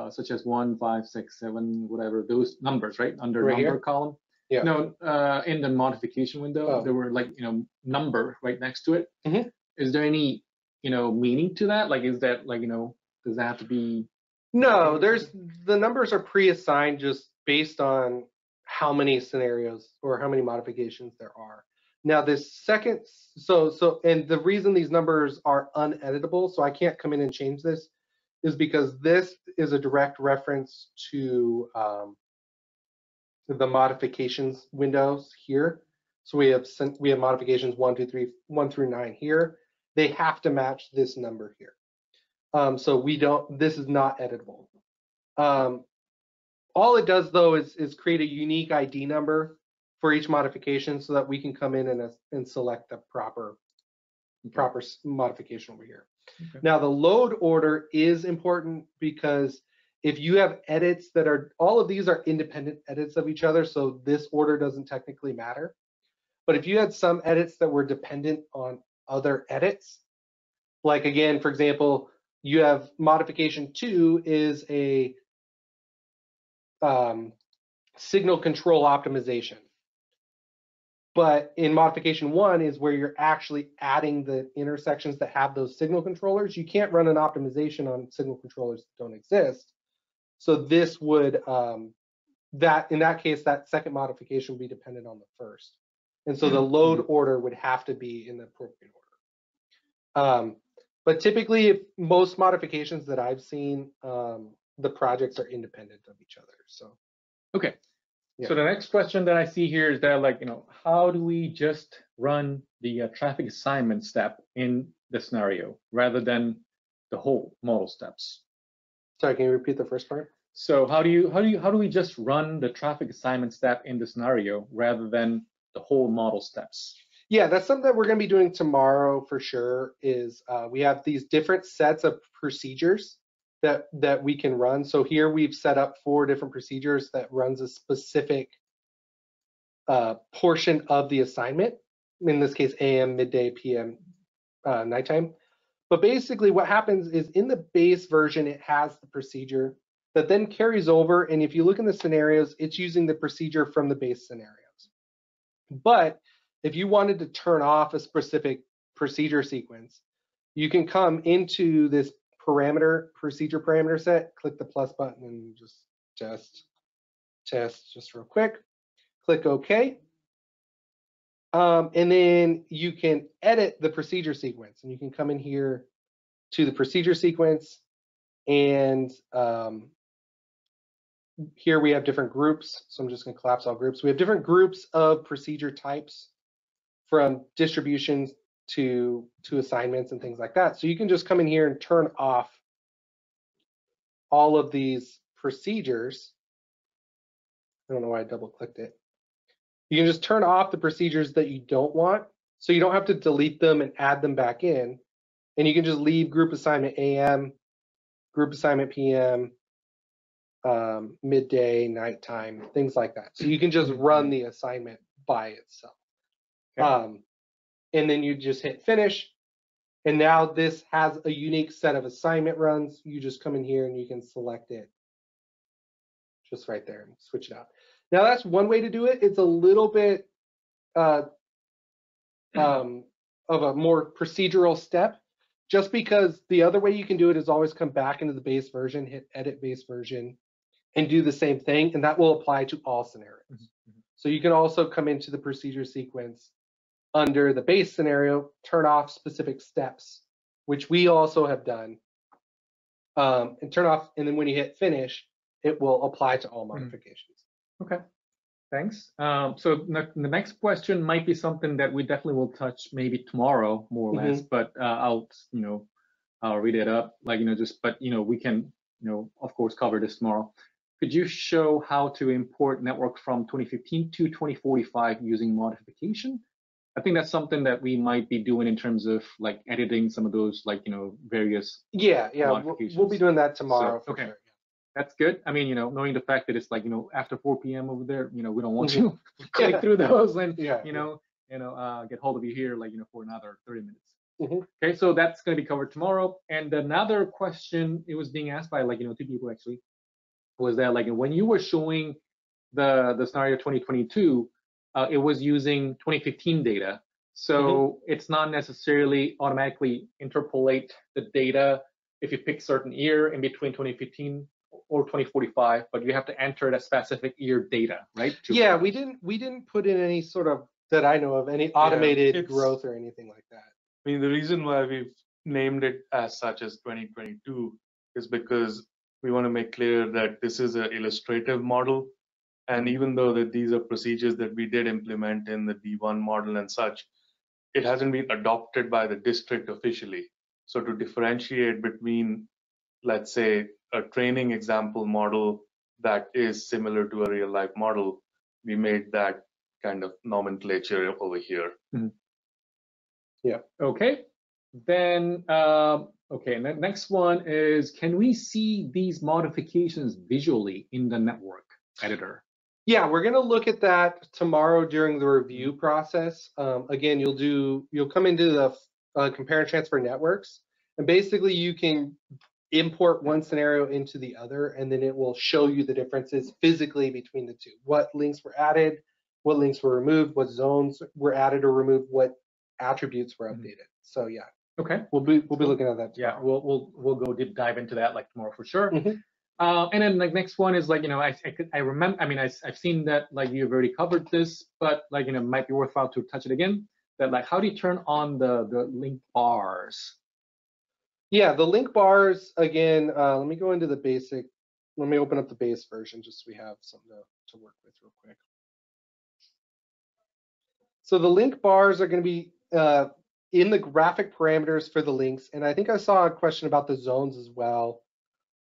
such as 1, 5, 6, 7, whatever, those numbers, right? Under Right number here? column. Yeah. No, in the modification window, there were, like, number right next to it. Mm-hmm. Is there any, meaning to that? Like, is that, like, does that have to be? No, the numbers are pre-assigned just based on how many scenarios or how many modifications there are. Now this second, and the reason these numbers are uneditable, so I can't come in and change this, is because this is a direct reference to the modifications windows here. So we have modifications 1, 2, 3, 1 through 9 here. They have to match this number here. So this is not editable. All it does though is create a unique ID number for each modification so that we can come in and select the proper modification over here. Okay. Now the load order is important because if you have edits that are, all of these are independent edits of each other, so this order doesn't technically matter. But if you had some edits that were dependent on other edits, like again, for example, you have modification 2 is a signal control optimization. But in modification 1 is where you're actually adding the intersections that have those signal controllers. You can't run an optimization on signal controllers that don't exist. So this would, in that case, that second modification would be dependent on the first. And so the load order would have to be in the appropriate order. But typically, most modifications that I've seen, the projects are independent of each other. So, okay. Yeah. So the next question that I see here is that, like, how do we just run the traffic assignment step in the scenario rather than the whole model steps? Sorry, can you repeat the first part? So how do we just run the traffic assignment step in the scenario rather than the whole model steps? Yeah, that's something that we're going to be doing tomorrow for sure. Is we have these different sets of procedures that we can run. So here we've set up 4 different procedures that runs a specific portion of the assignment. In this case, AM, midday, PM, nighttime. But basically what happens is in the base version, it has the procedure that then carries over. And if you look in the scenarios, it's using the procedure from the base scenarios. But if you wanted to turn off a specific procedure sequence, you can come into this procedure parameter set, click the plus button and just test just real quick. Click OK. And then you can edit the procedure sequence, and you can come in here to the procedure sequence, and here we have different groups. So I'm just going to collapse all groups. We have different groups of procedure types, from distributions to assignments and things like that. So you can just come in here and turn off all of these procedures. I don't know why I double clicked it. You can just turn off the procedures that you don't want, so you don't have to delete them and add them back in. And you can just leave group assignment AM, group assignment PM, midday, nighttime, things like that. So you can just run the assignment by itself. Okay. And then you just hit finish. And now this has a unique set of assignment runs. You just come in here and you can select it just right there and switch it out. Now that's one way to do it. It's a little bit of a more procedural step, just because the other way you can do it is always come back into the base version, hit edit base version, and do the same thing, and that will apply to all scenarios. Mm-hmm. So you can also come into the procedure sequence under the base scenario, turn off specific steps, which we also have done, and turn off, and then when you hit finish, it will apply to all modifications. Okay, thanks. So the next question might be something that we definitely will touch maybe tomorrow, more or less, but I'll, I'll read it up, like, but, we can, of course, cover this tomorrow. Could you show how to import network from 2015 to 2045 using modification? I think that's something that we might be doing in terms of like editing some of those, like, various modifications. We'll be doing that tomorrow. So, okay, sure. That's good. I mean, knowing the fact that it's like, after 4 p.m. over there, we don't want to click through those and, get hold of you here, like, for another 30 minutes. Okay, so that's going to be covered tomorrow. And another question, it was being asked by, like, 2 people actually, was that, like, when you were showing the scenario 2022, it was using 2015 data. So it's not necessarily automatically interpolate the data if you pick certain year in between 2015 or 2045, but you have to enter that specific year data, right? Yeah, we didn't put in any sort of, that I know of, any automated growth or anything like that. I mean, the reason why we've named it as such as 2022 is because we want to make clear that this is an illustrative model. And even though that these are procedures that we did implement in the D1 model and such, it hasn't been adopted by the district officially. So to differentiate between, let's say, a training example model that is similar to a real life model, we made that kind of nomenclature over here. Yeah. Okay. Then, okay, and the next one is, can we see these modifications visually in the network editor? Yeah, we're going to look at that tomorrow during the review process. Again, you'll come into the compare and transfer networks, and basically you can import one scenario into the other, and then it will show you the differences physically between the two. What links were added, what links were removed, what zones were added or removed, what attributes were updated. So yeah. Okay. We'll be looking at that tomorrow. Yeah, we'll go deep dive into that like tomorrow for sure. And then like next one is like, I remember, I mean, I've seen that like you've already covered this, but like, it might be worthwhile to touch it again. That like, how do you turn on the link bars? Yeah, the link bars, again, let me go into the basic, let me open up the base version just so we have something to work with real quick. So the link bars are going to be in the graphic parameters for the links. And I think I saw a question about the zones as well.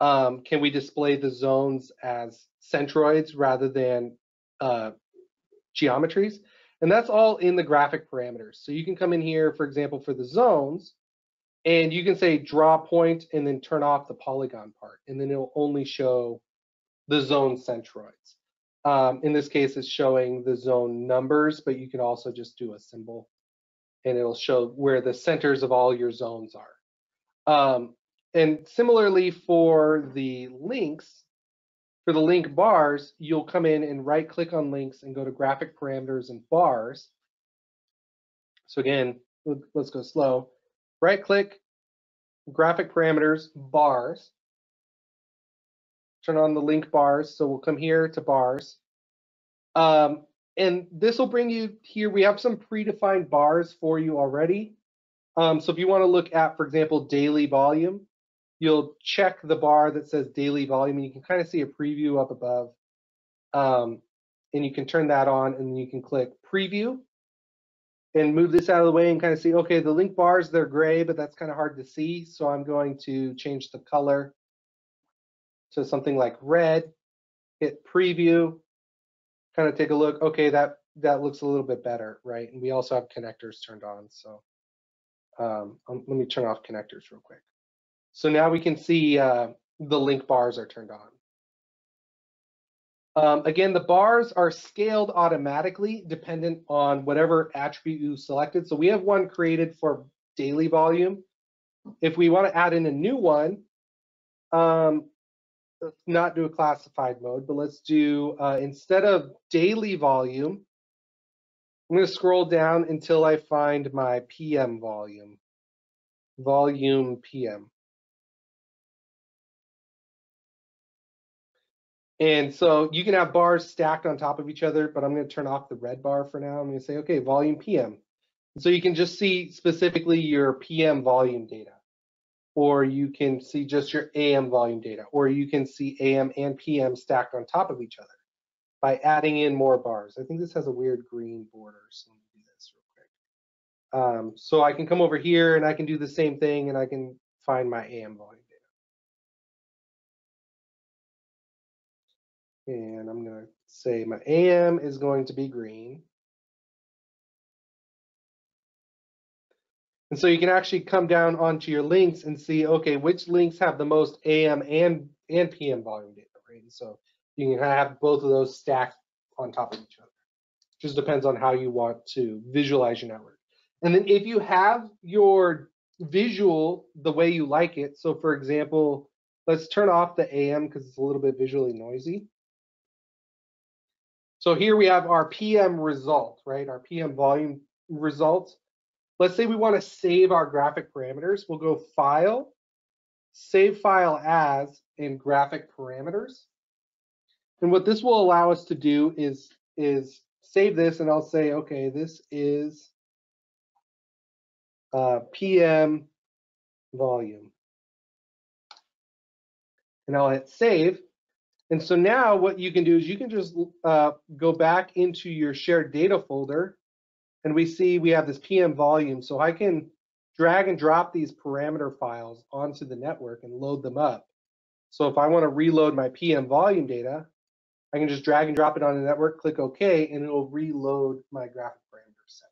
Can we display the zones as centroids rather than geometries? And that's all in the graphic parameters. So you can come in here, for example, for the zones, and you can say draw point and then turn off the polygon part, and then it'll only show the zone centroids. In this case, it's showing the zone numbers, but you can also just do a symbol, and it'll show where the centers of all your zones are. And similarly for the links, for the link bars, you'll come in and right click on links and go to graphic parameters and bars. So again, let's go slow. Right click, graphic parameters, bars. Turn on the link bars. So we'll come here to bars. And this will bring you here. We have some predefined bars for you already. So if you want to look at, for example, daily volume, you'll check the bar that says daily volume, and you can kind of see a preview up above. And you can turn that on, and then you can click preview and move this out of the way and kind of see, okay, the link bars, they're gray, but that's kind of hard to see. So I'm going to change the color to something like red, hit preview, kind of take a look. Okay, that looks a little bit better, right? And we also have connectors turned on. So let me turn off connectors real quick. So now we can see the link bars are turned on. Again, the bars are scaled automatically dependent on whatever attribute you selected. So we have one created for daily volume. If we want to add in a new one, let's not do a classified mode, but let's do, instead of daily volume, I'm going to scroll down until I find my PM volume. volume PM. And so you can have bars stacked on top of each other, but I'm going to turn off the red bar for now. I'm going to say, okay, volume PM. And so you can just see specifically your PM volume data, or you can see just your AM volume data, or you can see AM and PM stacked on top of each other by adding in more bars. I think this has a weird green border, so let me do this real quick. So I can come over here and I can do the same thing, and I can find my AM volume data. And I'm going to say my AM is going to be green. And so you can actually come down onto your links and see, okay, which links have the most AM and PM volume data, right? And so you can have both of those stacked on top of each other. Just depends on how you want to visualize your network. And then if you have your visual the way you like it, so for example, let's turn off the AM because it's a little bit visually noisy. So here we have our PM result, right? Our PM volume results. Let's say we want to save our graphic parameters. We'll go File, Save File As, in Graphic Parameters. And what this will allow us to do is save this, and I'll say, okay, this is PM volume. And I'll hit Save. And so now what you can do is you can just go back into your shared data folder, and we see we have this PM volume. So I can drag and drop these parameter files onto the network and load them up. So if I want to reload my PM volume data, I can just drag and drop it on the network, click OK, and it'll reload my graphic parameter settings.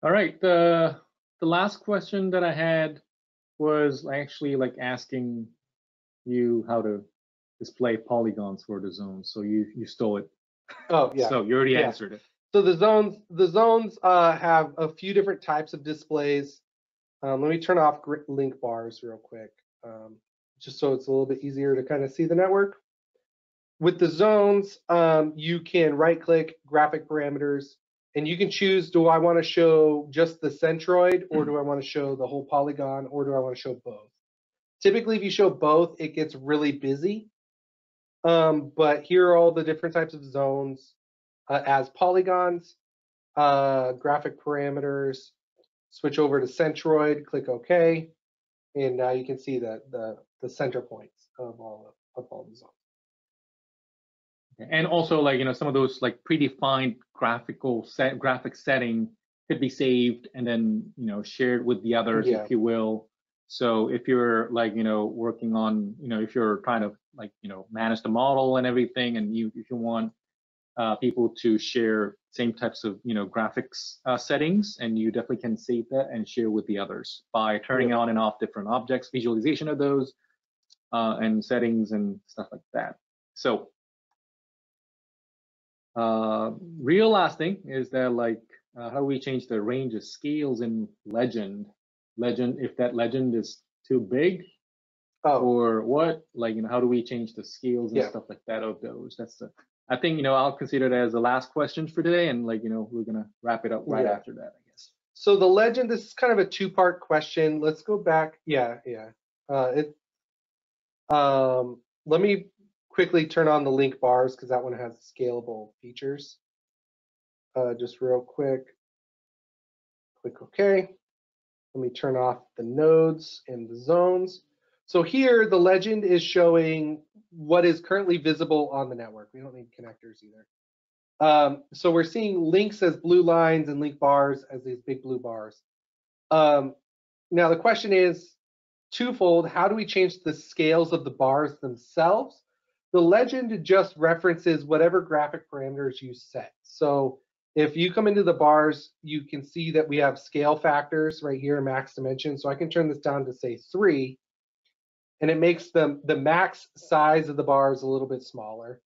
All right, the last question that I had was actually like asking you how to display polygons for the zones. So you stole it. Oh yeah. So you already answered it. So the zones have a few different types of displays. Let me turn off link bars real quick, just so it's a little bit easier to kind of see the network. With the zones, you can right-click graphic parameters, and you can choose, do I want to show just the centroid, or do I want to show the whole polygon, or do I want to show both? Typically, if you show both, it gets really busy. But here are all the different types of zones as polygons, graphic parameters. Switch over to centroid, click OK, and now you can see the center points of all the zones. And also, like, some of those like predefined graphic setting could be saved and then shared with the others, if you will. So if you're like working on if you're trying to like manage the model and everything, and if you want people to share same types of graphics settings, and you definitely can save that and share with the others by turning on and off different objects, visualization of those, and settings and stuff like that. So real last thing is that like how do we change the range of scales in legend if that legend is too big, or what, like how do we change the scales and stuff like that of those? That's the, I think I'll consider it as the last question for today, and like we're gonna wrap it up right after that, I guess. So the legend, this is kind of a two-part question. Let's go back. Let me quickly turn on the link bars because that one has scalable features. Just real quick, click OK. Let me turn off the nodes and the zones. So here the legend is showing what is currently visible on the network. We don't need connectors either. So we're seeing links as blue lines and link bars as these big blue bars. Now the question is twofold. How do we change the scales of the bars themselves? The legend just references whatever graphic parameters you set. So if you come into the bars, you can see that we have scale factors right here, max dimension. So I can turn this down to say 3, and it makes the max size of the bars a little bit smaller.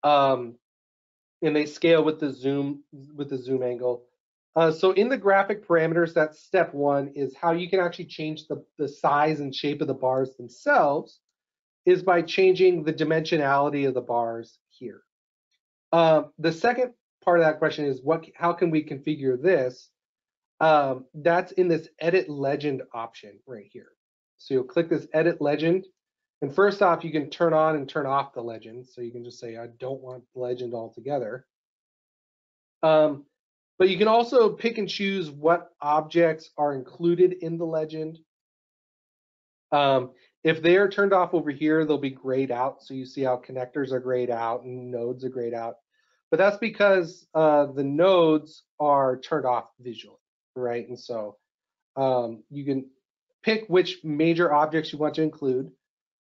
And they scale with the zoom angle. So in the graphic parameters, that's step 1, is how you can actually change the size and shape of the bars themselves is by changing the dimensionality of the bars here. The second part of that question is how can we configure this? That's in this edit legend option right here. So you'll click this edit legend, and first off, you can turn on and turn off the legend. So you can just say, I don't want the legend altogether. But you can also pick and choose what objects are included in the legend. If they are turned off over here, they'll be grayed out. So you see how connectors are grayed out and nodes are grayed out. But that's because the nodes are turned off visually, right? And so you can pick which major objects you want to include.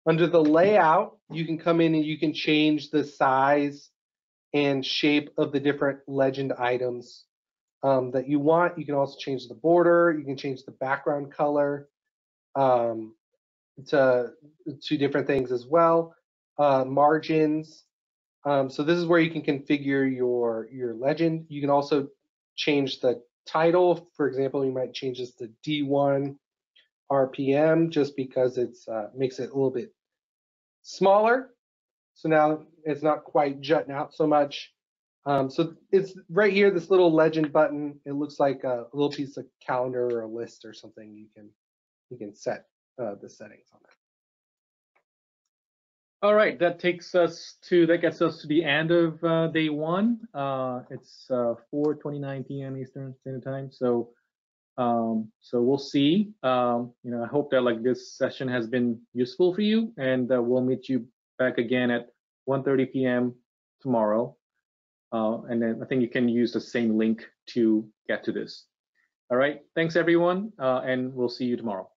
Under the layout, you can come in and you can change the size and shape of the different legend items that you want. You can also change the border. You can change the background color to different things as well. Margins. So this is where you can configure your legend. You can also change the title. For example, you might change this to D1 RPM just because it's makes it a little bit smaller. So now it's not quite jutting out so much. So it's right here, this little legend button. It looks like a little piece of calendar or a list or something. You can set the settings on that. All right, that gets us to the end of day one. It's 4:29 p.m. Eastern Standard Time. So we'll see. I hope that like this session has been useful for you, and we'll meet you back again at 1:30 p.m. tomorrow. And then I think you can use the same link to get to this. All right, thanks everyone, and we'll see you tomorrow.